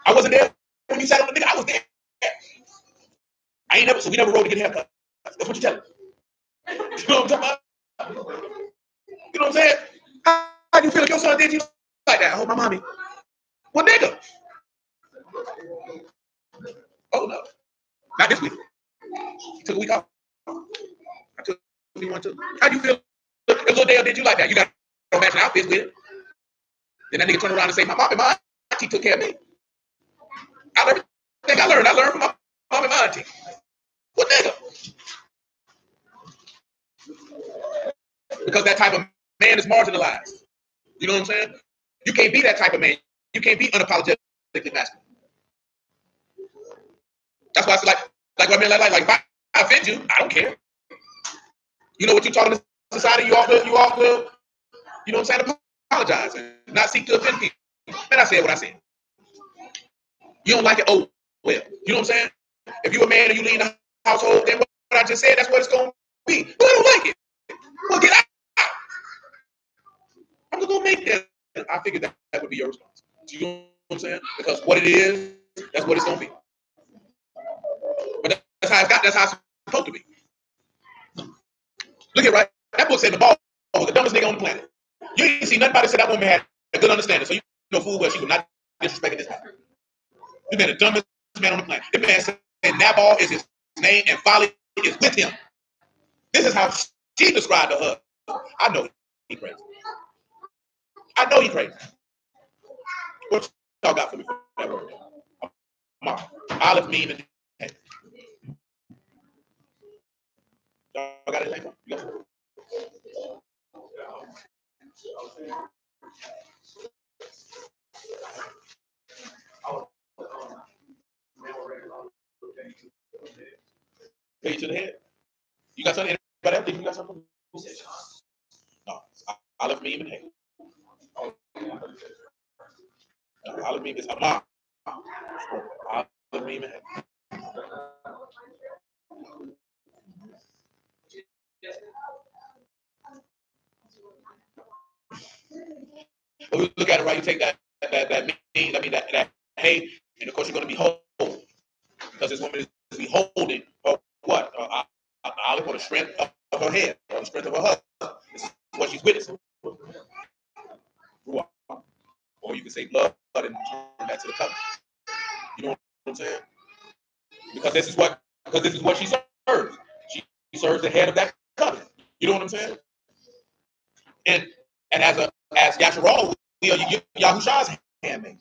I wasn't there when you sat on the nigga. I was there. I ain't never. So we never rode to get a haircut. That's what you tell me. You know what I'm talking about? You know what I'm saying? How do you feel if your son did you like that? I hope my mommy. Well, nigga. Oh no, not this week. He took a week off. I took me one too. How do you feel if little Dale did you like that? You got no matching outfits with it. Then that nigga turn around and say, "My mom and my auntie took care of me." I learned everything I learned. I learned from my mom and my auntie. What nigga? Because that type of man is marginalized. You know what I'm saying? You can't be that type of man. You can't be unapologetically masculine. That's why I say like what men like if I offend you, I don't care. You know what you're talking to society, you ought to, you know what I'm saying, apologize and not seek to offend people. Man, I said what I said. You don't like it, oh well. You know what I'm saying? If you're a man and you leave the household, then what I just said, that's what it's gonna be. But I don't like it. Well, get out. I'm just gonna make that. I figured that would be your response. You know what I'm saying? Because what it is, that's what it's gonna be. But that's how it's got. That's how it's supposed to be. Look at right. That book said the ball was the dumbest nigga on the planet. You ain't see nobody say that woman had a good understanding. So you know full well she was not disrespecting this man. This man the dumbest man on the planet. This man said Nabal is his name and folly is with him. This is how she described her. I know he crazy. I know he crazy. What y'all got for me for that word? Mark. Olive mean and hey. Y'all got anything? You got it? Pay to the head. You got something? Anybody else think you got something? No. Olive mean and hey. Olive mean is Amar. Olive mean and hey. But we look at it right. You take that mean, that hey, and of course you're going to be whole because this woman is beholding or what? Olive on the strength of her head, or the strength of her husband. This is what she's witnessing. Or you can say blood and turn back to the covenant. You know what I'm saying? Because this is what she serves. She serves the head of that covenant. You know what I'm saying? And as Yasharal, we are Yahusha's handmaid.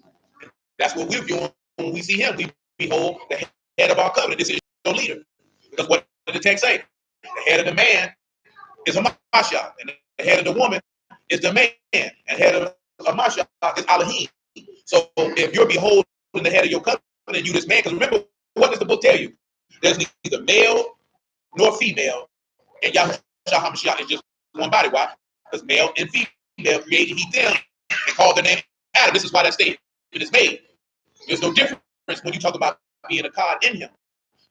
That's what we're viewing when we see him. We behold the head of our covenant. This is your leader. Because what did the text say? The head of the man is a Mashal, and the head of the woman is the man, and the head of a Mashal is Elohim. So if you're beholding the head of your covenant, you this man, because remember, what does the book tell you? There's neither male nor female, and Yahushua HaMashiach is just one body. Why? Because male and female created he them and called their name Adam. This is why that statement is made. There's no difference when you talk about being a God in him.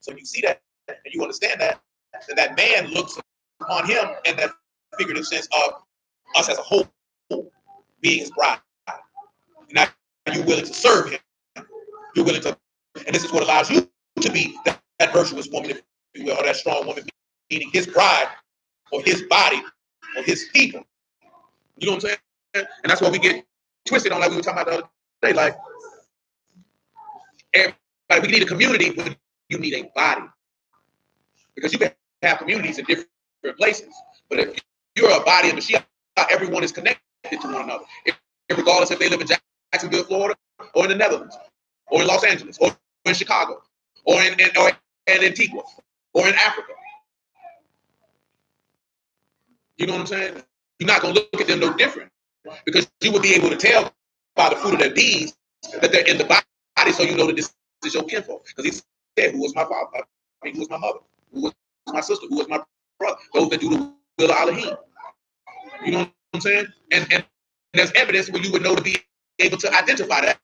So you see that and you understand that, and that man looks upon him in that figurative sense of us as a whole being his bride. Now you're willing to serve him You're willing to, and this is what allows you to be that virtuous woman, if you will, or that strong woman, meaning his bride or his body or his people. You know what I'm saying? And that's why we get twisted on, like we were talking about the other day. Like, everybody, we need a community, but you need a body. Because you can have communities in different places. But if you're a body of Mashiach, everyone is connected to one another. Regardless if they live in Jacksonville, Florida, or in the Netherlands, or in Los Angeles, or in Chicago, or in Antigua, or in Africa. You know what I'm saying? You're not going to look at them no different. Because you will be able to tell by the fruit of their deeds that they're in the body, so you know that this is your kinfolk. Because he said, who was my father? I mean, who was my mother? Who was my sister? Who was my brother? Those that do the will of Elohim. You know what I'm saying? And there's evidence where you would know to be able to identify that.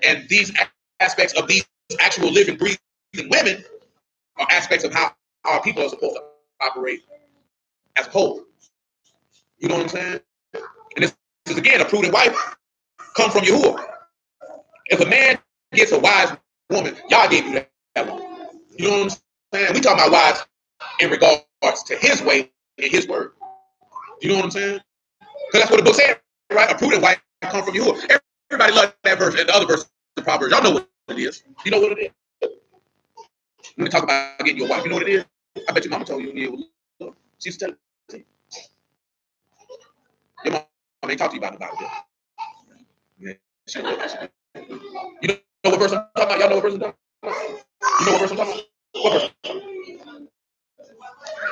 And these aspects of these actual living, breathing women are aspects of how our people are supposed to operate as a whole. You know what I'm saying? And this is, again, a prudent wife come from Yahuwah. If a man gets a wise woman, y'all gave you that woman. You know what I'm saying? We talking about wise in regards to his way and his word. You know what I'm saying? Because that's what the book said, right? A prudent wife come from Yahuwah. Everybody loves that verse and the other verse, the Proverbs. Y'all know what it is. You know what it is. When we talk about getting your wife, you know what it is? I bet your mama told you. She's telling you. Your mama ain't talk to you about the Bible. Yeah. You know what verse I'm talking about? Y'all know what verse I'm talking about? You know what verse I'm talking about? What verse?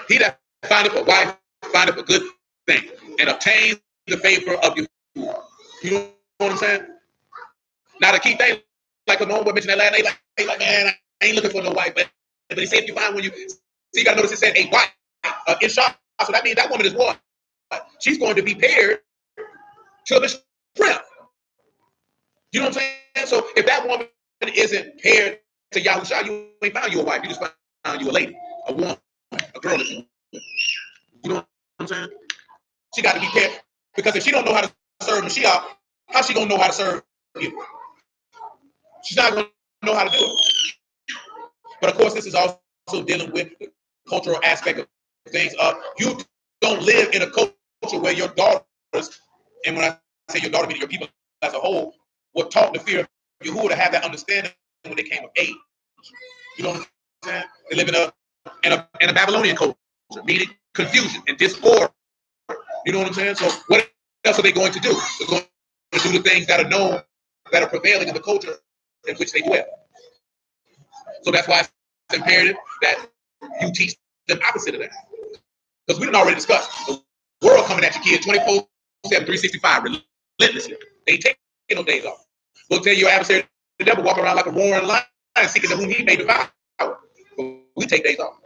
He that findeth a wife findeth a good thing and obtains the favor of you. You know what I'm saying? Now the key thing, like a homeboy mentioned that last night, like, man, I ain't looking for no wife, but he said if you find one, you see, you gotta notice it said a wife in shop, so that means that woman is what? She's going to be paired to the strength. You know what I'm saying? So if that woman isn't paired to Yahusha, you ain't found you a wife. You just found you a lady, a woman, a girl. You know what I'm saying? She got to be paired because if she don't know how to serve Mashiach, how she gonna know how to serve you? She's not gonna know how to do it. But of course, this is also dealing with the cultural aspect of things. You don't live in a culture where your daughters, and when I say your daughter, meaning your people as a whole, were taught the fear of Yahuwah to have that understanding when they came of age. You know what I'm saying? They live in a Babylonian culture, meaning confusion and disorder. You know what I'm saying? So what else are they going to do? They're going to do the things that are known, that are prevailing in the culture in which they dwell. So that's why it's imperative that you teach them opposite of that. Because we done already discussed the world coming at your kids 24/7, 365, relentlessly. They ain't taking no days off. We'll tell your adversary, the devil, walk around like a roaring lion, seeking whom he may devour. But we take days off.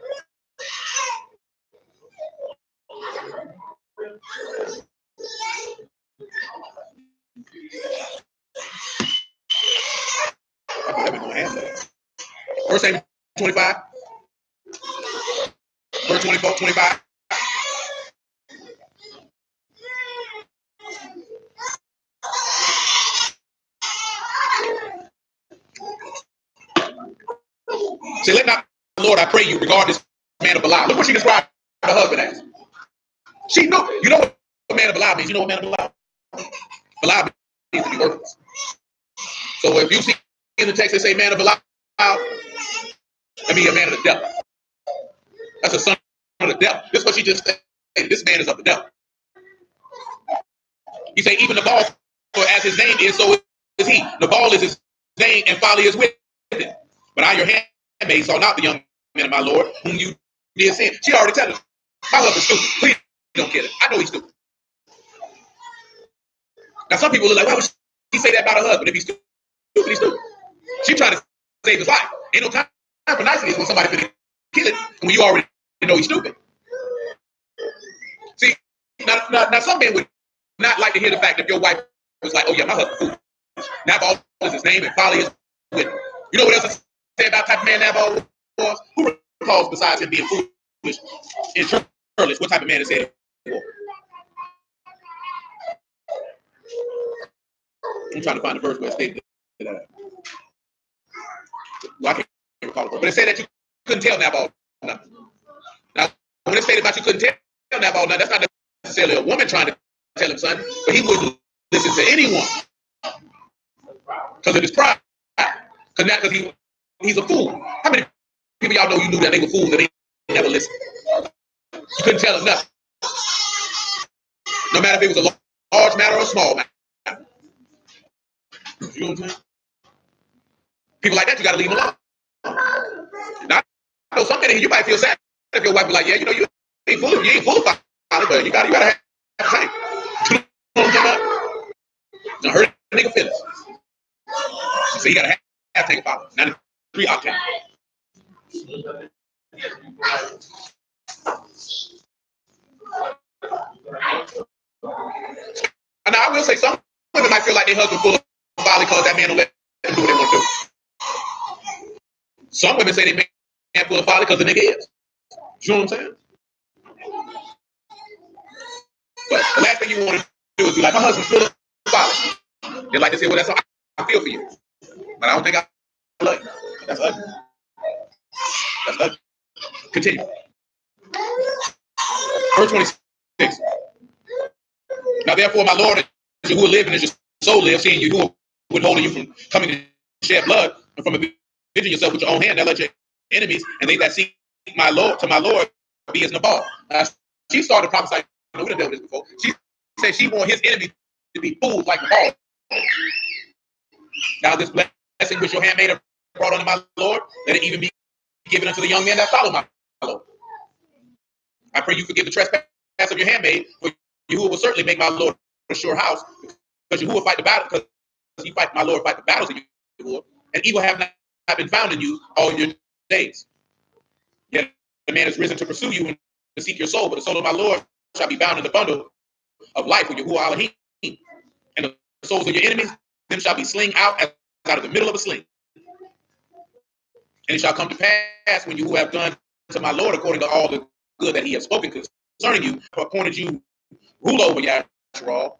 Verse 25, verse 24, 25. Say, let not the Lord, I pray you, regard this man of Belial. Look what she described her husband as. She knew, you know what man of Belial means. You know what man of Belial? Belial means to be worthless. So if you see in the text that say man of Belial, that means a man of the devil. That's a son of the devil. This is what she just said. This man is of the devil. He say, even the ball, as his name is, so is he. The ball is his name, and folly is with it. But I, your handmaid, saw not the young man of my Lord, whom you did sin. She already telling us, my husband's stupid. Please don't kill him. I know he's stupid. Now, some people are like, why would she say that about her husband? If he's stupid, he's stupid. She trying to save his life. Ain't no time for niceties when somebody finna kill it when you already know he's stupid. See, now some men would not like to hear the fact that your wife was like, oh yeah, my husband's foolish. Nabal is his name and folly is with him. You know what else I say about the type of man Nabal was? Who recalls besides him being foolish and churlish? What type of man is that? I'm trying to find the verse where it stated that. Well, I can't recall it, but it said that you couldn't tell Nabal nothing. Now, when it stated about you couldn't tell Nabal nothing, that's not necessarily a woman trying to tell him something, but he wouldn't listen to anyone because of his pride. Because he's a fool. How many people y'all know you knew that they were fools and they never listened? You couldn't tell them nothing. No matter if it was a large matter or a small matter. You know what I'm saying? People like that, you got to leave them alone. Now, I know some men here, you might feel sad if your wife be like, yeah, you know, you ain't full of father, but you gotta have time. You know what I'm talking about? Don't hurt a nigga feelings. So you gotta have take a father. 93 octane. And now I will say some women might feel like their husband full of folly because that man don't let them do what they want to do. Some women say they man full of folly because the nigga is. You know what I'm saying? But the last thing you want to do is be like, my husband's full of folly. They like to say, well, that's how I feel for you. But I don't think I love you. That's ugly. That's ugly. Continue. Verse 26. Now therefore, my Lord, as you who live and as your soul lives, seeing you who are withholding you from coming to shed blood and from avenging yourself with your own hand, now let your enemies and they that seek my Lord to my Lord be as Nabal. She started prophesying. We done dealt with this before. She said she want his enemies to be fools like Nabal. Now this blessing which your handmaid have brought unto my Lord, let it even be given unto the young men that follow my Lord. I pray you forgive the trespass of your handmaid, for Yahuwah will certainly make my Lord a sure house, because Yahuwah fight the battle, because he fight my Lord fight the battles of Yahuwah, and evil have not been found in you all your days. Yet the man is risen to pursue you and to seek your soul, but the soul of my Lord shall be bound in the bundle of life with Yahuwah Elohim, and the souls of your enemies, them shall be sling out as out of the middle of a sling. And it shall come to pass when you have done to my Lord according to all the good that he has spoken concerning you, appointed you rule over Yasharal,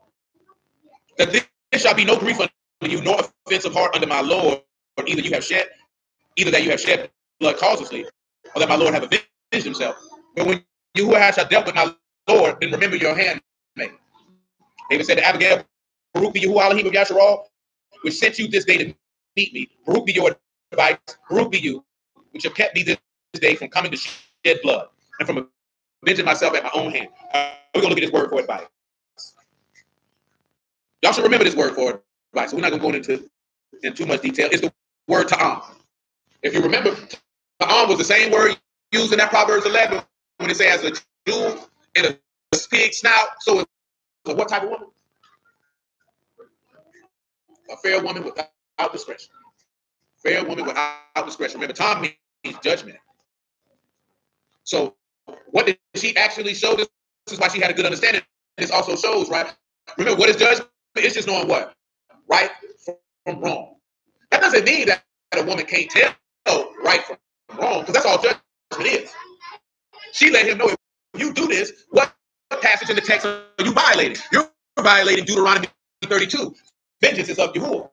that there shall be no grief unto you, nor offense of heart unto my Lord, or either that you have shed blood causelessly, or that my Lord have avenged himself. But when you who shall dealt with my Lord, then remember your handmaid. David said to Abigail, Baruch be Yahuwah Elohim of Yasharal, which sent you this day to meet me. Baruch be your advice. Baruch be you, which have kept me this day from coming to shed blood and from avenging myself at my own hand. We're going to look at this word for advice. Y'all should remember this word for advice. So we're not going to go into too much detail. It's the word ta'am. If you remember, ta'am was the same word used in that Proverbs 11 when it says a jewel in a pig snout. So it was what type of woman? A fair woman without discretion. Fair woman without discretion. Remember, ta'am means judgment. So what did she actually show? This is why she had a good understanding. This also shows, right? Remember, what is judgment? It's just knowing what? Right from wrong. That doesn't mean that a woman can't tell right from wrong, because that's all judgment is. She let him know, if you do this, what passage in the text are you violating? You're violating Deuteronomy 32. Vengeance is of Yahuwah.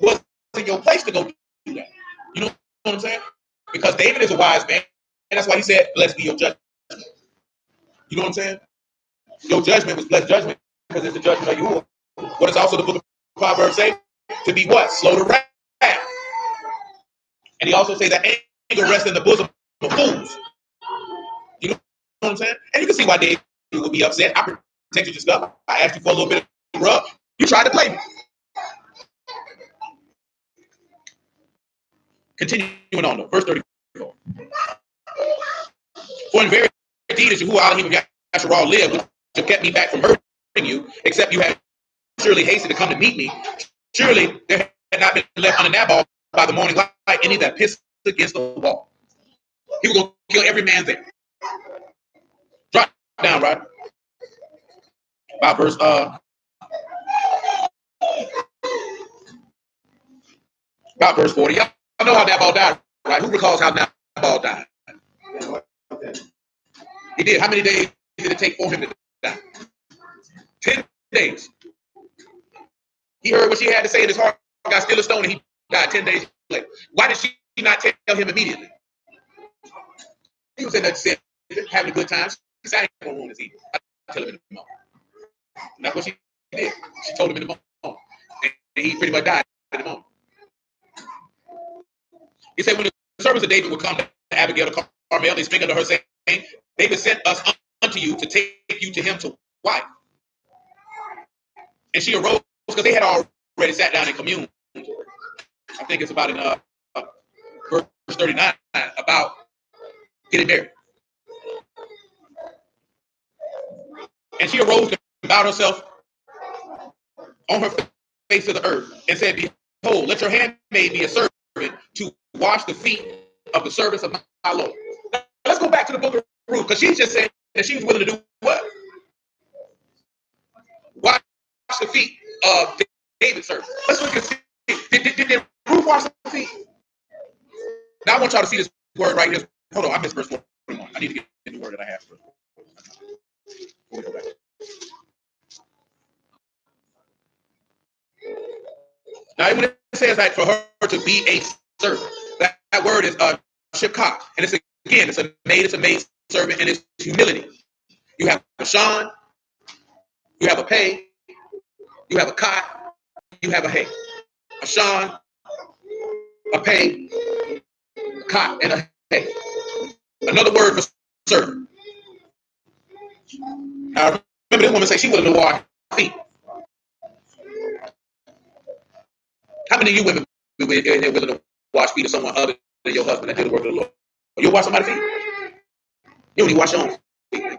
Wasn't your place to go do that. You know what I'm saying? Because David is a wise man, and that's why he said, blessed be your judgment. You know what I'm saying? Your judgment was blessed judgment, because it's the judgment of Yahuwah. What does also the book of Proverbs say? To be what? Slow to wrath. And he also says that anger rests in the bosom of fools. You know what I'm saying? And you can see why David would be upset. I protected your stuff. I asked you for a little bit of rub. You tried to play me. Continuing on, though, verse 34. For in very deed as Yahuwah Elohim of Yasharal lived, which have kept me back from hurting you, except you had surely hastened to come to meet me. Surely there had not been left on the Nabal by the morning light any that pissed against the wall. He was going to kill every man there. Drop down, right? About verse 40. Y'all know how Nabal died, right? Who recalls how Nabal died? He did. How many days did it take for him to die? 10 days. He heard what she had to say in his heart, got still a stone, and he died 10 days slave. Why did she not tell him immediately? He was in that sin, having a good time. She said, I ain't gonna ruin his eating. I'll tell him in the moment. And that's what she did. She told him in the moment. And he pretty much died in the moment. He said, when the servants of David would come to Abigail to Carmel, they spake unto her, saying, David sent us unto you to take you to him to wife. And she arose because they had already sat down and communed. I think it's about in verse 39 about getting married. And she arose and bowed herself on her face to the earth and said, Behold, let your handmaid be a servant to wash the feet of the servants of my Lord. Now, let's go back to the book of Ruth, because she just said that she was willing to do what? Wash the feet of David's servants. Let's look and see. Did Ruth wash the feet? Now I want y'all to see this word right here. Hold on, I missed verse 41. I need to get the word that I have. Before we go back. Now, when it says that for her to be a servant, that word is shipka, and it's a maid servant, and it's humility. You have a Sean, you have a pay, you have a cot, you have a hay. A Sean, a pay, a cot, and a hay. Another word for servant. Now, remember this woman say she willing to wash feet. How many of you women are willing to wash feet of someone other than your husband that did the work of the Lord? You'll wash somebody's feet? You don't even wash your own feet.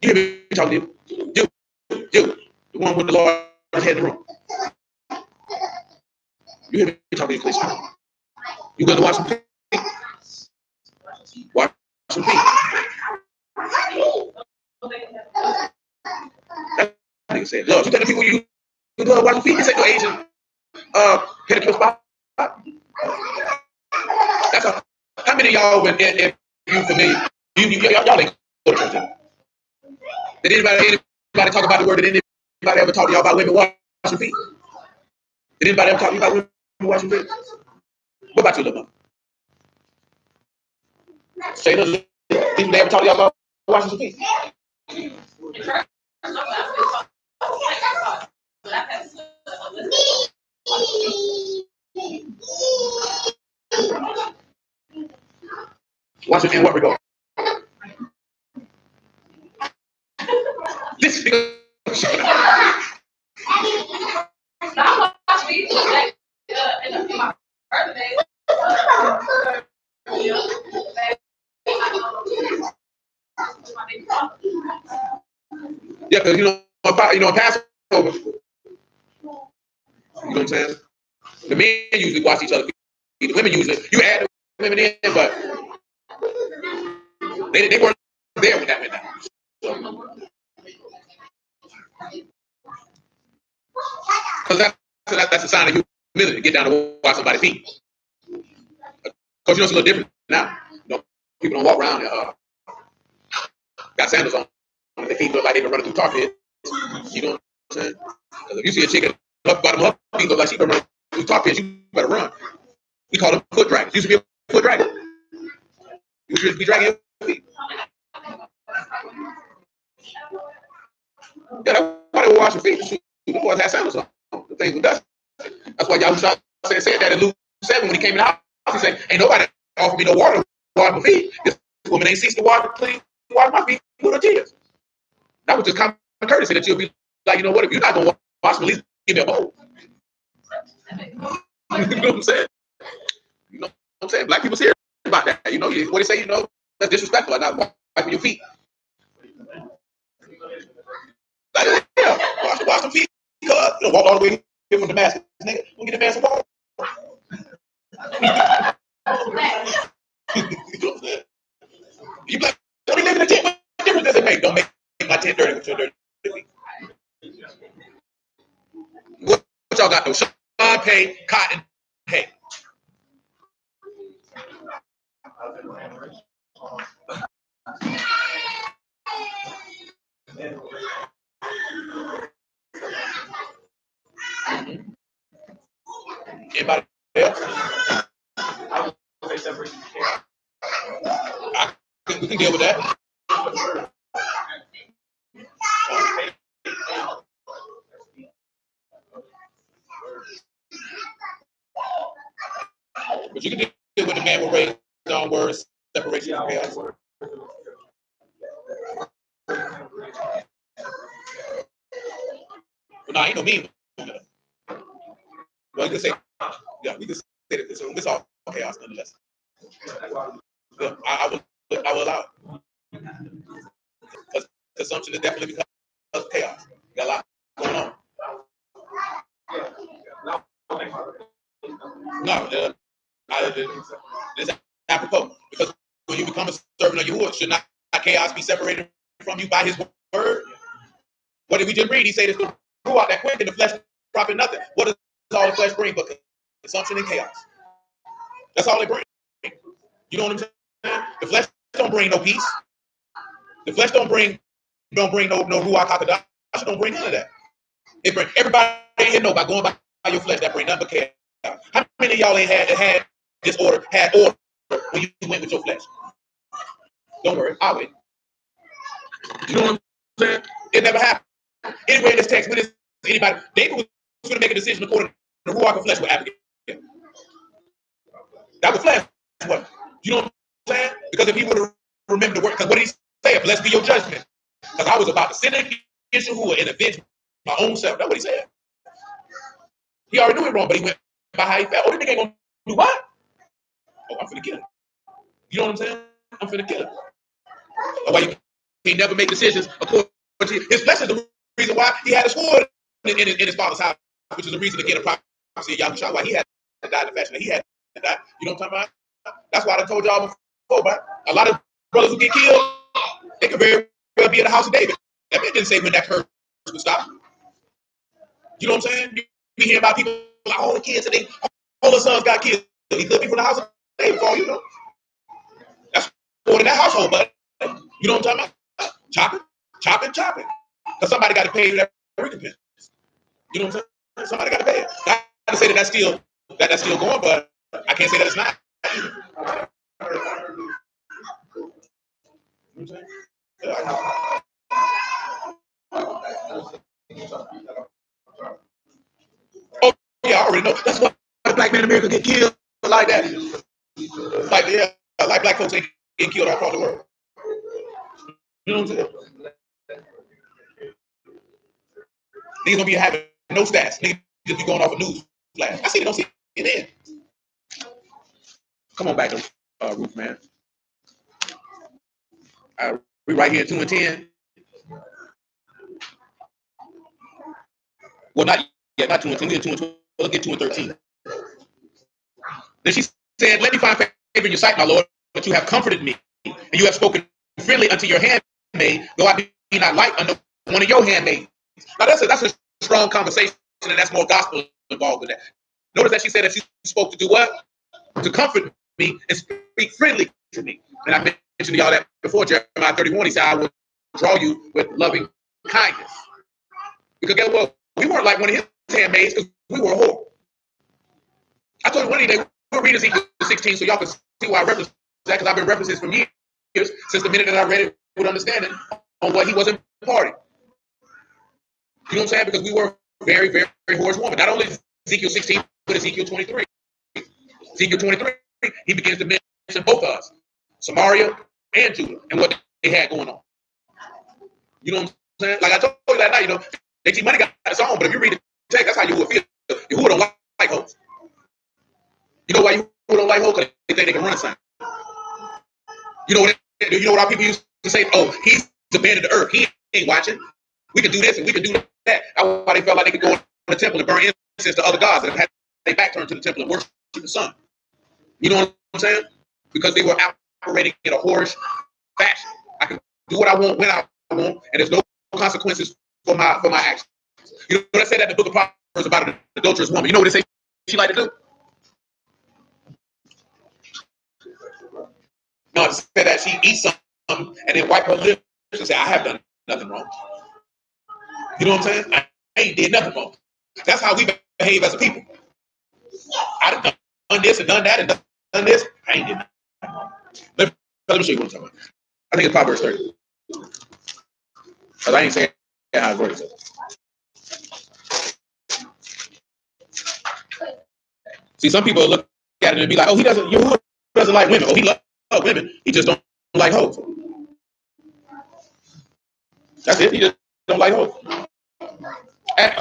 You hear me talking to you? You, the one with the Lord's head in the room. You hear me talking to you, please? You going to wash some feet? Wash some feet. That nigga said, Lord, you got the people you go to wash your feet? This ain't no Asian pedicure spot. That's a, how many of y'all, if you familiar, y'all ain't go to church. Did anybody talk about the word? Did anybody ever talk to y'all about women washing feet? Did anybody ever talk to you about women washing feet? What about you, little mother? Say did they ever talk to y'all about washing some feet? Watch it in what we go. This nigga. Yeah, because Passover. You know what I'm saying? The men usually wash each other's feet. The women usually, you add the women in, but they weren't there when that went down. Because that's a sign of humility to get down to wash somebody's feet. Because it's a little different now. People don't walk around got sandals on. Their feet look like they've been running through tar pits. You know what I'm saying? Because if you see a chick bottom up, feet look like she's been running through tar pits, you better run. We call them foot dragons. Used to be a foot dragon. You should be dragging your feet. Yeah, that's why they were washing feet. The boys had sandals on. The things with dust. That's why Yahushua said that in Luke 7 when he came in the house. He said, ain't nobody offered me no water to wash my feet. This woman ain't ceased to wash my feet with her tears. That was just common courtesy that you'll be like, you know what, if you're not going to wash me, at least give me a bowl. You know what I'm saying? You know what I'm saying? Black people serious about that. You know, what they say, that's disrespectful. Like not wiping your feet. Like, yeah, wash some feet. Walk all the way here from Damascus, nigga. We'll get the man some water. You know what I'm saying? You like, don't be living in a tent. What difference does it make? Don't make my tent dirty with your dirty feet. What y'all got though? Sean, pay, cotton, hay. Anybody else. We can deal with that. But you can deal with the man with raised on words, separation from chaos. But no, ain't no mean. Well, you can say, yeah, we can say that it's all chaos nonetheless. Yeah, I will allow it. Because consumption is definitely because of chaos. You got a lot going on. No, it's apropos. Because when you become a servant of Yahuwah, should not chaos be separated from you by his word? What did we just read? He said it's the ruach that quick and the flesh profit nothing. What does all the flesh bring but consumption and chaos? That's all it brings. You know what I'm saying? The flesh don't bring no peace. The flesh don't bring no ruach hakodesh. Don't bring none of that. It bring everybody here know by going by your flesh that bring nothing but chaos. How many of y'all ain't had disorder, had order when you went with your flesh? Don't worry, I'll wait. You know what I'm saying? It never happened. Anyway, in this text, when is anybody, David was going to make a decision according to the ruach of flesh with Abigail. That was flesh. What? You know what I'm saying? Because if he would have remembered the word, because what did he say? Blessed be your judgment. Because I was about to sin against Yahuwah and avenge my own self. That's what he said. He already knew it wrong, but he went by how he felt. Oh, this nigga ain't gonna do what? Oh, I'm finna kill him. You know what I'm saying? I'm finna kill him. That's why he never make decisions according to his flesh is the reason why he had a sword in his father's house, which is the reason to get a prophecy of Yahushua, why he had to die in the fashion that he had to die. You know what I'm talking about? That's why I told y'all before, but a lot of brothers who get killed, they could very well be in the house of David. That man didn't say when that curse would stop. You know what I'm saying? You hear about people like all the kids and all the sons got killed. He could be from the house of David for all you know. That's more in that household, but you know what I'm talking about? Chopping. Because somebody got to pay that recompense. You know what I'm saying? Somebody got to pay it. Not to say that's still going, but I can't say that it's not. You know what I'm saying? Oh yeah, I already know. That's why black men in America get killed like that. Like black folks ain't getting killed all across the world. You know what I'm saying? Niggas gonna be having no stats. Niggas just be going off of news flash. I see it, don't see it in. Come on back to Ruth, man. We right here 2 and 10. Well, not yet, not 2 and 10. We're 2 and 12. Let's get 2 and 13. Then she said, "Let me find favor in your sight, my Lord, but you have comforted me, and you have spoken friendly unto your handmaid, though I be not like unto one of your handmaids." Now that's a strong conversation, and that's more gospel involved with that. Notice that she said that she spoke to do what? To comfort me and speak friendly to me. And I mentioned to y'all that before, Jeremiah 31, he said, "I will draw you with loving kindness." Because guess what? We weren't like one of his handmaids because we were a whore. I told you one day we'll read Ezekiel 16 so y'all can see why I reference that, because I've been referencing from years since the minute that I read it with understanding on what he was imparting. You know what I'm saying? Because we were a very, very, very whorish woman. Not only Ezekiel 16, but Ezekiel 23. Ezekiel 23, he begins to mention both of us, Samaria and Judah, and what they had going on. You know what I'm saying? Like I told you that night, JT Money got its own, but if you read the text, that's how you would feel. You don't like hoes. You know why you don't like hoes? Because they think they can run something. You know what our people used to say? Oh, he's abandoned the earth. He ain't watching. We can do this and we can do that. That's why they felt like they could go in the temple and burn incense to other gods and have their back turned to the temple and worship the sun. You know what I'm saying? Because they were operating in a whorish fashion. I can do what I want when I want, and there's no consequences for my actions. You know what I said that in the book of Proverbs about an adulterous woman? You know what they say she like to do? No, it said that she eats something and then wipe her lips and say, "I have done nothing wrong." You know what I'm saying? I ain't did nothing wrong. That's how we behave as a people. I done this and done that and done this. I ain't did nothing. Let me show you what I'm talking about. I think it's Proverbs 30. Because I ain't saying how it works. See, some people look at it and be like, oh, he doesn't like women. Oh, he loves women. He just don't like hoes. That's it. He just don't like hoes. At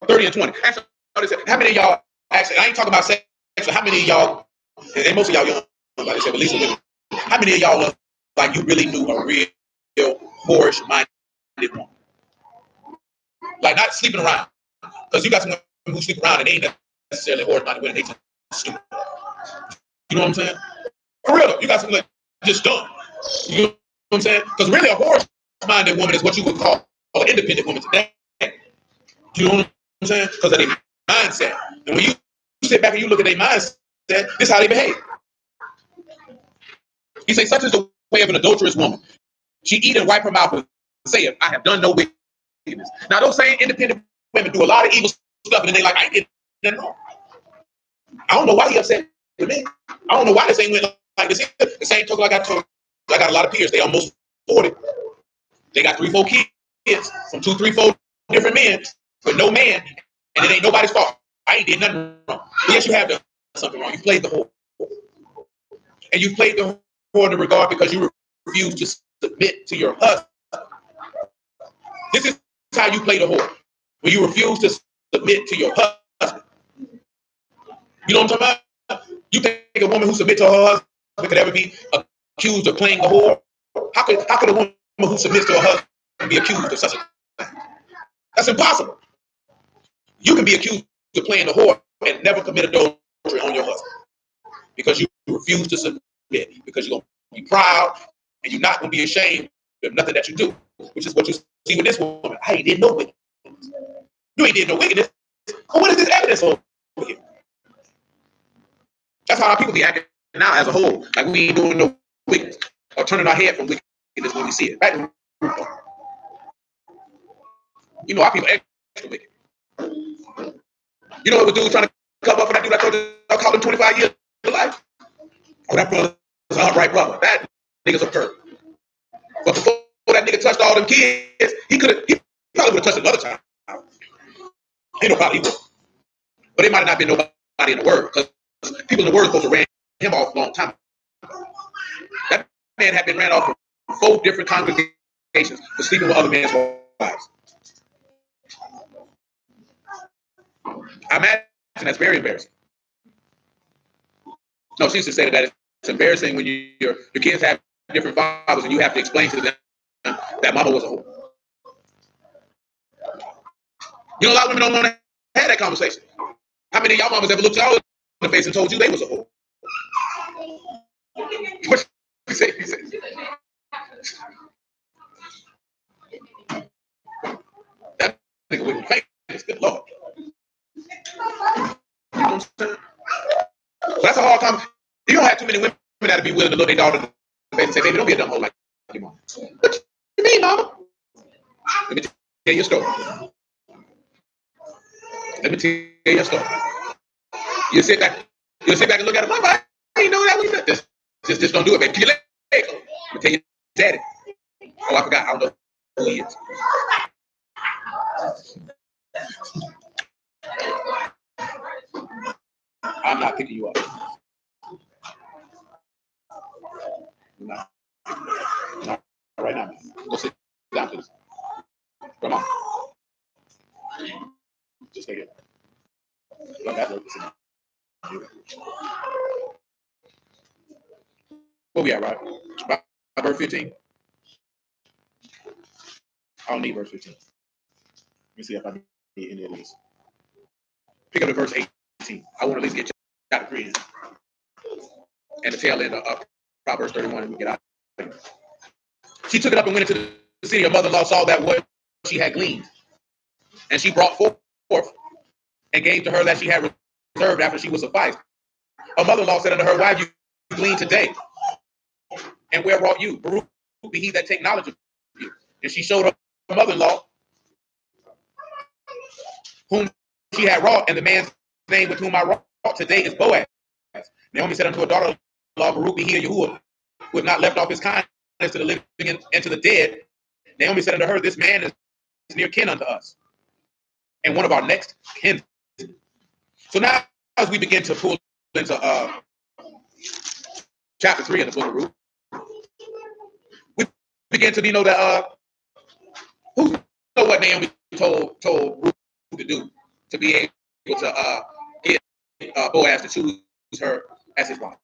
30 and 20. Ask somebody, how many of y'all, actually, I ain't talking about sex, so how many of y'all, and most of y'all young, like I said, but Lisa, how many of y'all look like you really knew a real whorish-minded woman? Like, not sleeping around. Because you got some women who sleep around and they ain't necessarily whorish-minded women. They just stupid. You know what I'm saying? For real, though. You got some like just dumb. You know what I'm saying? Because really, a whorish-minded woman is what you would call an independent woman today. You know what I'm saying? Because of their mindset. And when you sit back and you look at their mindset, this is how they behave. He says, such is the way of an adulterous woman. She eat and wipe her mouth and saith, I have done no wickedness. Now, those same independent women do a lot of evil stuff, and then they like, I ain't did nothing wrong. I don't know why he upset with me. I don't know why this ain't went like this. The same token I got a lot of peers. They almost 40. They got 3, 4 kids from 2, 3, 4 different men with no man, and it ain't nobody's fault. I ain't did nothing wrong. But yes, you have done something wrong. You played the whore. And you played the whore in the regard because you refused to submit to your husband. This is how you play the whore. When you refuse to submit to your husband. You know what I'm talking about? You think a woman who submits to her husband could ever be accused of playing the whore? How could a woman who submits to her husband be accused of such a thing? That's impossible. You can be accused of playing the whore and never commit adultery on your husband because you refuse to submit, because you're going to be proud and you're not going to be ashamed of nothing that you do, which is what you see with this woman. I ain't did no wickedness. You ain't did no wickedness. Well, what is this evidence for here? That's how our people be acting now as a whole. Like we ain't doing no wickedness or turning our head from wickedness when we see it. Right? You know, our people extra wicked. You know what the dude trying to cover up for that dude I told you I called him 25 years of life? Oh, that brother's an upright brother. That nigga's a perp. But before that nigga touched all them kids, he probably would have touched another time. Ain't no problem. But it might have not been nobody in the world because people in the world supposed to ran him off a long time. That man had been ran off from 4 different congregations for sleeping with other men's wives. I imagine that's very embarrassing. No, she used to say that it's embarrassing when your kids have different fathers and you have to explain to them that mama was a whore. You know, a lot of women don't want to have that conversation. How many of y'all mamas ever looked y'all in the face and told you they was a whore? What you say? That nigga with famous, good Lord. You know what I'm saying? But that's a hard time. You don't have too many women that'll be willing to look their daughter in the face and say, baby, don't be a dumb hoe like your mom. What you mean, mama? Let me tell you a story. Let me tell you a story. You sit back and look at her, mama, I didn't know that was that. Just don't do it, baby. Keep your leg. Let me tell you, daddy. Oh, I forgot. I don't know who he is. I'm not picking you up. Not right now. Go sit down, please. Come on. Just take it. Let that work. Where we at, right? By verse 15. I don't need verse 15. Let me see if I need any of these. Pick up to verse 18. I want to at least get chapter 3 in. And the tail end of Proverbs 31 and we get out. She took it up and went into the city. Her mother-in-law saw that what she had gleaned. And she brought forth and gave to her that she had reserved after she was sufficed. Her mother-in-law said unto her, why have you gleaned today? And where wrought you? Baruch be he that take knowledge of you. And she showed her mother-in-law whom she had wrought, and the man's name with whom I wrought today is Boaz. Naomi said unto her daughter-in-law, Baruch be he of Yahuwah, who have not left off his kindness to the living and to the dead. Naomi said unto her, this man is near kin unto us, and one of our next kin. So now, as we begin to pull into chapter 3 of the book of Ruth, we begin to know that who know what Naomi told Ruth to do to be able to get Boaz to choose her as his wife.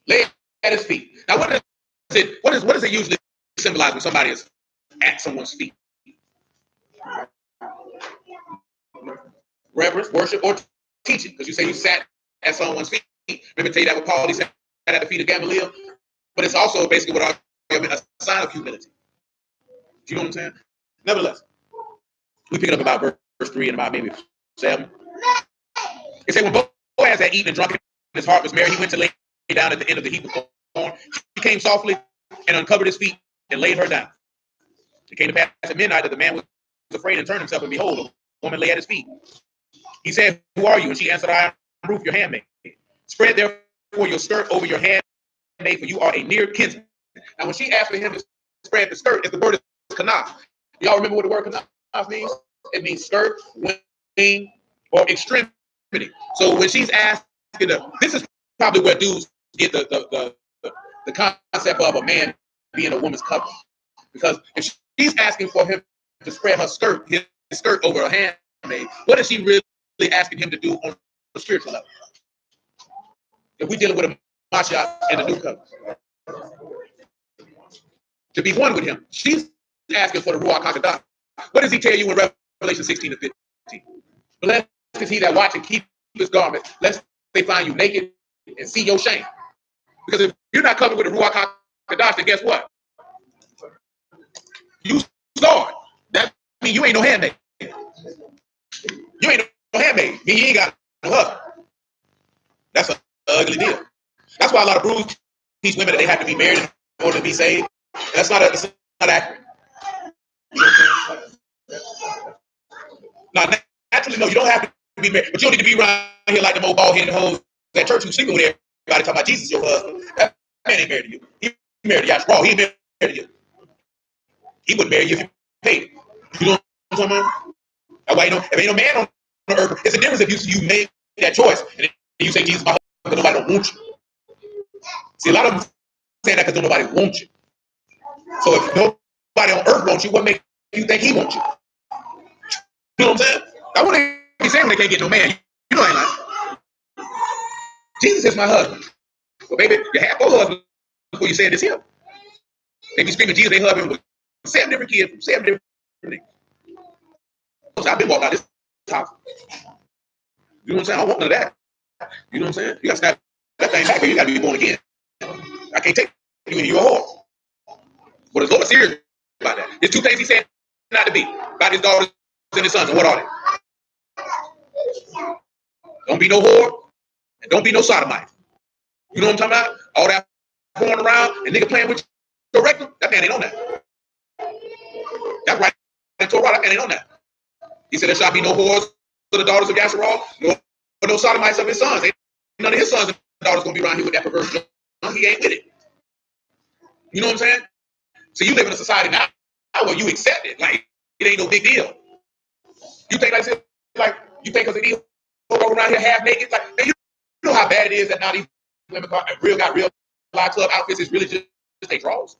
Lay at his feet. Now, what does it usually symbolize when somebody is at someone's feet? Reverence, worship, or teaching. Because you say you sat at someone's feet. Remember, tell you that with Paul, he sat at the feet of Gamaliel. But it's also basically what a sign of humility. Do you know what I'm saying? Nevertheless, we pick it up about verse 3 and about maybe 7. It said, when Boaz had eaten and drunk and his heart was merry, he went to lay down at the end of the heap of corn. He came softly and uncovered his feet and laid her down. It came to pass at midnight that the man was afraid and turned himself, and behold, a woman lay at his feet. He said, who are you? And she answered, I am Ruth, your handmaid. Spread therefore your skirt over your handmaid, for you are a near kinsman. Now, when she asked for him to spread the skirt, the word is kanaf. Y'all remember what the word kanaf means? It means skirt, wing, or extremity. So when she's asking, this is probably where dudes get the concept of a man being a woman's cover. Because if she's asking for him to spread her skirt, his skirt over her handmaid, what is she really asking him to do on the spiritual level? If we're dealing with a Mashal and a new covenant, to be one with him, she's asking for the Ruach HaKodesh. What does he tell you in Revelation 16 and 15? Blessed is he that watch and keep his garment, lest they find you naked and see your shame. Because if you're not covered with the Ruach HaKodesh, then guess what? You scarred. That means you ain't no handmaid. You ain't no handmaid. You ain't got no husband. That's an ugly deal. That's why a lot of brews teach women that they have to be married in order to be saved. That's not accurate. Now, naturally, no, you don't have to be married, but you don't need to be around here like the old bald-headed hoes at church who sleeping with everybody talking about Jesus, your husband. That man ain't married to you. He married to Yashua. He ain't married to you. He wouldn't marry you if you paid him. You know what I'm talking about? That's why if ain't no man on the earth, it's a difference if you make that choice and you say Jesus, my husband, but nobody don't want you. See, a lot of them saying that because nobody wants you. So if nobody on earth wants you, what makes you think he wants you? You know what I'm saying? That's what they say when they can't get no man. You know I ain't lying. Jesus is my husband. Well, baby, you have 4 husbands before you said this here. They be screaming Jesus, they husband with 7 different kids from 7 different things. I've been walking out this house. You know what I'm saying? I don't want none of that. You know what I'm saying? You got to snap that thing back, you got to be born again. I can't take you into your whore. But it's Lord serious about that. There's 2 things he said not to be about his daughters and his sons. And what are they? Don't be no whore and don't be no sodomite. You know what I'm talking about? All that going around and nigga playing with your rectum, that man ain't on that. That's right. In Torah, that man ain't on that. He said there shall be no whores for the daughters of Yasharal, no sodomites of his sons. Ain't none of his sons and daughters gonna be around here with that perverse junk. He ain't with it. You know what I'm saying? So you live in a society now where you accept it. Like it ain't no big deal. You think like you think because these go around here half naked, like man, you know how bad it is that now these women got real live club outfits is really just they draws.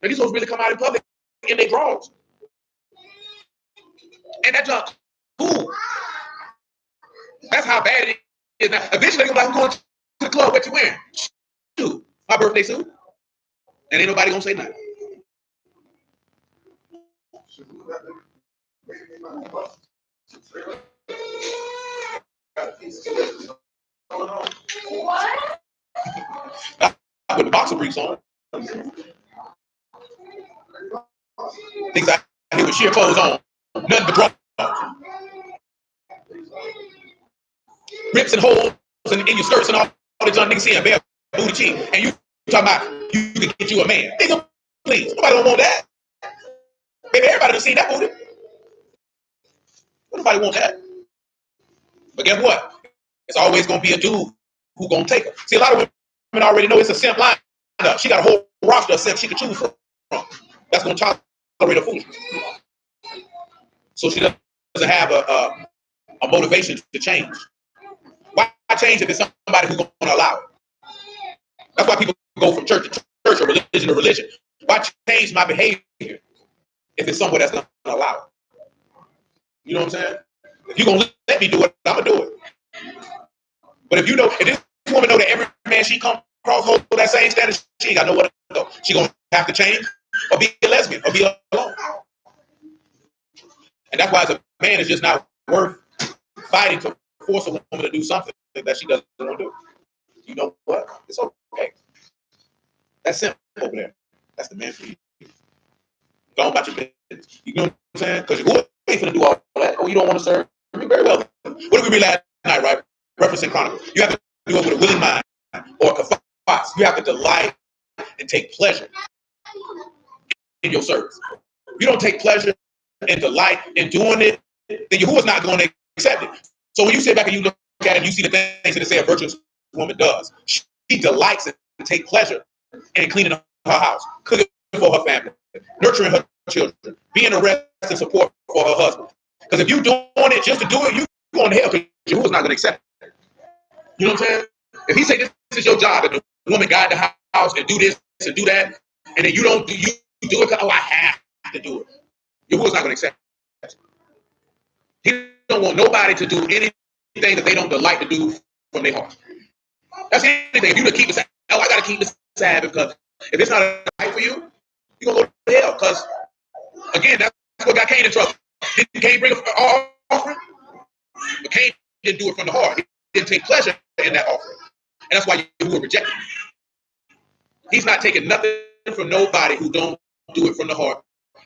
And these folks really come out in public in their drawers. And that junk, cool. That's how bad it is now. Eventually, they're like, I'm going to the club, what you wearing? Shoot, my birthday suit. And ain't nobody gonna say nothing. What? I put the boxer briefs on. Things I hear with sheer clothes on. Nothing but drawers. Rips and holes in your skirts and all the junk niggas seeing bare booty cheek. And you talking about you can get you a man. Nigga, please. Nobody don't want that. Baby, everybody done seen that booty. Nobody want that. But guess what? It's always going to be a dude who's going to take her. See, a lot of women already know it's a simp line up. She got a whole roster of simps she can choose from. That's going to tolerate her foolishness. So she doesn't have a motivation to change. Why change if it's somebody who's going to allow it? That's why people go from church to church or religion to religion. Why change my behavior if it's somewhere that's going to allow it? You know what I'm saying? If you're going to let me do it, I'm going to do it. But if this woman know that every man she come across holds that same status, she ain't got nowhere to go. She going to have to change or be a lesbian or be alone. And that's why as a man, it's just not worth fighting to force a woman to do something that she doesn't want to do. You know what? It's okay. That's simple over there. That's the man for you. Go on about your business. You know what I'm saying? Because you ain't going to do all that. Oh, you don't want to serve me? Very well. What did we read last night, right? Referencing Chronicles. You have to do it with a willing mind or a kafas. You have to delight and take pleasure in your service. If you don't take pleasure and delight in doing it, then Yahuwah's not going to accept it. So when you sit back and you look at it and you see the things that say a virtuous woman does, she delights and take pleasure in cleaning her house, cooking for her family, nurturing her children, being a rest and support for her husband. Because if you're doing it just to do it, you're going to hell because Yahuwah's not going to accept it. You know what I'm saying? If he say this is your job, and the woman guide the house and do this and do that, and then you don't do, you do it because, oh, I have to do it. Yahuwah's not going to accept it. He don't want nobody to do anything that they don't delight to do from their heart. That's anything. If you to keep the Sabbath, oh, I got to keep the Sabbath because if it's not right for you, you're going to go to hell. Because, again, that's what got Cain in trouble. Didn't Cain bring an offering? But Cain didn't do it from the heart. He didn't take pleasure in that offering. And that's why you were rejected. He's not taking nothing from nobody who don't do it from the heart,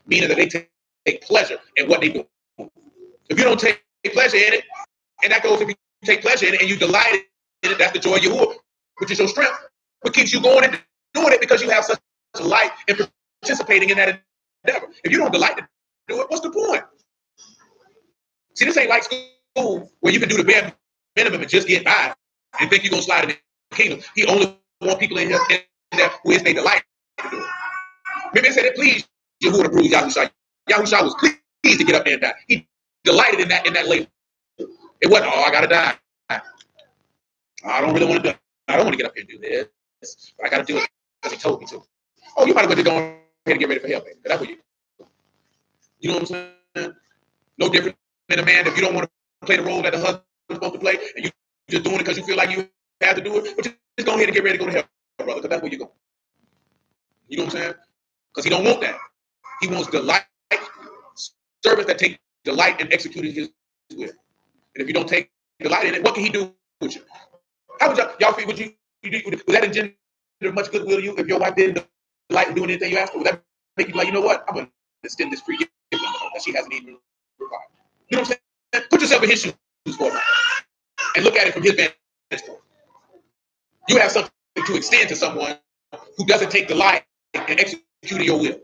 meaning that they take pleasure in what they do. If you don't take pleasure in it, and that goes if you take pleasure in it and you delight in it, that's the joy of Yahuwah, which is your strength, what keeps you going and doing it because you have such a light and participating in that endeavor. If you don't delight to do it, what's the point? See, this ain't like school where you can do the bare minimum and just get by and think you're going to slide in the kingdom. He only wants people in there who is they delight to do it. Remember, it said it pleased Yahuwah to bruise Yahushua. Yahushua was pleased to get up there and die. He delighted in that labor. It wasn't, oh, I got to die. I don't really want to do it. I don't want to get up here and do this. But I got to do it because he told me to. Oh, you might as well just go ahead and get ready for hell, baby. That's what you know what I'm saying? No different than a man if you don't want to play the role that the husband's supposed to play and you're just doing it because you feel like you have to do it, but just go ahead and get ready to go to hell, brother, because that's where you're going. You know what I'm saying? Because he don't want that. He wants delight, servants that take delight in executing his will. And if you don't take delight in it, what can he do with you? How would y'all feel? Would that engender much goodwill to you if your wife didn't delight in doing anything you asked for? Would that make you like, you know what? I'm going to extend this free gift that she hasn't even required. You know what I'm saying? Put yourself in his shoes for a moment and look at it from his vantage point. You have something to extend to someone who doesn't take delight in executing your will.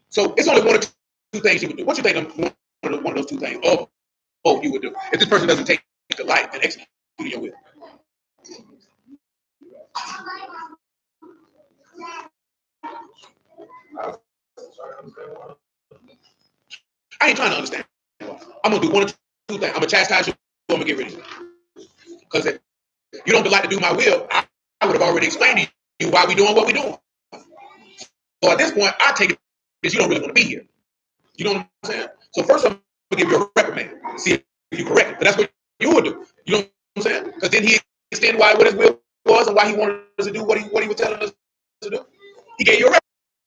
So it's only one or two things you would do. What you think one of those two things? Oh, you would do if this person doesn't take delight in executing your will. I ain't trying to understand. I'm gonna do one or two things. I'm gonna chastise you. I'm gonna get rid of you. Because if you don't delight to do my will, I would have already explained to you why we doing what we doing. So at this point, I take it because you don't really want to be here. You know what I'm saying? So first, I'm gonna give you a reprimand. See if you correct it. But that's what you would do. You know what I'm saying? Because then he extended what his will was and why he wanted us to do what he was telling us to do. He gave you a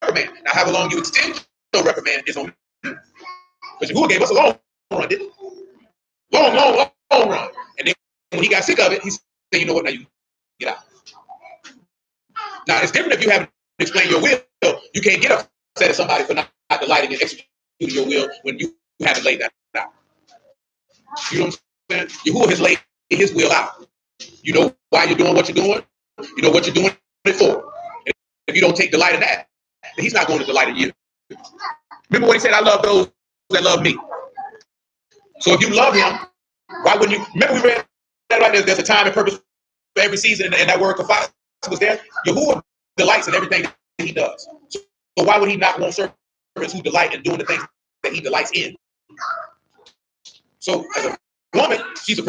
reprimand. Now, however long you extend your reprimand is on you. Because Yahuwah gave us a long run, didn't he? Long run. And then when he got sick of it, he said, you know what, now you get out. Now, it's different if you haven't explained your will. You can't get upset at somebody for not delighting in executing your will when you haven't laid that out. You know what I'm saying? Yahuwah has laid his will out. You know why you're doing what you're doing. You know what you're doing it for. And if you don't take delight in that, then he's not going to delight in you. Remember what he said, I love those that love me. So if you love him, why wouldn't you? Remember we read right? There's a time and purpose for every season, and that word kafas was there. Yahuwah delights in everything that he does. So why would he not want servants who delight in doing the things that he delights in? So as a woman, she's a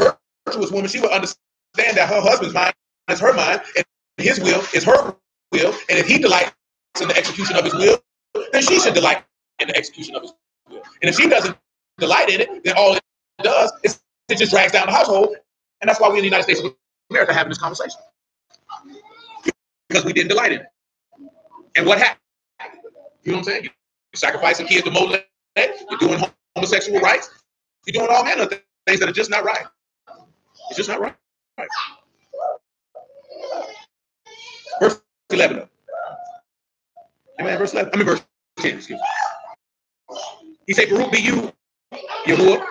virtuous woman. She would understand that her husband's mind is her mind, and his will is her will. And if he delights in the execution of his will, then she should delight in the execution of his will. And if she doesn't delight in it, then all it does is it just drags down the household. And that's why we in the United States of America having this conversation. Because we didn't delight in it. And what happened? You know what I'm saying? You're sacrificing kids to Molech. You're doing homosexual rights. You're doing all manner of things that are just not right. It's just not right. Verse 11. Amen. Verse 11. Verse 10. Excuse me. He said, Baruch be you, Yahuwah,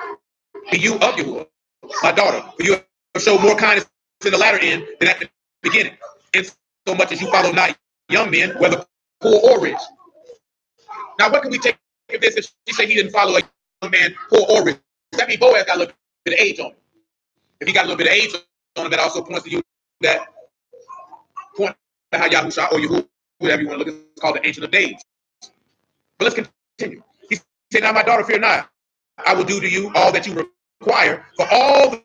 be you of Yahuwah, my daughter, for you have showed more kindness in the latter end than at the beginning, and so much as you follow not young men, whether poor or rich. Now, what can we take of this if she said he didn't follow a young man, poor or rich? That means Boaz got a little bit of age on him. If he got a little bit of age on him, that also points to you that point to how Yahusha or Yahuwah, whatever you want to look at, it's called the Ancient of Days. But let's continue. He said, now my daughter, fear not. I will do to you all that you require. For all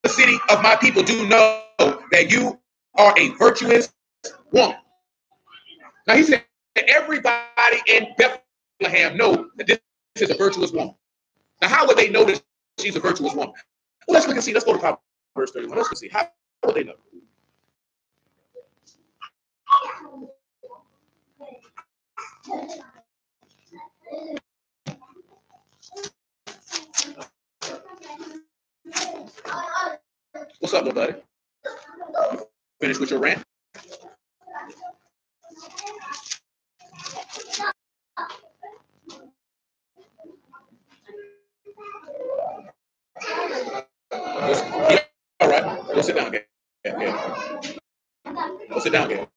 the city of my people do know that you are a virtuous woman. Now he said, everybody in Bethlehem know that this is a virtuous woman. Now how would they know that she's a virtuous woman? Well, let's look and see. Let's go to Proverbs 31. Let's see. How would they know? What's up, little buddy? Finish with your rant? Yeah, all right. Go sit down, Gail. Go sit down, Gail.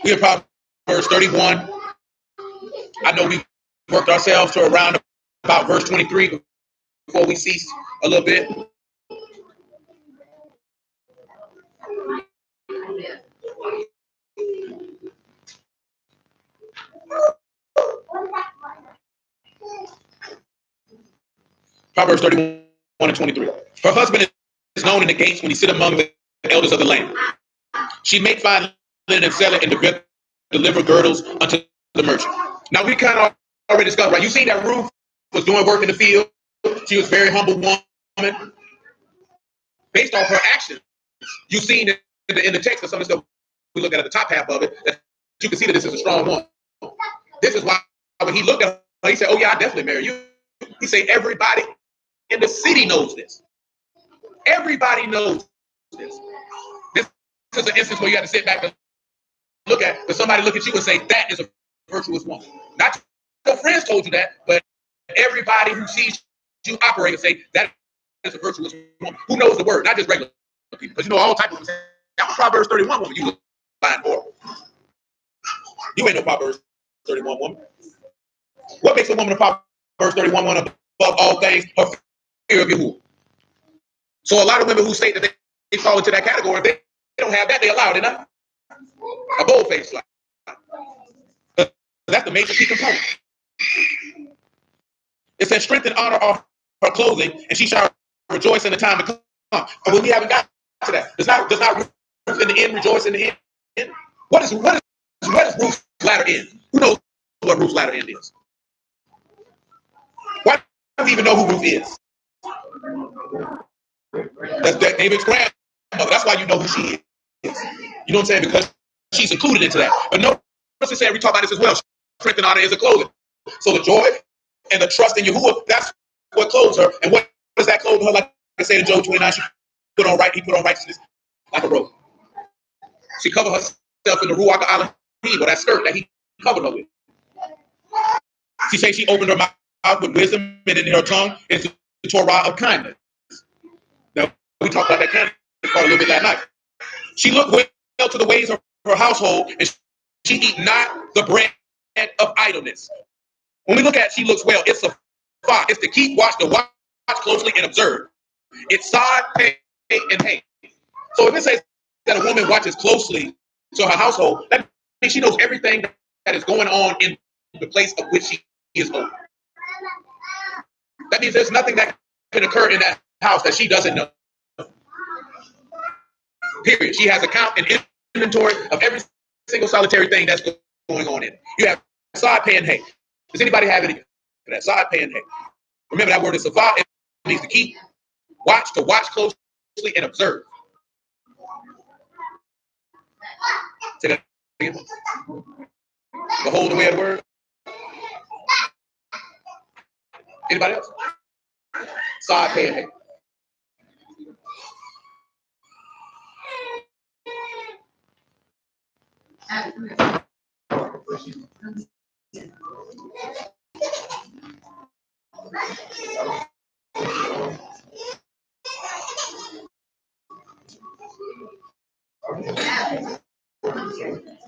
We are Proverbs 31. I know we worked ourselves to around about verse 23 before we cease a little bit. Proverbs 31 and 23. Her husband is known in the gates when he sit among the elders of the land. She make fine linen and sell it and deliver girdles unto the merchant. Now we kind of already discussed, right? You seen that Ruth was doing work in the field. She was a very humble woman. Based off her actions, you've seen in the text of some of the stuff we look at the top half of it, that you can see that this is a strong woman. This is why when he looked at her, he said, oh yeah, I definitely marry you. He said, everybody in the city knows this. Everybody knows this. This is an instance where you have to sit back and look at, but somebody look at you and say, that is a virtuous woman. Not your friends told you that, but everybody who sees you operate and say, that is a virtuous woman. Who knows the word? Not just regular people. Because you know all types of women say, that was Proverbs 31 woman you look lying for. You ain't no Proverbs 31 woman. What makes a woman a Proverbs 31 woman above all things? Her fear of Yahuwah. So a lot of women who say that they fall into that category, if they don't have that, they allow it enough. A bold-faced lie. That's the major key component. It says, strength and honor are her clothing, and she shall rejoice in the time to come. But we haven't got to that. Does not Ruth in the end rejoice in the end? What is Ruth's latter end? Who knows what Ruth's latter end is? Why do we even know who Ruth is? That's David's grandmother. That's why you know who she is. You know what I'm saying? Because she's included into that. But notice it said, we talk about this as well. Strength and honor is a clothing. So the joy and the trust in Yahuwah, that's what clothes her. And what does that clothe her? Like I said in Job 29, he put on righteousness like a robe. She covered herself in the Ruach Elohim, or that skirt that he covered her with. She says she opened her mouth with wisdom, and in her tongue is the Torah of kindness. Now, we talked about that kindness part a little bit last night. She looked well to the ways of her household, and she eat not the bread of idleness. When we look at she looks well, it's a fire. It's to keep watch, to watch closely and observe. It's sod, pay, and hate. So if it says that a woman watches closely to her household, that means she knows everything that is going on in the place of which she is over. That means there's nothing that can occur in that house that she doesn't know. Period. She has account and inventory of every single solitary thing that's going on in it. You have sod, pay, and hate. Does anybody have any for that? Sod, pay, and hate. Remember that word is savad. It means to keep, to watch closely, and observe. Say that again. Behold the way of the word. Anybody else? Sod, pay, and hate.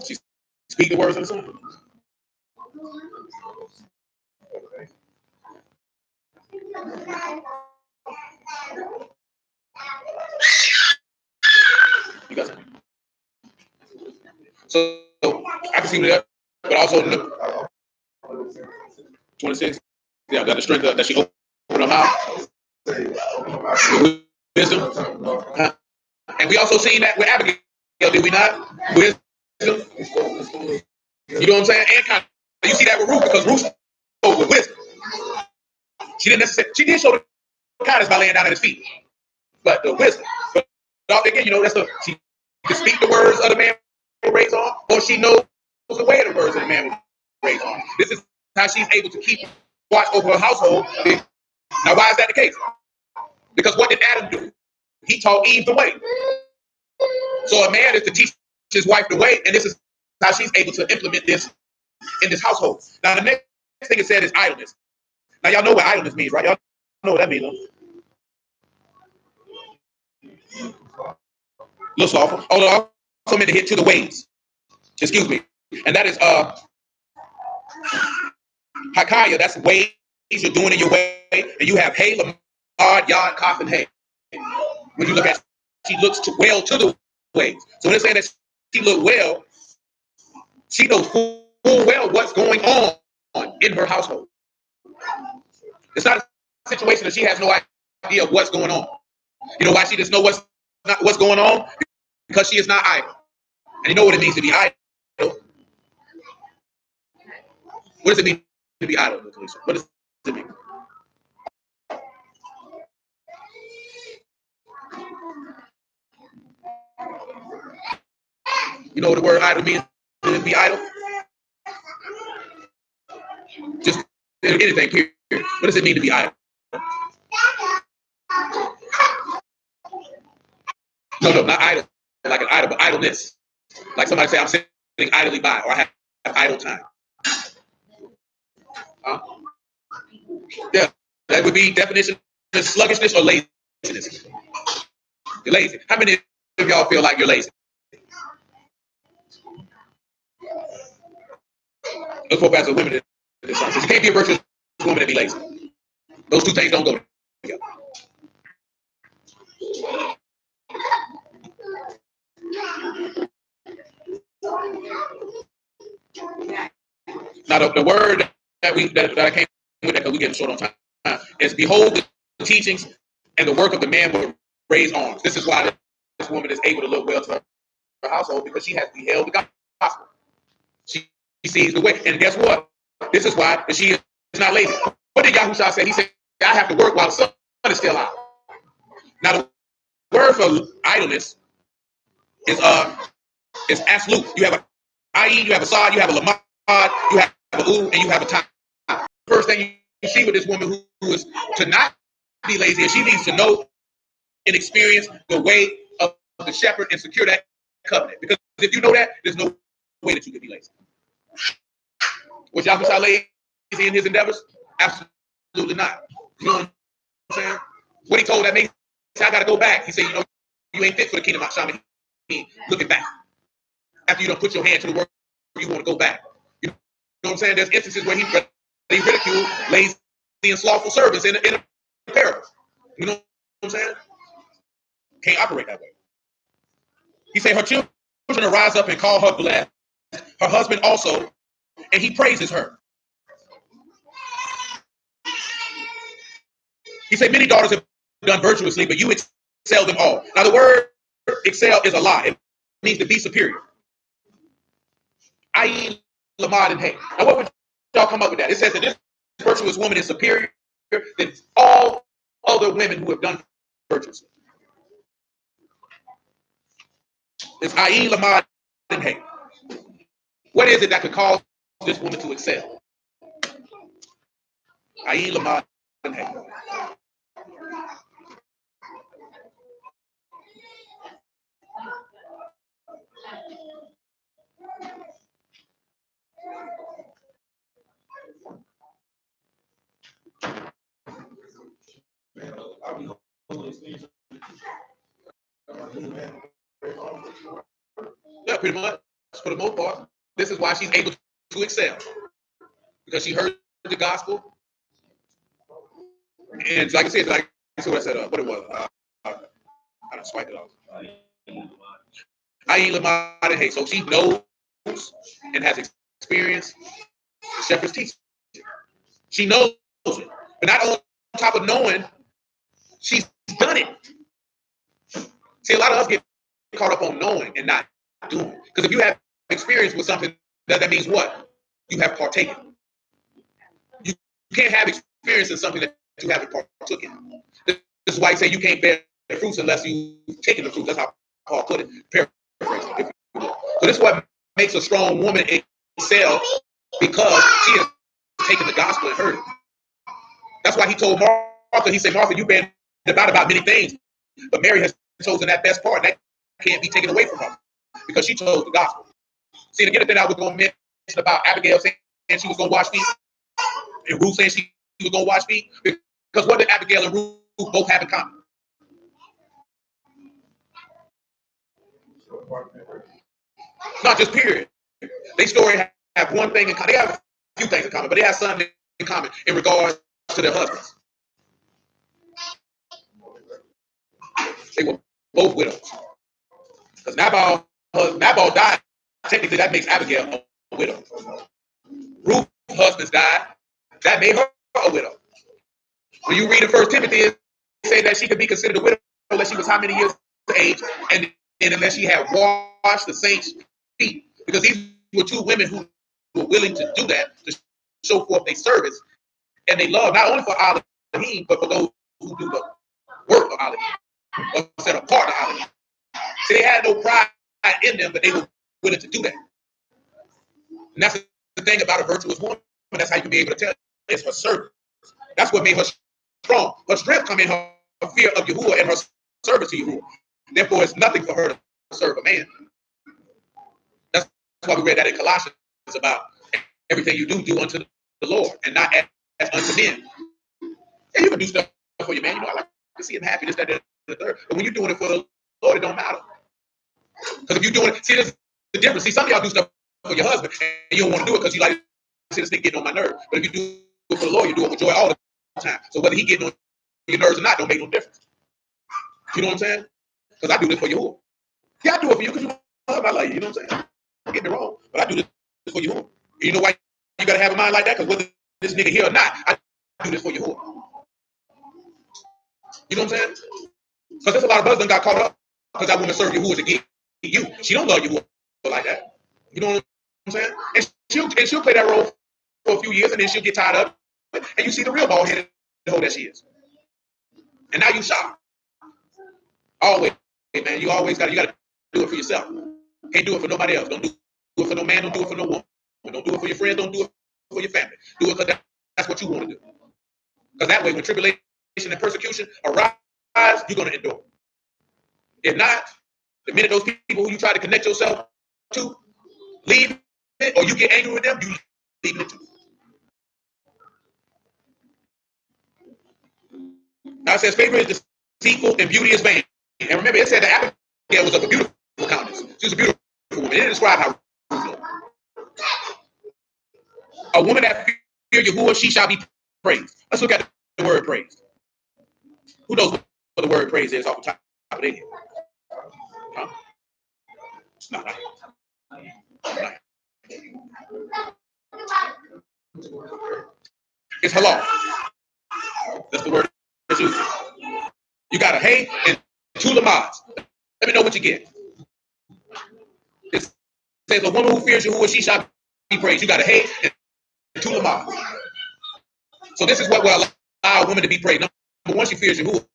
She speak the words of the song. You got something? So I can see that, but also 26. Yeah, got the strength that she opened her mouth with wisdom. And we also seen that with Abigail, did we not? Wisdom. You know what I'm saying? And kind of, you see that with Ruth because Ruth spoke with wisdom. She didn't necessarily. She did show the kindness by laying down at his feet, but the wisdom. But again, that's she can speak the words of the man who raised on, or she knows the way of the words of the man who raised on. This is how she's able to keep watch over her household. Now, why is that the case? Because what did Adam do? He taught Eve the way. So a man is to teach his wife the way, and this is how she's able to implement this in this household. Now, the next thing it said is idleness. Now, y'all know what idleness means, right? Y'all know what that means, huh? A little slothful. Although I also meant to hit to the ways. Excuse me. And that is Hakaya. That's ways you're doing in your way. And you have hay, lamard, yard, koth, and hay. When you look at, she looks well to the ways. So when it's saying that she looked well, she knows full well what's going on in her household. It's not a situation that she has no idea of what's going on. You know why she doesn't know what's going on? Because she is not idle. And you know what it means to be idle. What does it mean to be idle, Kalisha? What does it mean? You know what the word idle means to be idle? Just anything, period. What does it mean to be idle? No, not idle. Like an idle, but idleness. Like somebody say, I'm sitting idly by, or I have idle time. Yeah, that would be definition of sluggishness or laziness. You're lazy. How many of y'all feel like you're lazy? Let's go back to women in this song. You can't be a virtuous woman and be lazy. Those two things don't go together. Now the word that I came with, that we get short on time, is behold the teachings and the work of the man with raised arms. This is why this woman is able to look well to her household, because she has beheld the gospel. She sees the way. And guess what? This is why she is not lazy. What did Yahushua say? He said, I have to work while the sun is still out. Now the word for idleness is absolute. You have a IE, you have a sod, you have a lamad, you have a oo, and you have a time. First thing you see with this woman who is to not be lazy, is she needs to know and experience the way of the shepherd and secure that covenant. Because if you know that, there's no way that you can be lazy. Was Yahushua lazy in his endeavors? Absolutely not. You know what I'm saying? What he told that man, he said, I got to go back. He said, you ain't fit for the kingdom of Mashal. He looking back. After you don't put your hand to the work, you want to go back. You know what I'm saying? There's instances where he ridiculed lazy and slothful servants in a parable. You know what I'm saying? Can't operate that way. He said her children will rise up and call her blessed. Her husband also, and he praises her. He said many daughters have done virtuously, but you excel them all. Now the word excel is a lie. It means to be superior. I.e. Lamad and Hay. Now what would y'all come up with that? It says that this virtuous woman is superior than all other women who have done virtuously. It's I.e. Lamad and Hay. What is it that could cause this woman to excel? I.e. Lamad and Hay. Yeah, pretty much. For the most part, this is why she's able to excel, because she heard the gospel, and like I said, like what I said, what it was, I don't swipe it off. I ain't Lamar and Hay, so she knows and has experienced the shepherd's teaching. She knows it, but not on top of knowing, she's done it. See, a lot of us get caught up on knowing and not doing. Because if you have experience with something, that means what? You have partaken. You can't have experience in something that you haven't partook in. This is why I say you can't bear the fruits unless you've taken the fruit. That's how Paul put it. Paraphrasing, if you will. So this is what makes a strong woman excel, because she has taken the gospel and heard it. That's why he told Martha, he said, Martha, you've been about many things, but Mary has chosen that best part. That can't be taken away from her because she chose the gospel. See, again, the thing I was going to mention about Abigail saying she was going to wash feet, and Ruth saying she was going to wash feet, because what did Abigail and Ruth both have in common? Not just period. They story have one thing in common. They have a few things in common, but they have something in common in regards to their husbands. They were both widows. Because Nabal died. Technically, that makes Abigail a widow. Ruth's husband died. That made her a widow. When you read in 1 Timothy, it say that she could be considered a widow unless she was how many years of age, and unless she had washed the saints' feet. Because these were two women who were willing to do that, to show forth their service and they love, not only for Elohim, but for those who do the work of Elohim, or set apart of Elohim. See, they had no pride in them, but they were willing to do that. And that's the thing about a virtuous woman. That's how you can be able to tell. It's her service. That's what made her strong. Her strength come in her fear of Yahuwah and her service to Yahuwah. Therefore, it's nothing for her to serve a man. That's why we read that in Colossians about everything you do unto the Lord and not as unto men. Yeah, you can do stuff for your man. You know, I like to see him happy, this, that, and the third. But when you're doing it for the Lord, it don't matter. Because if you're doing it, see, there's the difference. See, some of y'all do stuff for your husband, and you don't want to do it because you like to see this thing getting on my nerve. But if you do it for the Lord, you do it with joy all the time. So whether he getting on your nerves or not, don't make no difference. You know what I'm saying? Because I do this for you. Yeah, I do it for you because you love, I love you. You know what I'm saying? Don't get me wrong, but I do this for you. You know why you gotta have a mind like that? Because whether this nigga here or not, I do this for you. You know what I'm saying? Because there's a lot of brothers that got caught up because that woman serve Yahuwah to get you. She don't love Yahuwah like that. You know what I'm saying? And she'll play that role for a few years, and then she'll get tired of it, and you see the real bald headed hoe that she is. And now you shocked. Always, man. You gotta do it for yourself. Can't do it for nobody else. Don't do it for no man. Don't do it for no woman. Don't do it for your friends. Don't do it for your family. Do it because that's what you want to do. Because that way, when tribulation and persecution arise, you're going to endure. If not, the minute those people who you try to connect yourself to leave it, or you get angry with them, you leave it too. Now it says, favor is deceitful and beauty is vain. And remember, it said that Abigail was of a beautiful countenance. She was a beautiful woman. It didn't describe how Ruth looked. A woman that fears Yahuwah, she shall be praised. Let's look at the word praised. Who knows what the word praise is off the top of their head. Huh? It's not right. Right. It's halal. That's the word it's used. You got a hey and two lamaz. Let me know what you get. It says a woman who fears Yahuwah, she shall be praised. You got a hey and two lamaz. So this is what will allow a woman to be praised. Number one, she fears Yahuwah.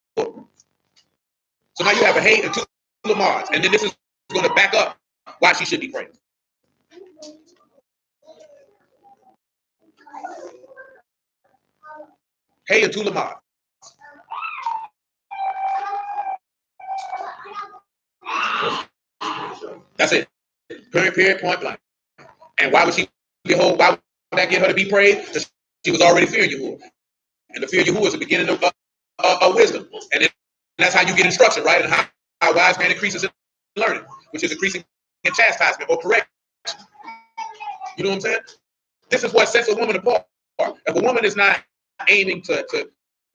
So now you have a hey and two lamaz. And then this is going to back up why she should be praised. Hey and two lamaz. That's it. Period, point blank. And why would she behold? Why would that get her to be praised? Because she was already fearing Yahuwah. And the fear of Yahuwah is the beginning of wisdom. And that's how you get instruction, right? And how a wise man increases in learning, which is increasing in chastisement or correction. You know what I'm saying? This is what sets a woman apart. If a woman is not aiming to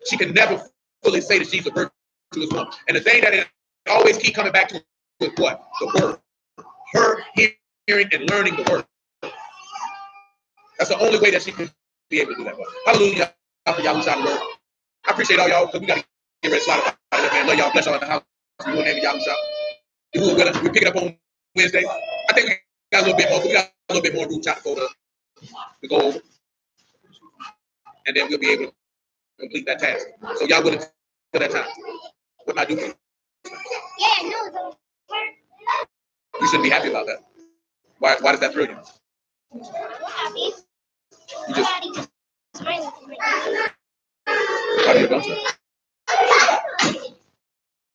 she can never fully say that she's a virtuous woman. And the thing that it always keep coming back to is what? The word. Her hearing and learning the word. That's the only way that she can be able to do that. Hallelujah. Y'all shout the word. I appreciate all y'all because we got to get ready to slide up out of there, man. Love y'all. Bless y'all in the house. We will name y'all shout. We pick it up on Wednesday. I think we got a little bit more. We got a little bit more room chapter to go over. And then we'll be able to complete that task. So y'all willing to that time. What am I doing? You should be happy about that. Why does that thrill you? You just how do you don't you?